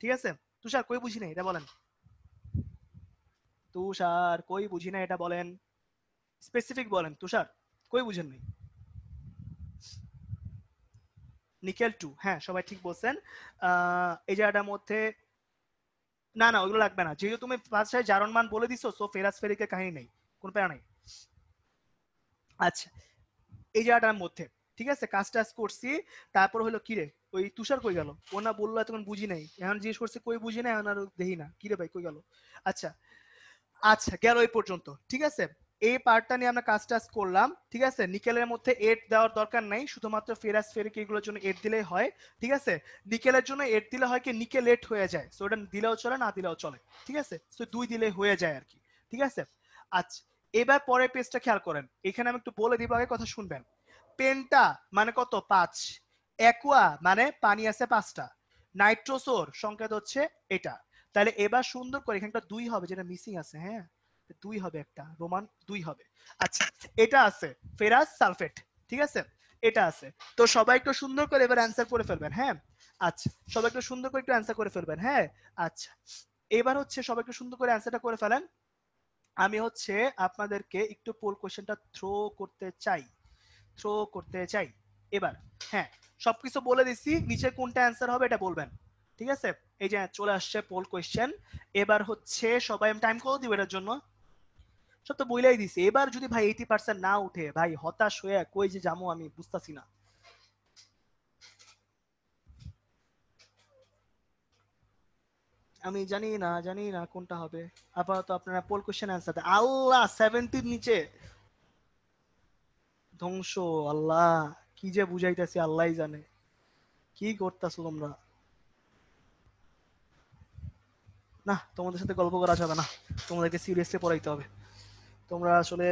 ঠিক আছে? তুষার কই বুঝি না এটা বলেন। তুষার কই বুঝি না এটা বলেন, স্পেসিফিক বলেন তুষার, কই বুঝেন নাই? নিকেল 2, হ্যাঁ সবাই ঠিক বলছেন। এই জায়গাটার মধ্যে না না ওইগুলো লাগবে না, যেহেতু তুমি ফার্স্টে জারণ মান বলে দিছো, সো ফেরাস ফেরিকের কাহিনী নেই, কোনো প্যারা নাই। আচ্ছা, এই জায়গাটার মধ্যে ঠিক আছে কাজ টাজ করছি। তারপর হলো কি রে, ওই তুষার কই গেল? ও না বললো এতক্ষণ বুঝি নাই, এখন জিজ্ঞেস করছে কই বুঝি না, এখন আর দেখি না, কি রে ভাই কই গেল? আচ্ছা আচ্ছা, গেল এই পর্যন্ত, ঠিক আছে? এই পার্টটা নিয়ে আমরা কাজ টাজ করলাম, ঠিক আছে? নিকেলের মধ্যে 8 দেওয়ার দরকার নাই, শুধুমাত্র ফেরাস ফেরিক এগুলোর জন্য 8 দিলেই হয়, ঠিক আছে? নিকেলের জন্য 8 দিলে হয় কি, নিকেল 8 হয়ে যায়, সো ওটা দিলেও চলে না দিলেও চলে, ঠিক আছে? সো 2 দিলে হয়ে যায় আর কি, ঠিক আছে? আচ্ছা, এবার পরের পেজটা খেয়াল করেন, এখানে আমি একটু বলে দিব, আগে কথা শুনবেন। পেন্টা মানে কত? 5। অ্যাকুয়া মানে পানি আছে 5টা। নাইট্রোসোর সংকেত হচ্ছে এটা। তাহলে এবার সুন্দর করে এখানটা 2 হবে, যেটা মিসিং আছে, হ্যাঁ 2 হবে, একটা রোমান 2 হবে। আচ্ছা, এটা আছে ফেরাস সালফেট, ঠিক আছে? এটা আছে। তো সবাই একটু সুন্দর করে এবার অ্যান্সার করে ফেলবেন, হ্যাঁ? আচ্ছা, সবাই একটু সুন্দর করে একটু অ্যান্সার করে ফেলবেন, হ্যাঁ? আচ্ছা, এবার হচ্ছে সবাই একটু সুন্দর করে অ্যান্সারটা করে ফেলেন। আমি হচ্ছে আপনাদেরকে একটু পোল কোশ্চেনটা থ্রো করতে চাই এবার। হ্যাঁ, সবকিছু বলে দিচ্ছি, নিচে কোনটা অ্যান্সার হবে এটা বলবেন, ঠিক আছে? এই যে চলে আসছে পোল কোশ্চেন। এবার হচ্ছে সবাই আমি টাইম কত দিব এটার জন্য? সব তো বইলাই দিছি। এবার যদি ভাই 80% না উঠে, ভাই হতাশ হয়ে কই যে যাবো আমি বুঝতাছি না। আমি জানি না কোনটা হবে। আপাতত আপনারা পোল কোশ্চেন অ্যান্সার দেন। আল্লাহ 70 নিচে ধ্বংস। আল্লাহ কি যে বুঝাইতেছি আল্লাহই জানে, কি করতেছো তোমরা। না, তোমাদের সাথে গল্প করা যাবে না, তোমাদেরকে সিরিয়াসলি পড়াইতে হবে। তোমরা আসলে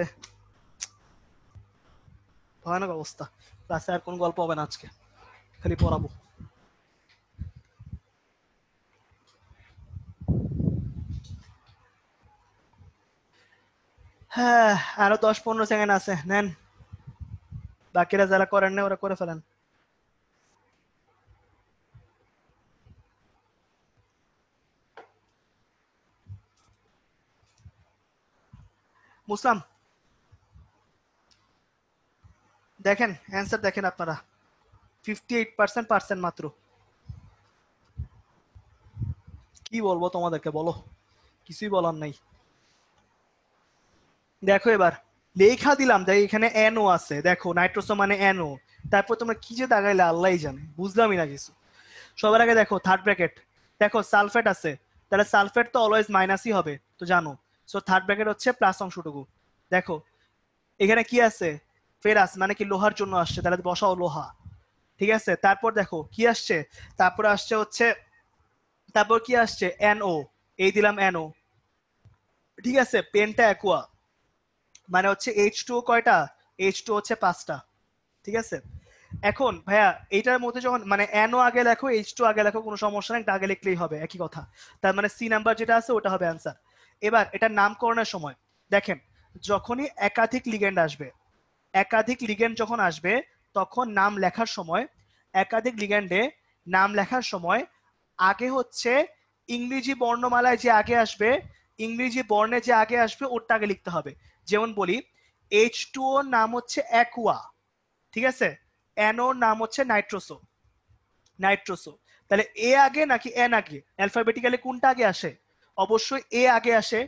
ভয়ানক অবস্থা। ক্লাসে আর কোনো গল্প হবে না আজকে, খালি পড়াবো। হ্যাঁ, আরো 10-15 সেকেন্ড আছে, নেন। বাকিরা যারা করেন না ওরা করে ফেলেন। মুসলাম দেখেন অ্যান্সার, দেখেন আপনারা 58% পারছেন মাত্র। কি বলবো তোমাদেরকে, বলো, কিছুই বলার নাই। দেখো এবার লেখা দিলাম, দেখ এখানে এনও আছে, দেখো নাইট্রোসো মানে এনও। তারপর তোমরা কি যে দাগাইলে আল্লাহই জানে, বুঝলামই না কিছু। সবার আগে দেখো থার্ড ব্র্যাকেট, দেখো সালফেট আছে, তাহলে সালফেট তো অলওয়েজ মাইনাসই হবে, তো জানো। সো থার্ড ব্র্যাকেট হচ্ছে প্লাস অংশটুকু। দেখো এখানে কি আছে? ফেরাস মানে কি লোহার জন্য আসছে, তাহলে বসাও লোহা, ঠিক আছে? তারপর দেখো কি আসছে, তারপরে আসছে হচ্ছে, তারপর কি আসছে? এনও, এই দিলাম এনও, ঠিক আছে? পেনটা অ্যাকুয়া মানে হচ্ছে H2O কয়টা? H2O হচ্ছে 5টা, ঠিক আছে? এখন ভাইয়া এইটার মধ্যে যখন মানে এনও আগে লেখো H2 আগে লেখো, কোনো সমস্যা নেই, আগে লিখলেই হবে, একই কথা। তার মানে সি নাম্বার যেটা আছে ওটা হবে অ্যান্সার। এবার এটার নামকরণের সময় দেখেন, যখনই একাধিক লিগ্যান্ড আসবে, একাধিক লিগ্যান্ড যখন আসবে, তখন নাম লেখার সময় একাধিক লিগ্যান্ডে নাম লেখার সময় আগে হচ্ছে ইংরেজি বর্ণমালায় যে আগে আসবে, ইংরেজি বর্ণে যে আগে আসবে ওরটা আগে লিখতে হবে। যেমন বলি H2O নাম হচ্ছে অ্যাকুয়া, ঠিক আছে, NO নাম হচ্ছে নাইট্রোসো, নাইট্রোসো। তাহলে এ আগে নাকি এন আগে? অ্যালফাবেটিক্যালি কোনটা আগে আসে? অবশ্যই এ আগে আসে।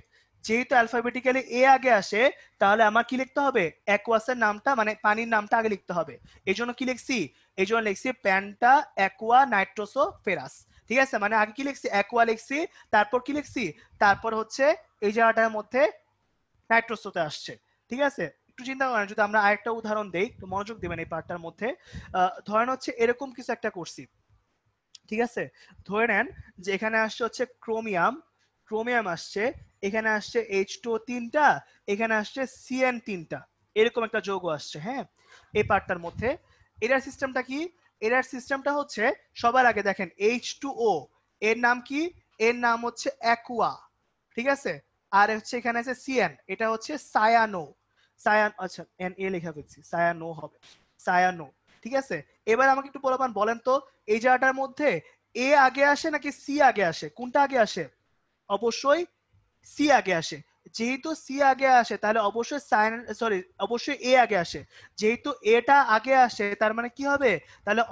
যেহেতু অ্যালফাবেটিক্যালি এ আগে আসে তাহলে আমার কি লিখতে হবে? অ্যাকুয়াসের নামটা মানে পানির নামটা আগে লিখতে হবে। এই জন্য কি লিখছি? এই জন্য লিখছি প্যান্টা অ্যাকুয়া নাইট্রোসো ফেরাস, ঠিক আছে। মানে আগে কি লিখছি? অ্যাকুয়া লিখছি, তারপর কি লিখছি? তারপর হচ্ছে এই জায়গাটার মধ্যে নাইট্রোসোতে আসছে, ঠিক আছে। একটু চিন্তা করেন, যদি আমরা আরেকটা উদাহরণ দেই, একটু মনোযোগ দিবেন এই পার্টটার মধ্যে। ধরেন হচ্ছে এরকম কিছু একটা করছি, ঠিক আছে। ধরে নেন যে এখানে আসছে হচ্ছে ক্রোমিয়াম, ক্রোমিয়াম আসছে, এখানে আসছে H2O 3টা, এখানে আসছে CN 3টা, এরকম একটা যৌগ আসছে, হ্যাঁ, এই পার্টটার মধ্যে। এটার সিস্টেমটা কি? এটার সিস্টেমটা হচ্ছে সবার আগে দেখেন H2O এর নাম কি? এর নাম হচ্ছে অ্যাকুয়া, ঠিক আছে। আর হচ্ছে এখানে আছে CN, এটা হচ্ছে সায়ানো, সায়ান, আচ্ছা NA লেখা ফেলছি, সায়ানো হবে, সায়ানো, ঠিক আছে। এবার আমাকে একটু বলেন তো এই জায়গাটার মধ্যে এ আগে আসে নাকি সি আগে আসে? কোনটা আগে আসে? অবশ্যই সি আগে আসে। যেহেতু সি আগে আসে তাহলে অবশ্যই অবশ্যই এ আগে আসে। যেহেতু এটা আগে আসে তার মানে কি হবে? তাহলে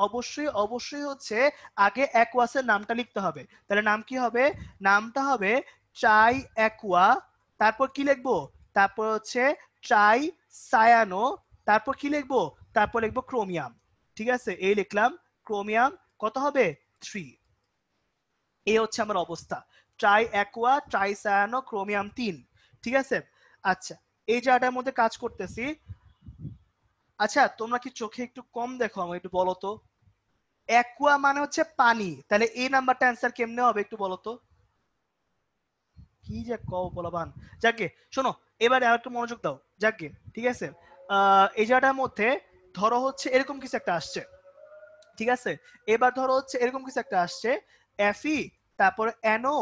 অবশ্যই হচ্ছে আগে অ্যাকুয়াসের নামটা লিখতে হবে। তাহলে নাম কি হবে? নামটা হবে ট্রাই অ্যাকুয়া, তারপর কি লিখবো? তারপর হচ্ছে ট্রাই সায়ানো, তারপর কি লিখবো? তারপর লিখবো ক্রোমিয়াম, ঠিক আছে। এই লিখলাম ক্রোমিয়াম, কত হবে? 3। এই হচ্ছে আমার অবস্থা, try Aqua, try cyano, chromium 3, ঠিক আছে। আচ্ছা, এই জায়গাটার মধ্যে কাজ করতেছি। আচ্ছা, তোমরা কি চোখে একটু কম দেখো? আমাকে একটু বলো তো, অ্যাকুয়া মানে হচ্ছে পানি, তাহলে এই নাম্বারটা অ্যান্সার কেমনে হবে একটু বলো তো? কি যে কও বলবান। যাকে শোনো, এবারে আর একটু মনোযোগ দাও, যাকে, ঠিক আছে। এই জায়গাটার মধ্যে ধরো হচ্ছে এরকম কিছু একটা আসছে, ঠিক আছে। এবার ধরো হচ্ছে এরকম কিছু একটা আসছে, এফই, তারপরে এনও,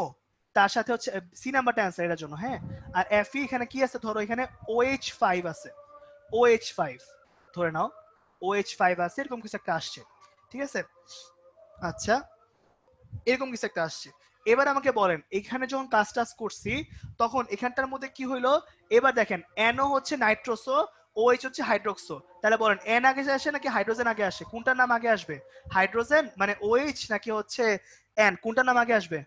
তার সাথে হচ্ছে সি নাম্বারটা অ্যান্সার এর জন্য, হ্যাঁ। আর এফই এখানে কি আছে? ধরো এখানে OH5 আছে, OH5 ধরে নাও, OH5 আছে, এরকম কিছু একটা আসছে, ঠিক আছে। আচ্ছা, এরকম কিছু একটা আসছে। এবার আমাকে বলেন এখানে যখন কাজ টাজ করছি তখন এখানটার মধ্যে কি হইলো? এবার দেখেন NO হচ্ছে নাইট্রোসো, OH হচ্ছে হাইড্রোক্সো, তাহলে বলেন এন আগে আসে নাকি হাইড্রোজেন আগে আসে? কোনটার নাম আগে আসবে? হাইড্রোজেন মানে OH নাকি হচ্ছে এন, কোনটার নাম আগে আসবে?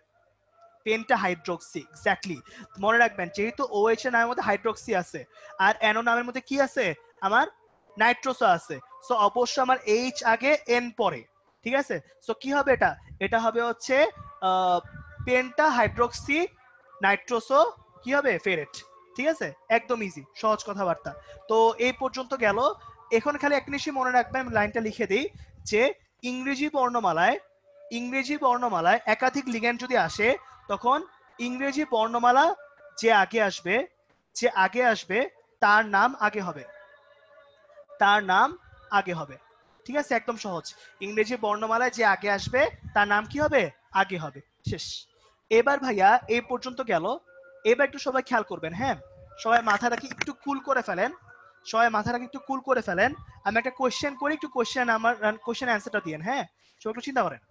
Penta hydroxy, exactly. মনে রাখবেন যেহেতু OH এর নামের মধ্যে হাইড্রোক্সি আছে আর NO নামের মধ্যে কি আছে? আমার নাইট্রোসো আছে, সো অবশ্যই আমার H আগে N পরে, ঠিক আছে। সো কি হবে এটা? এটা হবে হচ্ছে পেন্টা হাইড্রোক্সি নাইট্রোসো, কি হবে? ফেরেট, ঠিক আছে। একদম ইজি, সহজ কথাবার্তা। তো এই পর্যন্ত গেল। এখন খালি একটা জিনিস মনে রাখবেন, আমি লাইনটা লিখে দিই, যে ইংরেজি বর্ণমালায়, ইংরেজি বর্ণমালায় একাধিক লিগ্যান্ড যদি আসে তখন ইংরেজি বর্ণমালা যে আগে আসবে, যে আগে আসবে তার নাম আগে হবে, তার নাম আগে হবে, ঠিক আছে। একদম সহজ। ইংরেজি বর্ণমালায় যে আগে আসবে তার নাম কি হবে? আগে হবে, শেষ। এবার ভাইয়া এই পর্যন্ত গেল। এবার একটু সবাই খেয়াল করবেন, হ্যাঁ, সবাই মাথাটাকে একটু কুল করে ফেলেন, সবাই মাথাটাকে একটু কুল করে ফেলেন। আমি একটা কোশ্চেন করি, একটু কোশ্চেন আমার কোশ্চেন অ্যান্সারটা দিয়েন, হ্যাঁ। সবাই একটু চিন্তা করেন।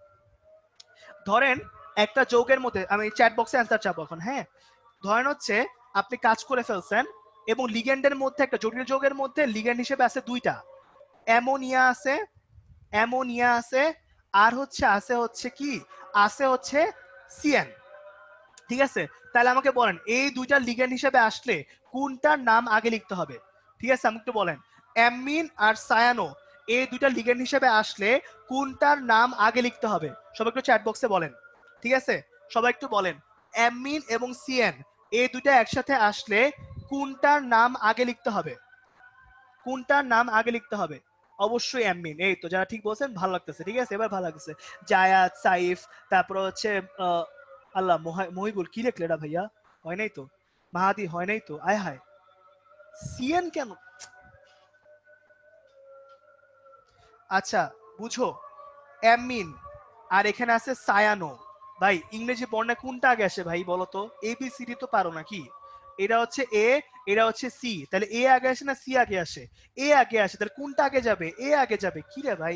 ধরেন একটা যৌগের মধ্যে, আমি চ্যাট বক্সে অ্যান্সার চাবো এখন, হ্যাঁ। ধরেন হচ্ছে আপনি কাজ করে ফেলছেন এবং লিগ্যান্ডের মধ্যে, একটা জটিল যৌগের মধ্যে লিগ্যান্ড হিসেবে আছে দুইটা, অ্যামোনিয়া আছে, অ্যামোনিয়া আছে, আর আছে হচ্ছে কি, আছে হচ্ছে সিএন, ঠিক আছে। তাহলে আমাকে বলেন এই দুইটা লিগ্যান্ড হিসেবে আসলে কোনটার নাম আগে লিখতে হবে? ঠিক আছে, আমাকে একটু বলেন অ্যামিন আর সায়ানো এই দুইটা লিগ্যান্ড হিসেবে আসলে কোনটার নাম আগে লিখতে হবে? সবাই একটু চ্যাট বক্সে বলেন, ঠিক আছে। সবাই একটু বলেন অ্যামিন এবং সিএন এই দুইটা একসাথে আসলে কোনটার নাম আগে লিখতে হবে? কোনটার নাম আগে লিখতে হবে? অবশ্যই অ্যামিন। এই তো যারা ঠিক বলছেন, ভালো লাগতেছে, ঠিক আছে, এবার ভালো লাগতেছে। জায়াত, সাইফ, তারপর হচ্ছে আল্লাহ, মহিবুল, কি লিখলে এটা ভাইয়া? হয় নাই তো। মাহাদি, হয় নাই তো। আয় হায়, সিএন কেন? আচ্ছা, বুঝো, অ্যামিন আর এখানে আছে সায়ানো। ভাই ইংরেজি বর্ণে কোনটা আগে আসে ভাই বলো তো? ABCD তো পারো নাকি? এটা হচ্ছে এ, এটা হচ্ছে সি, তাহলে এ আগে আসে না সি আগে আসে? এ আগে আসে, তাহলে কোনটা আগে যাবে? এ আগে যাবে। কি রে ভাই,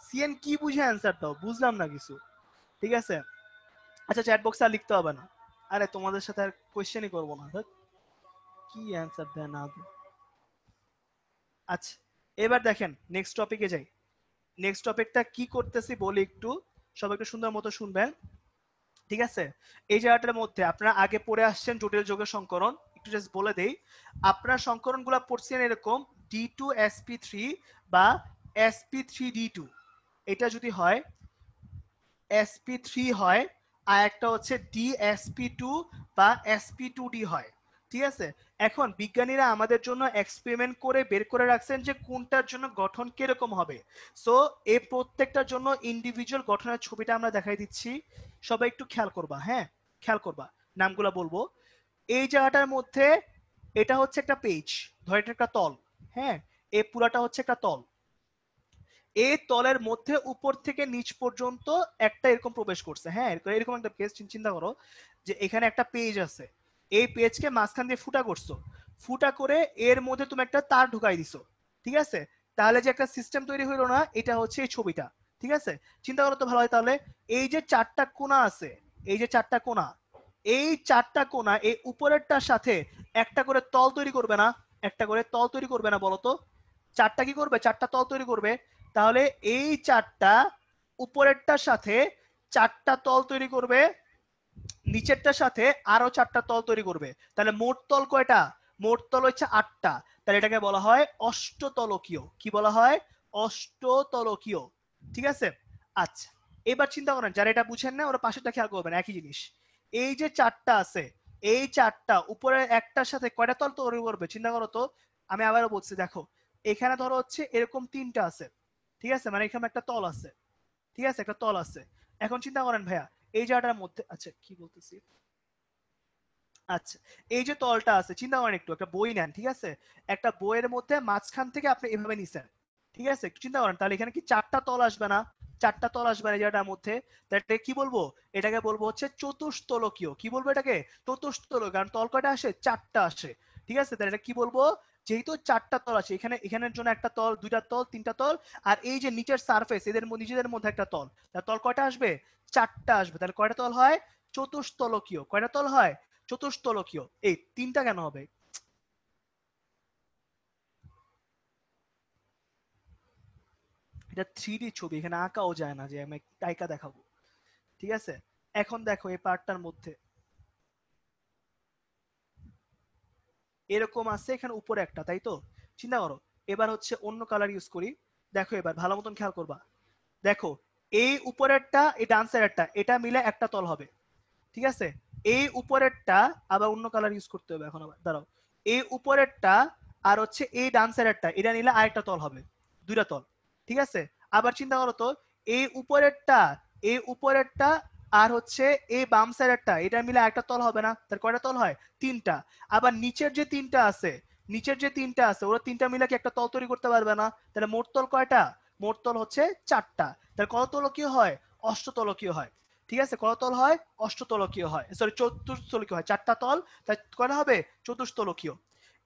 সিএন কি বুঝে অ্যান্সার দাও, বুঝলাম না কিছু। ঠিক আছে, আচ্ছা চ্যাট বক্সে আর লিখতে হবে না, আরে তোমাদের সাথে আর কোয়েশ্চেনই করবো না, ধ্যাৎ, কি অ্যান্সার দেয় না দেয়। আচ্ছা এবার দেখেন নেক্সট টপিকে যাই। নেক্সট টপিকটা কি করতেছি বলি একটু, সবাই একটু সুন্দর মতো শুনবেন। ঠিক আছে, এই জায়গাটার মধ্যে আপনারা আগে পড়ে আসছেন জটিল যৌগের সংকরণ, একটু জাস্ট বলে দেই। আপনারা সংকরণগুলো পড়ছেন এরকম D2sp3 বা sp3d2, এটা যদি হয় sp3 হয়, আর একটা হচ্ছে dsp2 বা sp2d হয়। ঠিক আছে, এখন বিজ্ঞানীরা আমাদের জন্য এক্সপেরিমেন্ট করে বের করে রাখছেন যে কোনটার জন্য গঠন কিরকম হবে। সো এই প্রত্যেকটার জন্য ইন্ডিভিজুয়াল গঠনের ছবিটা আমরা দেখাই দিচ্ছি, সবাই একটু খেয়াল করবা। হ্যাঁ খেয়াল করবা, নামগুলো বলবো। এই জায়গাটার মধ্যে এটা হচ্ছে একটা পেজ, ধর এটা একটা তল। হ্যাঁ, এই পুরাটা হচ্ছে একটা তল। এই তলের মধ্যে উপর থেকে নিচ পর্যন্ত একটা এরকম প্রবেশ করছে। হ্যাঁ, এরকম একটা পেজ চিন্তা করো যে এখানে একটা পেজ আছে, এই পেজকে মাঝখান দিয়ে ফুটা করছো, ফুটা করে এর মধ্যে তুমি একটা তার ঢুকাই দিছো। ঠিক আছে, তাহলে যে একটা সিস্টেম তৈরি হইলো না, এটা হচ্ছে এই ছবিটা। ঠিক আছে, চিন্তা করো তো ভালো হয়। তাহলে এই যে চারটা কোণা আছে, এই যে চারটা কোণা, এই চারটা কোণা এই উপরেরটার সাথে একটা করে তল তৈরি করবে না? একটা করে তল তৈরি করবে না বলো তো? চারটা কি করবে? চারটা তল তৈরি করবে। তাহলে এই চারটা উপরেরটার সাথে চারটা তল তৈরি করবে, নিচেরটার সাথে আরো চারটা তল তৈরি করবে। তাহলে মোট তল কয়টা? মোট তল হচ্ছে 8টা। তাহলে এটাকে বলা হয় অষ্টতলকীয়। কি বলা হয়? অষ্টতলকীয়। ঠিক আছে, আচ্ছা এবার চিন্তা করেন যারা এটা বুঝেন না ওরা পাশেরটা খেয়াল করবেন, একই জিনিস। এই যে চারটা আছে, এই চারটা উপরে একটার সাথে কয়টা তল তৈরি করবে চিন্তা করো তো। আমি আবারও বলছি, দেখো এখানে ধরো হচ্ছে এরকম 3টা আছে। ঠিক আছে, মানে এখানে একটা তল আছে। ঠিক আছে, একটা তল আছে। এখন চিন্তা করেন ভাইয়া এই জায়গাটার মধ্যে, আচ্ছা কি বলতেছি, আচ্ছা এই যে তলটা আছে, চিন্তা করেন একটু, একটা বই নেন। ঠিক আছে, একটা বইয়ের মধ্যে মাঝখান থেকে আপনি এভাবে নিছেন। ঠিক আছে, একটু চিন্তা করেন, তাহলে এখানে কি চারটা তল আসবে না? চারটা তল আসবে না এই জায়গাটার মধ্যে। তাহলে কি বলবো? এটাকে বলবো হচ্ছে চতুস্তলকীয়। কি বলবো এটাকে? চতুস্তলক, কারণ তল কয়টা আসে? চারটা আসে। ঠিক আছে, তাহলে এটা কি বলবো? যেহেতু চারটা তল আছে, এখানে এখানের জন্য একটা তল, দুইটা তল, তিনটা তল, আর এই যে নিচের সারফেস এদের নিজেদের মধ্যে একটা তল, তাহলে তল কয়টা আসবে? চারটা আসবে। তাহলে কয়টা তল হয়? চতুস্তলকীয়। কয়টা তল হয়? চতুস্তলকীয়। এই তিনটা কেন হবে? এটা 3D ছবি, এখানে আঁকাও যায় না যে আমি আঁকা দেখাবো। ঠিক আছে, এখন দেখো এই পার্টটার মধ্যে এরকম আছে, এখানে উপরে একটা, তাই তো? চিন্তা করো, এবার হচ্ছে অন্য কালার ইউজ করি। দেখো এবার ভালো মতন খেয়াল করবা। দেখো এই উপরেরটা এই ডান সাইডেরটা এটা মিলে একটা তল হবে। ঠিক আছে, এই উপরেরটা আবার অন্য কালার ইউজ করতে হবে। এখন আবার দাঁড়াও, এই উপরেরটা আর হচ্ছে এই ডান সাইডেরটা এটা নিলে আরেকটা তল হবে, দুইটা তল। ঠিক আছে, আবার চিন্তা করো তো, এই উপরেরটা, এই উপরেরটা আর হচ্ছে এই বাম সাইডেরটা এটা মিলে একটা তল হবে না? তার কয়টা তল হয়? তিনটা। আবার নিচের যে তিনটা আছে, নিচের যে তিনটা আছে ওরা তিনটা মিলে কি একটা তল তৈরি করতে পারবে না? তাহলে মোট তল কয়টা? মোট তল হচ্ছে চারটা। তাহলে কত তলকীয় হয়? অষ্টতলকীয় হয়। ঠিক আছে, কত তল হয়? অষ্টতলকীয় হয়, সরি চতুর্থলকীয় হয়। চারটা তল, তাই কয়টা হবে? চতুর্থলকীয়।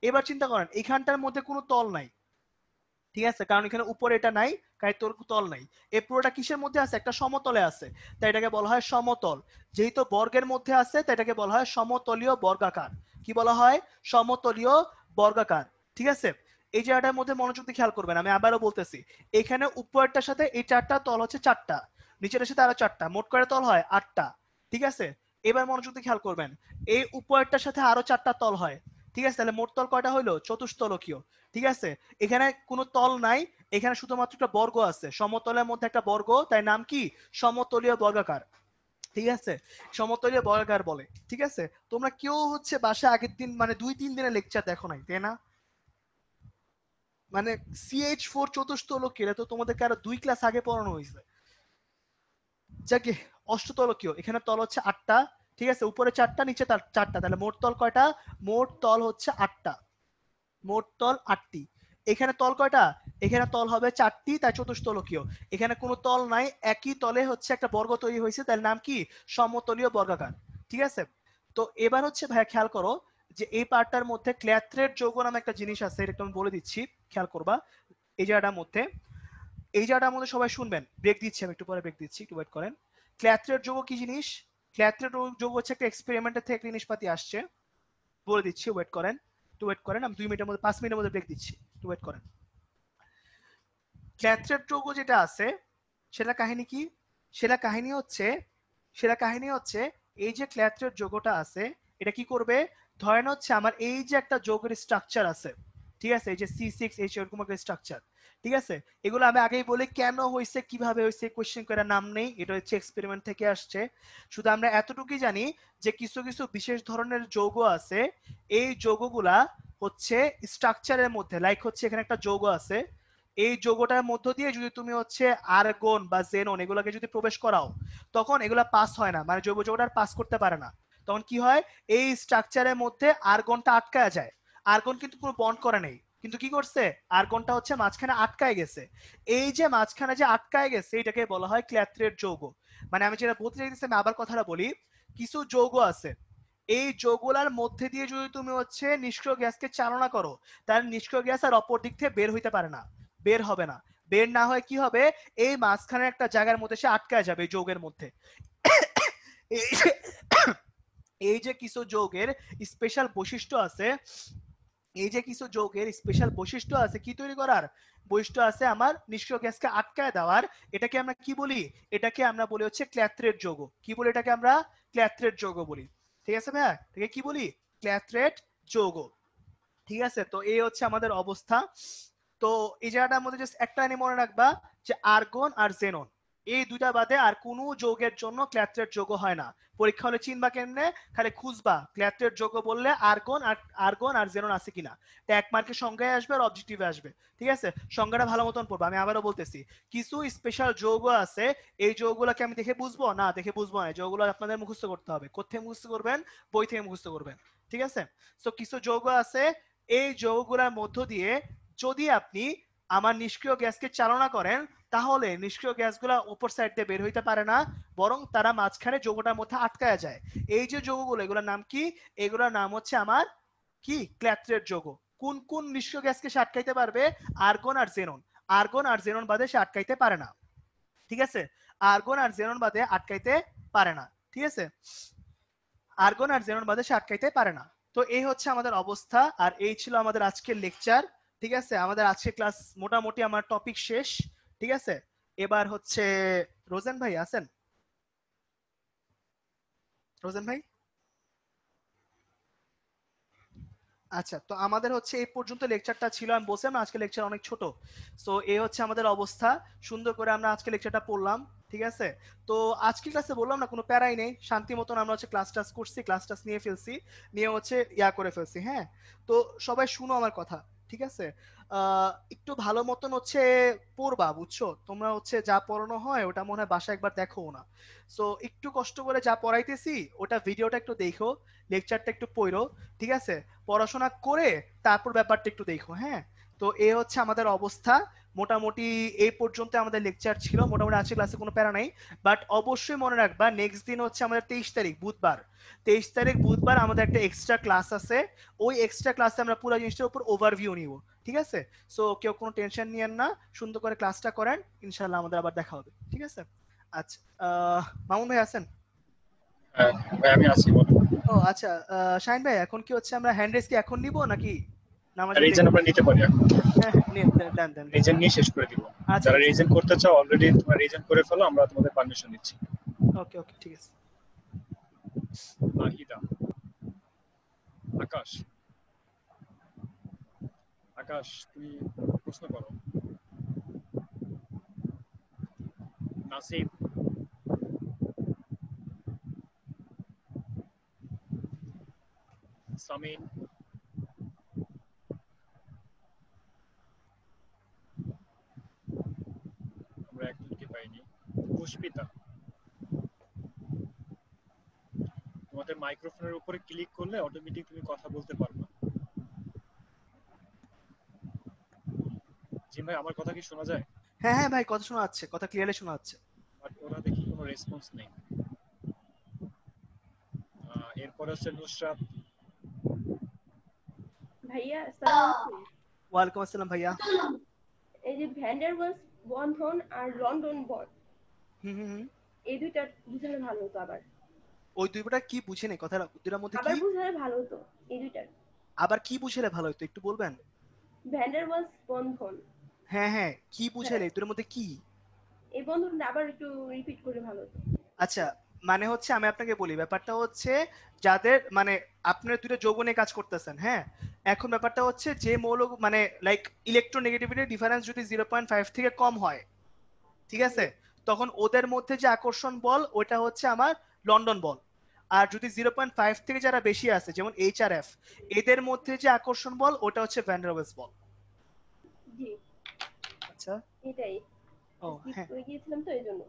এবার চিন্তা করেন এখানটার মধ্যে কোনো তল নাই। ঠিক আছে, কারণ এখানে উপরে এটা নাই, তাই তোর তল নাই। এই পুরোটা কিসের মধ্যে আছে? একটা সমতলে আছে, তাই এটাকে বলা হয় সমতল। যেহেতু বর্গের মধ্যে আছে তাই এটাকে বলা হয় সমতলীয় বর্গাকার। কি বলা হয়? সমতলীয় বর্গাকার। ঠিক আছে, এই জায়গাটার মধ্যে মনোযোগ দিয়ে খেয়াল করবেন, আমি আবারও বলতেছি। এখানে উপরেরটার সাথে এই চারটা তল হচ্ছে চারটা, নিচের সাথে আরো চারটা, মোট করে তল হয় 8টা। ঠিক আছে, এবার মনোযোগ দিয়ে খেয়াল করবেন, এই উপরেরটার সাথে আরো চারটা তল হয়। ঠিক আছে, তাহলে মোট তল কয়টা হইলো? চতুস্তলকীয়। ঠিক আছে, এখানে কোনো তল নাই, এখানে শুধুমাত্র একটা বর্গ আছে, সমতলের মধ্যে একটা বর্গ, তাই নাম কি? সমতলীয় বর্গাকার। ঠিক আছে, সমতলীয় বর্গাকার বলে। ঠিক আছে, তোমরা কেউ হচ্ছে বাসায় আগের দিন মানে 2-3 দিনের লেকচার দেখো নাই, তাই না? মানে CH4 চতুস্তলকীয় এটা তো তোমাদেরকে আরো 2 ক্লাস আগে পড়ানো হয়েছে। যাকে অষ্টতলকীয়, এখানে তল হচ্ছে 8টা। ঠিক আছে, উপরে 4টা নিচে চারটা, তাহলে মোট তল কয়টা? মোট তল হচ্ছে 8টা। মোট তল 8টি। এখানে তল কয়টা? এখানে তল হবে 4টি, তাই চতুস্তলকীয়। এখানে কোনো তল নাই, একই তলে হচ্ছে একটা বর্গ তৈরি হয়েছে, তার নাম কি? সমতলীয় বর্গাকার। ঠিক আছে, তো এবার হচ্ছে ভাইয়া খেয়াল করো, যে এই পার্টটার মধ্যে ক্ল্যাথ্রেট যৌগ নামে একটা জিনিস আছে, এটা একটু আমি বলে দিচ্ছি, খেয়াল করবা। এই জায়গাটার মধ্যে সবাই শুনবেন, ব্রেক দিচ্ছি আমি, একটু পরে ব্রেক দিচ্ছি, একটু ওয়েট করেন। ক্ল্যাথ্রেট যৌগ কি জিনিস? ক্ল্যাথ্রেট যৌগ হচ্ছে একটা এক্সপেরিমেন্টের থেকে একটা জিনিসপাতি আসছে, বলে দিচ্ছি, ওয়েট করেন, একটু ওয়েট করেন, আমি 5 মিনিটের মধ্যে ব্রেক দিচ্ছি, একটু ওয়েট করেন। ক্ল্যাথ্রেট যৌগ যেটা আছে সেটা কাহিনী কি? সেটা কাহিনী হচ্ছে এই যে ক্ল্যাথ্রেট যৌগটা আছে, এটা কি করবে, ধরেন হচ্ছে আমার এই যে একটা যৌগের স্ট্রাকচার আছে, ঠিক আছে, এই যে C6H এরকম একটা স্ট্রাকচার, ঠিক আছে, এগুলো আমি আগেই বলি কেন হয়েছে, কিভাবে হয়েছে, কোয়েশ্চেন করে নাম নেই, এটা হচ্ছে এক্সপেরিমেন্ট থেকে আসছে। শুধু আমরা এতটুকুই জানি যে কিছু কিছু বিশেষ ধরনের যৌগ আছে, এই যৌগগুলা হচ্ছে স্ট্রাকচারের মধ্যে, লাইক হচ্ছে এখানে একটা যৌগ আছে, এই যৌগটার মধ্য দিয়ে যদি তুমি হচ্ছে আর্গন বা জেনন এগুলোকে যদি প্রবেশ করাও, তখন এগুলা পাস হয় না, মানে জৈব যৌগটা পাস করতে পারে না। তখন কি হয়, এই স্ট্রাকচারের মধ্যে আর্গনটা আটকায় যায়। আর্গন কিন্তু কোনো বন্ড করে নেই, কিন্তু কি করছে, আর্গনটা হচ্ছে মাঝখানে আটকায় গেছে। এই যে মাঝখানে যে আটকায় গেছে এটাকে বলা হয় ক্ল্যাথ্রেট যৌগ। মানে আমি যেটা বলতে চাইতেছি, আমি আবার কথাটা বলি, কিছু যৌগ আছে, এই যৌগগুলার মধ্যে দিয়ে যদি তুমি হচ্ছে নিষ্ক্রিয় গ্যাসকে চালনা করো, তার নিষ্ক্রিয় গ্যাস আর অপর দিক থেকে বের হইতে পারে না, বের হবে না। বের না হয় কি হবে, এই মাঝখানে একটা জায়গার মধ্যে সে আটকায় যাবে এই যৌগের মধ্যে। এই যে এই যে কিছু যৌগের স্পেশাল বৈশিষ্ট্য আছে, এই যে কিছু যৌগের স্পেশাল বৈশিষ্ট্য আছে কি তৈরি করার, বৈশিষ্ট্য আছে আমার নিষ্ক্রিয় গ্যাসকে আটকায় দেওয়ার, এটাকে আমরা কি বলি, এটাকে আমরা বলি হচ্ছে ক্ল্যাথ্রেট যৌগ। কি বলি এটাকে আমরা? ক্ল্যাথ্রেট যৌগ বলি। ঠিক আছে ভাইয়া, এটাকে কি বলি? ক্ল্যাথ্রেট যৌগ। ঠিক আছে, তো এই হচ্ছে আমাদের অবস্থা। তো এই জায়গাটার মধ্যে জাস্ট একটা জিনিস মনে রাখবা যে আর্গন আর জেনন এই দুইটা বাদে আর কোনো যৌগের জন্য ক্ল্যাথ্রেট যৌগ হয় না। পরীক্ষা হলে চিনবা কেমনে, খালি খুঁজবা ক্ল্যাথ্রেট যৌগ বললে আর্গন আর জেনন আছে কিনা, এটা এক মার্কের সংজ্ঞায় আসবে আর অবজেক্টিভে আসবে। ঠিক আছে, সংজ্ঞাটা ভালো মতন পড়বা। আমি আবারও বলতেছি, কিছু স্পেশাল যৌগ আছে, এই যৌগগুলোকে আমি দেখে বুঝবো না, দেখে বুঝবো না, যৌগগুলো আপনাদের মুখস্থ করতে হবে। কোথায় মুখস্থ করবেন? বই থেকে মুখস্থ করবেন। ঠিক আছে, তো কিছু যৌগ আছে, এই যৌগগুলোর মধ্য দিয়ে যদি আপনি আমার নিষ্ক্রিয় গ্যাসকে চালনা করেন, তাহলে নিষ্ক্রিয় গ্যাসগুলো উপর সাইড দিয়ে বের হইতে পারে না, বরং তারা মাঝখানে যৌগটার মধ্যে আটকায় যায়। এই যে যৌগগুলো, এগুলোর নাম কি? এগুলোর নাম হচ্ছে আমার কি? ক্ল্যাথ্রেট যৌগ। কোন কোন নিষ্ক্রিয় গ্যাসকে সে আটকাইতে পারবে? আর্গন আর জেনন। আর্গন আর জেনন বাদে সে আটকাইতে পারে না। ঠিক আছে, আর্গন আর জেনন বাদে আটকাইতে পারে না। ঠিক আছে, আর্গন আর জেনন বাদে সে আটকাইতে পারে না। তো এই হচ্ছে আমাদের অবস্থা, আর এই ছিল আমাদের আজকের লেকচার। ঠিক আছে, আমাদের আজকে ক্লাস মোটামুটি আমার টপিক শেষ। ঠিক আছে, এবার হচ্ছে রোজেন ভাই আছেন? রোজেন ভাই, আচ্ছা, তো আমাদের হচ্ছে এই পর্যন্ত লেকচারটা ছিল। আমি বলছিলাম না আজকে লেকচার অনেক ছোট, সো এই হচ্ছে আমাদের অবস্থা। সুন্দর করে আমরা আজকে লেকচারটা পড়লাম। ঠিক আছে, তো আজকে ক্লাসে বললাম না কোনো প্যারাই নেই, শান্তি মতন আমরা হচ্ছে ক্লাস টাস করছি, ক্লাস টাস নিয়ে ফেলছি, নিয়ে হচ্ছে করে ফেলছি। হ্যাঁ, তো সবাই শুনো আমার কথা। ঠিক আছে, একটু ভালো মতন হচ্ছে পড়বা, বুঝছো? তোমরা হচ্ছে যা পড়ানো হয় ওটা মনে হয় বাসায় একবার দেখো না, সো একটু কষ্ট করে যা পড়াইতেছি ওটা ভিডিওটা একটু দেখো, লেকচারটা একটু পড়ো। ঠিক আছে, পড়াশোনা করে তারপর ব্যাপারটা একটু দেখো। হ্যাঁ, তো এ হচ্ছে আমাদের অবস্থা। মোটামুটি এই পর্যন্ত আমাদের লেকচার ছিল। মোটামুটি আজকে ক্লাসে কোনো প্যারা নাই, বাট অবশ্যই মনে রাখবা নেক্সট দিন হচ্ছে আমাদের 23 তারিখ বুধবার। 23 তারিখ বুধবার আমাদের একটা এক্সট্রা ক্লাস আছে। ওই এক্সট্রা ক্লাসে আমরা পুরো জিনিসটার উপর ওভারভিউ নিব। ঠিক আছে, সো কেউ কোনো টেনশন নিয়েন না, সুন্দর করে ক্লাসটা করেন, ইনশাল্লাহ আমাদের আবার দেখা হবে। ঠিক আছে, আচ্ছা, মামুন ভাই আছেন? হ্যাঁ, ভাই আমি আছি, বলো। ও আচ্ছা, শাহিন ভাই এখন কি হচ্ছে আমরা হ্যান্ড রেজ কি এখন নিব নাকি নামাজের রিজেন break? আমরা নিতে পারি এখন। হ্যাঁ হ্যাঁ, দেন দেন দেন। রিজেন নিয়ে শেষ করে দিব। আচ্ছা যারা আচ্ছা, রিজেন করতে চাও অলরেডি তোমরা রিজেন করে ফেলো, আমরা তোমাদের পারমিশন দিচ্ছি। ওকে ওকে, ঠিক আছে। নাহিদা, আকাশ, আকাশ তুমি প্রশ্ন করো। নাসিব, সামিন, আমরা একজনকে পাইনি। পুষ্পিতা, তোমাদের মাইক্রোফোনের উপরে ক্লিক করলে অটোমেটিক তুমি কথা বলতে পারবে। জি ভাই, আমার কথা কি শোনা যায়? হ্যাঁ হ্যাঁ ভাই, কথা শোনা যাচ্ছে, কথা ক্লিয়ারলি শোনা যাচ্ছে। বাট ওরা দেখি কোনো রেসপন্স নেই। এরপরে হচ্ছে নুসরাত, ভাইয়া আসসালামু আলাইকুম। ওয়ালাইকুম আসসালাম ভাইয়া। এই যে ভ্যান্ডারওয়ালস বন্ধন আর লন্ডন বল, হুম হুম হুম। এই দুইটা বুঝালে ভালো হতো। আবার ওই দুইটা কি বুঝিনি, কথা দুইটার মধ্যে আবার কি, বুঝালে ভালো হতো এই দুইটার। আবার কি বুঝালে ভালো হতো একটু বলবেন? ভ্যান্ডারওয়ালস বন্ধন, হ্যাঁ হ্যাঁ, কি হ্যাঁ বুঝালে এই দুটোর মধ্যে কি? এই বন্ধনটা আবার একটু রিপিট করলে ভালো হতো। আচ্ছা, মানে হচ্ছে আমি আপনাকে বলি, ব্যাপারটা হচ্ছে যাদের মানে আপনার দুটো যৌগ নিয়ে কাজ করতেছেন, হ্যাঁ। এখন ব্যাপারটা হচ্ছে যে মৌল মানে লাইক ইলেকট্রোনেগেটিভিটি ডিফারেন্স যদি 0.5 থেকে কম হয়, ঠিক জি আছে, তখন ওদের মধ্যে যে আকর্ষণ বল ওটা হচ্ছে আমার লন্ডন বল। আর যদি 0.5 থেকে যারা বেশি আছে যেমন এইচ আর এফ, এদের মধ্যে যে আকর্ষণ বল ওটা হচ্ছে ভ্যান ডার ওয়েলস বল। জি আচ্ছা। এটাই ও স্কিপ হ্যাঁ, করে গিয়েছিলাম তো এই জন্য।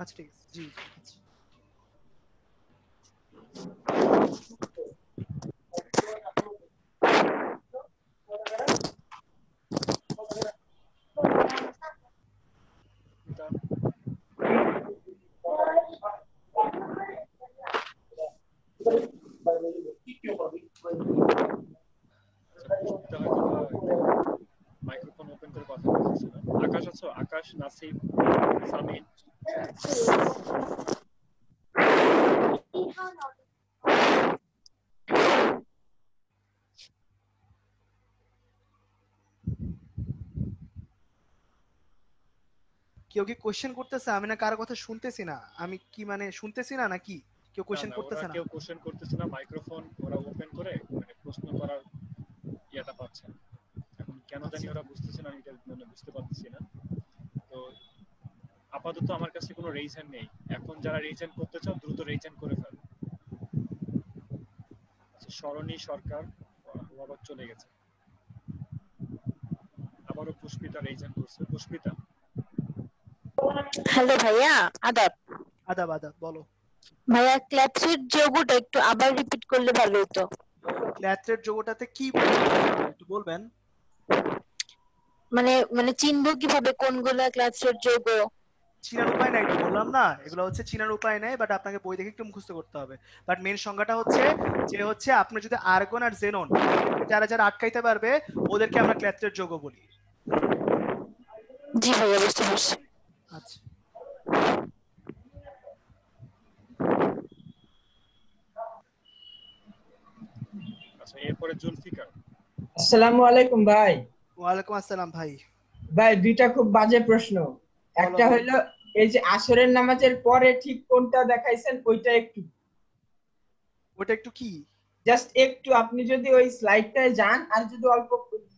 আচ্ছা ঠিক আছে, জি জি, আচ্ছা। এটা আচ্ছা, পুষ্পিতা হয়তো বা একটু মাইক্রোফোন ওপেন করে কথা বলতেছিল। আকাশ আছো? আকাশ, নাসিব, সামিন? কেউ কি কোশ্চেন করতেছে? আমি না কারো কথা শুনতেছি না, আমি কি মানে শুনতেছি না নাকি কেউ না কোশ্চেন না, ওরা করতেছে না? কেউ কোশ্চেন করতেছে না, মাইক্রোফোন ওরা ওপেন করে মানে প্রশ্ন করার ইয়েটা পাচ্ছে না। এখন কেন জানি আচ্ছা ওরা বুঝতেছে না, আমি এটা মানে বুঝতে পারতেছি না। তো আপাতত আমার কাছে কোনো রেইজ নেই। এখন যারা রেইজ করতে চাও দ্রুত রেইজ করে ফেলো। আচ্ছা, সরণী সরকার ও আবার চলে গেছে। আবারও পুষ্পিতা রেইজ করছে। পুষ্পিতা, হ্যালো ভাইয়া, আদাব। আদাব আদাব, বলো। ভাইয়া ক্ল্যাপসিড যৌগটা একটু আবার রিপিট করলে ভালো হতো। ক্ল্যাথরেট যোগটাতে কি বুঝাতে একটু বলবেন? মানে মানে চিনবো কিভাবে কোনগুলা ক্ল্যাপসিড যৌগ? চিনার উপায় নাই তো, বললাম না এগুলো হচ্ছে চিনার উপায় নাই, বাট আপনাকে বই দেখে একটু মুখস্থ করতে হবে। বাট মেন সংজ্ঞাটা হচ্ছে যে হচ্ছে আপনি যদি আর্গন আর জেনন যারা যারা আটকাইতে পারবে ওদেরকে আমরা ক্ল্যাথরেট যোগ বলি। জি ভাইয়া, বুঝতে পারছি। আচ্ছা, আচ্ছা এরপরে জুলফিকার। আসসালামু আলাইকুম ভাই। ওয়ালাইকুম আসসালাম ভাই। ভাই দুইটা খুব বাজে প্রশ্ন। বলো একটা ভাই। হলো এই যে আসরের নামাজের পরে ঠিক কোনটা দেখাইছেন ওইটা একটু ওটা একটু কি? জাস্ট একটু আপনি যদি ওই স্লাইডটায় যান আর যদি অল্প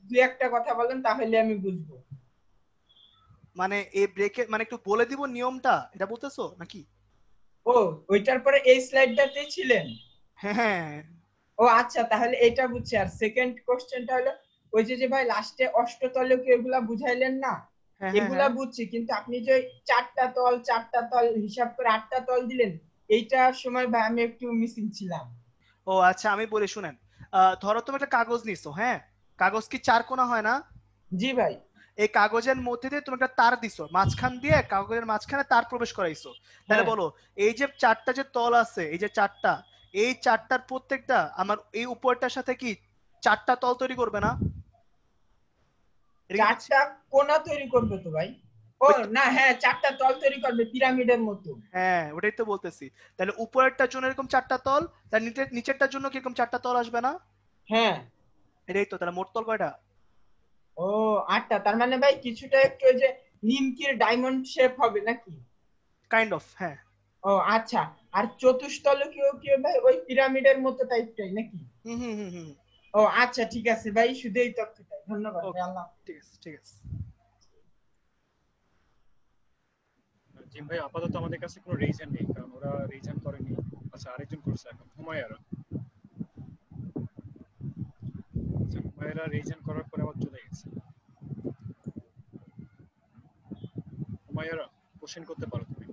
দুই একটা কথা বলেন তাহলে আমি বুঝবো। মানে এই ব্রেকে মানে একটু বলে দিব নিয়মটা, এটা বলতেছো নাকি? ও, ওইটার পরে এই স্লাইডটাতেই ছিলেন? হ্যাঁ হ্যাঁ ও আচ্ছা, তাহলে এটা বুঝছি। আর সেকেন্ড কোশ্চেনটা হলো ওই যে যে ভাই লাস্টে অষ্টতলকে এগুলা বুঝাইলেন না, হ্যাঁ হ্যাঁ এগুলা হ্যাঁ। বুঝছি, কিন্তু আপনি যে চারটা তল হিসাব করে আটটা তল দিলেন এইটার সময় ভাই আমি একটু মিসিং ছিলাম। ও আচ্ছা, আমি বলি শুনেন। ধরো তুমি একটা কাগজ নিছো, হ্যাঁ, কাগজ কি চার কোনা হয় না? জি ভাই। এই কাগজের মধ্যে দিয়ে তুমি একটা তার দিছো, মাঝখান দিয়ে কাগজের মাঝখানে তার প্রবেশ করাইছো, তাহলে হ্যাঁ, বলো এই যে চারটা যে তল আছে, এই যে চারটা, এই চারটার প্রত্যেকটা আমার এই উপরটার সাথে কি চারটা তল তৈরি করবে না? এটা কি বুঝছি? চারটা কোণা তৈরি করবে তো ভাই। ও ওই তো, না, হ্যাঁ চারটা তল তৈরি করবে পিরামিডের মতো। হ্যাঁ ওটাই তো বলতেছি। তাহলে উপরেরটার জন্য এরকম চারটা তল, তার নিচেরটার জন্য কি এরকম চারটা তল আসবে না? হ্যাঁ। এটাই তো, তাহলে মোট তল কয়টা? ও আটটা, তার মানে ভাই কিছুটা একটু ওই যে নিমকির ডায়মন্ড শেপ হবে নাকি? কাইন্ড অফ, হ্যাঁ। ও আচ্ছা। আর চতুষ্তলকীয় কি ভাই ওই পিরামিডের মতো টাইপটাই নাকি? হুম হুম হুম হুম। ও আচ্ছা, ঠিক আছে ভাই, শুধু এই তথ্যটাই। ধন্যবাদ ভাই, ওকে, আল্লাহ। ঠিক আছে ঠিক আছে। জিম ভাই আপাতত আমাদের কাছে কোনো রেইজ নেই, কারণ ওরা রেইজ করেনি। আচ্ছা আরেকজন করছে এখন, হুমায়রা। আচ্ছা হুমায়রা রেইজ করার পরে আবার চলে গেছে। হুমায়রা, কোশ্চেন করতে পারো তুমি।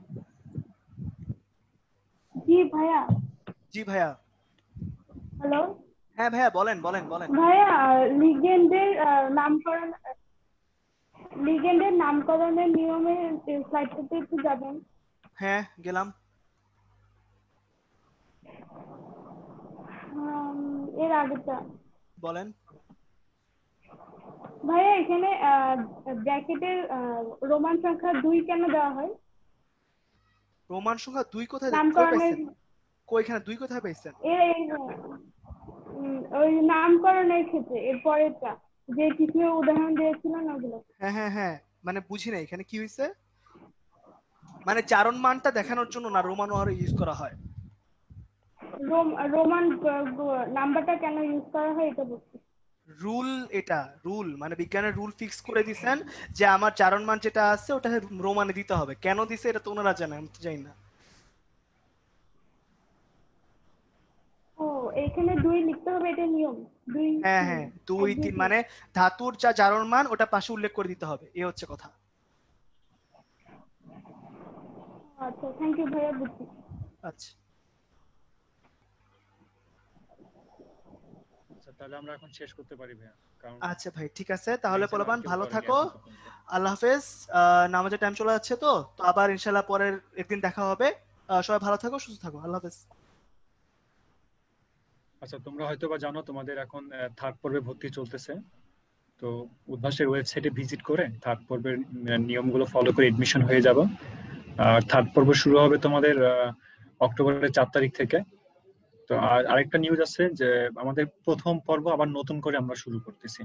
জি ভাইয়া। জি ভাইয়া। হ্যালো হ্যাঁ ভাইয়া, বলেন বলেন বলেন। ভাইয়া, লিগেন্ডের নামকরণ লিগেন্ডের নামকরণের নিয়মে স্লাইডটাতে একটু যাবেন। হ্যাঁ গেলাম। এর আগেটা বলেন। ভাইয়া এখানে ব্র্যাকেটের রোমান সংখ্যা 2 কেন দেওয়া হয়? রোমান সংখ্যা 2 কোথায় কই নামকরণের পাইছেন? কই এখানে 2 কোথায় পাইছেন? ওই নামকরণের ক্ষেত্রে এর পরেরটা যে কিছু উদাহরণ দিয়েছিলেন ওগুলো। হ্যাঁ হ্যাঁ হ্যাঁ, মানে বুঝি না এখানে কি হইছে, মানে চারণ মানটা দেখানোর জন্য না রোমান ওয়ার ইউজ করা হয়। রোমান নাম্বারটা কেন ইউজ করা হয় এটা বলছি। রুল, এটা রুল মানে বিজ্ঞানের রুল ফিক্স করে দিছেন যে আমার চারণ মান যেটা আছে ওটা রোমানে দিতে হবে। কেন দিছে এটা তো ওনারা জানে, আমি তো জানি না। ও এখানে 2 লিখতে হবে, এটা নিয়ম 2। হ্যাঁ হ্যাঁ 2 3 মানে ধাতুর যা চারণ মান ওটা পাশে উল্লেখ করে দিতে হবে, এই হচ্ছে কথা। আচ্ছা থ্যাংক ইউ ভাইয়া, বুঝছি। আচ্ছা আচ্ছা তাহলে আমরা এখন শেষ করতে পারি ভাইয়া, কারণ আচ্ছা ভাই ঠিক আছে, তাহলে reason পোলাপান আর কেউ ভালো করেনি থাকো, এখন পর্যন্ত। আল্লাহ হাফেজ। নামাজের টাইম চলে যাচ্ছে, তো তো আবার ইনশাআল্লাহ পরের একদিন দেখা হবে। সবাই ভালো থাকো, সুস্থ থাকো, আল্লাহ হাফেজ। আচ্ছা তোমরা হয়তো বা জানো তোমাদের এখন থার্ড পর্বে ভর্তি চলতেছে, তো উদ্ভাসের ওয়েবসাইটে ভিজিট করে থার্ড পর্বের নিয়মগুলো ফলো করে এডমিশন হয়ে যাবে। আর থার্ড পর্ব শুরু হবে তোমাদের অক্টোবরের 4 তারিখ থেকে। তো আর আরেকটা নিউজ আছে যে আমাদের প্রথম পর্ব আবার নতুন করে আমরা শুরু করতেছি।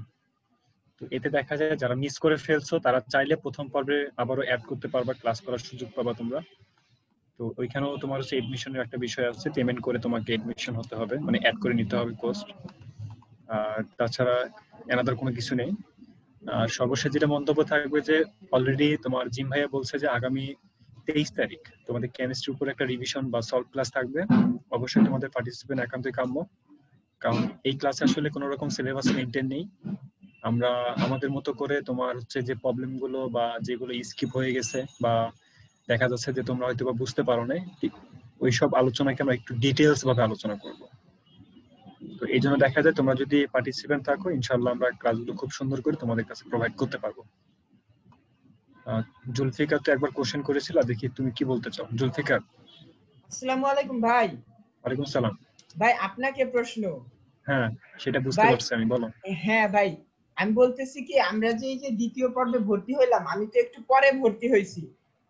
তো এতে দেখা যায় যারা মিস করে ফেলছো তারা চাইলে প্রথম পর্বে আবারও অ্যাড করতে পারবা, ক্লাস করার সুযোগ পাবা তোমরা। তো ওইখানেও তোমার হচ্ছে এডমিশনের একটা বিষয় আছে, পেমেন্ট করে তোমাকে এডমিশন হতে হবে, মানে অ্যাড করে নিতে হবে কোর্স। আর তাছাড়া এনাদার কোনো কিছু নেই। আর সর্বশেষ যেটা মন্তব্য থাকবে যে অলরেডি তোমার জিম ভাইয়া বলছে যে আগামী 23 তারিখ তোমাদের কেমিস্ট্রির উপর একটা রিভিশন বা সলভ ক্লাস থাকবে। অবশ্যই তোমাদের পার্টিসিপেন্ট একান্তই কাম্য, কারণ এই ক্লাসে আসলে কোনো রকম সিলেবাস মেনটেন নেই। আমরা আমাদের মতো করে তোমার হচ্ছে যে প্রবলেম গুলো বা যেগুলো স্কিপ হয়ে গেছে বা দেখা যাচ্ছে যে তোমরা হয়তো বা বুঝতে পারো না, ওইসব আলোচনাকে আমরা একটু ডিটেলস ভাবে আলোচনা করব। তো এই জন্য দেখা যায় তোমরা যদি পার্টিসিপেন্ট থাকো ইনশাআল্লাহ আমরা ক্লাসগুলো খুব সুন্দর করে তোমাদের কাছে প্রোভাইড করতে পারবো। জুলফিকার তো একবার কোশ্চেন করেছিল, দেখি তুমি কি বলতে চাও জুলফিকার। আসসালামু আলাইকুম ভাই। ওয়ালাইকুম সালাম। ভাই আপনাকে প্রশ্ন। হ্যাঁ সেটা বুঝতে ভাই পারছি আমি, বলো। হ্যাঁ ভাই, আমি বলতেছি কি আমরা যে এই যে দ্বিতীয় পর্বে ভর্তি হইলাম, আমি তো একটু পরে ভর্তি হয়েছি,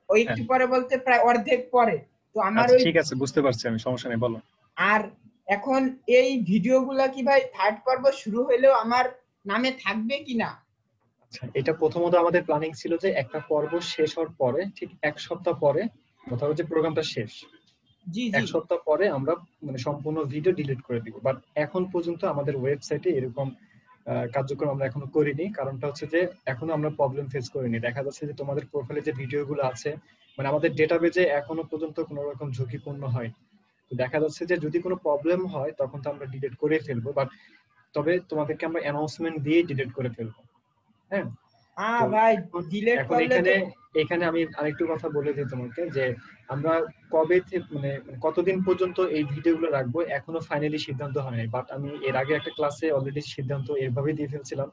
ওই একটু পরে বলতে প্রায় অর্ধেক পরে। তো আমার আচ্ছা ওই ঠিক আছে, বুঝতে পারছি আমি, সমস্যা নেই, বলো। আর এখন এই ভিডিওগুলা কি ভাই থার্ড পর্ব শুরু হইলেও আমার নামে থাকবে কিনা? আচ্ছা এটা প্রথমত আমাদের প্ল্যানিং ছিল যে একটা পর্ব শেষ হওয়ার পরে ঠিক এক সপ্তাহ পরে, অথবা যে প্রোগ্রামটা শেষ জি এক জি সপ্তাহ পরে আমরা মানে সম্পূর্ণ ভিডিও ডিলিট করে দিব। বাট এখন পর্যন্ত আমাদের ওয়েবসাইটে এরকম কার্যক্রম আমরা এখনো করিনি, কারণটা হচ্ছে যে এখনো আমরা প্রবলেম ফেস করিনি। দেখা যাচ্ছে যে তোমাদের প্রোফাইলে যে ভিডিওগুলো আছে মানে আমাদের ডেটাবেজে এখনো পর্যন্ত কোনো রকম ঝুঁকিপূর্ণ হয়। তো দেখা যাচ্ছে যে যদি কোনো প্রবলেম হয় তখন তো আমরা ডিলিট করে ফেলবো, বাট তবে তোমাদেরকে আমরা অ্যানাউন্সমেন্ট দিয়ে ডিলিট করে ফেলবো। হ্যাঁ তো ভাই ডিলিট এখন করলে তো এখানে আমি আরেকটু কথা বলে দিই তোমাকে যে আমরা কবে থেকে মানে কতদিন পর্যন্ত এই ভিডিওগুলো রাখবো এখনো ফাইনালি সিদ্ধান্ত হয়নি। বাট আমি এর আগে একটা ক্লাসে অলরেডি সিদ্ধান্ত এভাবে দিয়ে ফেলছিলাম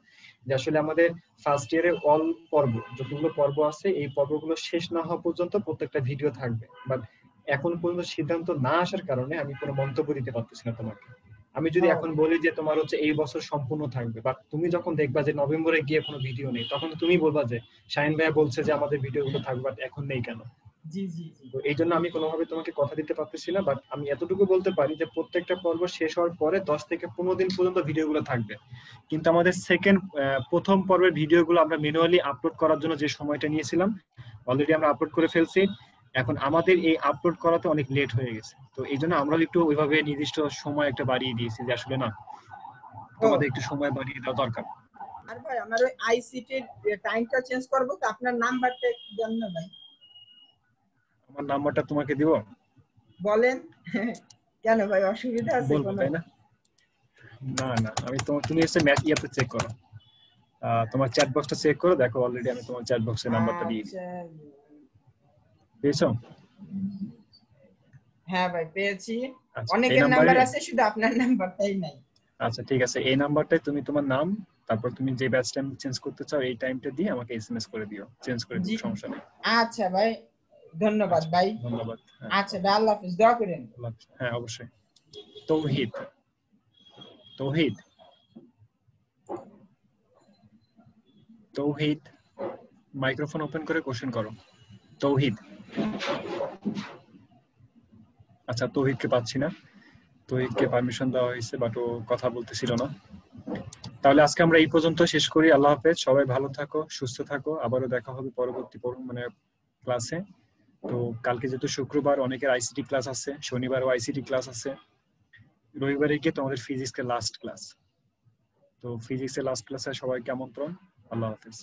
যে আসলে আমাদের ফার্স্ট ইয়ারে অল পর্ব যতগুলো পর্ব আছে এই পর্বগুলো শেষ না হওয়া পর্যন্ত প্রত্যেকটা ভিডিও থাকবে। বাট এখন পর্যন্ত সিদ্ধান্ত না আসার কারণে আমি কোনো মন্তব্য দিতে পারতেছি না তোমাকে। আমি যদি এখন বলি যে তোমার হচ্ছে এই বছর সম্পূর্ণ থাকবে, বাট তুমি যখন দেখবা যে নভেম্বরে গিয়ে কোনো ভিডিও নেই তখন তুমি বলবা যে শাহিন ভাইয়া বলছে যে আমাদের ভিডিওগুলো থাকবে বাট এখন নেই কেন। জি জি জি তো এই জন্য আমি কোনোভাবে তোমাকে কথা দিতে পারতেছি না, বাট আমি এতটুকু বলতে পারি যে প্রত্যেকটা পর্ব শেষ হওয়ার পরে 10 থেকে 15 দিন পর্যন্ত ভিডিওগুলো থাকবে। কিন্তু আমাদের প্রথম পর্বের ভিডিওগুলো আমরা ম্যানুয়ালি আপলোড করার জন্য যে সময়টা নিয়েছিলাম অলরেডি আমরা আপলোড করে ফেলছি। এখন আমাদের এই আপলোড করাতে অনেক লেট হয়ে গেছে, তো এই জন্য আমরা একটু ওইভাবে নির্দিষ্ট সময় একটা বাড়িয়ে দিয়েছি যে আসলে না তোমাদের একটু সময় বাড়িয়ে দেওয়া দরকার। আর ভাই আমার ওই আইসিটি টাইমটা চেঞ্জ করব, তো আপনার নাম্বারটা একটু দেন না ভাই। আমার নাম্বারটা তোমাকে দিব? বলেন কেন ভাই, অসুবিধা আছে বলবো কোনো? তাই না? না না আমি তুমি এসে ম্যাচ ইয়াতে চেক করো, তোমার চ্যাট বক্সটা চেক করো, দেখো অলরেডি আমি তোমার চ্যাট বক্সে নাম্বারটা দিয়েছি। পেয়েছো? হ্যাঁ ভাই পেয়েছি, আচ্ছা, অনেকের নাম্বার আছে শুধু আপনার নাম্বারটাই নাই। আচ্ছা ঠিক আছে, এই নাম্বারটায় তুমি তোমার নাম তারপর তুমি যে ব্যাচ টাইম চেঞ্জ করতে চাও এই টাইমটা দিয়ে আমাকে এসএমএস করে দিও, চেঞ্জ করে দিও, সমস্যা নেই। আচ্ছা ভাই ধন্যবাদ ভাই। ধন্যবাদ। আচ্ছা ভাই আল্লাহ হাফেজ, দোয়া করেন। হ্যাঁ অবশ্যই। তৌহিদ তৌহিদ তৌহিদ, মাইক্রোফোন ওপেন করে কোশ্চেন করো। তৌহিদ। আচ্ছা, তৌহিদকে পাচ্ছি না। তৌহিদকে পারমিশন দেওয়া হয়েছে, বাট ও কথা বলতেছিল না। তাহলে আজকে আমরা এই পর্যন্ত শেষ করি। আল্লাহ হাফেজ, সবাই ভালো থাকো, সুস্থ থাকো। আবারও দেখা হবে পরবর্তী ক্লাসে। তো কালকে যেহেতু শুক্রবার, অনেকের আইসিটি ক্লাস আছে, শনিবারও আইসিটি ক্লাস আছে, রবিবারে গিয়ে তোমাদের ফিজিক্সের লাস্ট ক্লাস। তো ফিজিক্সের লাস্ট ক্লাসে সবাইকে আমন্ত্রণ। আল্লাহ হাফেজ।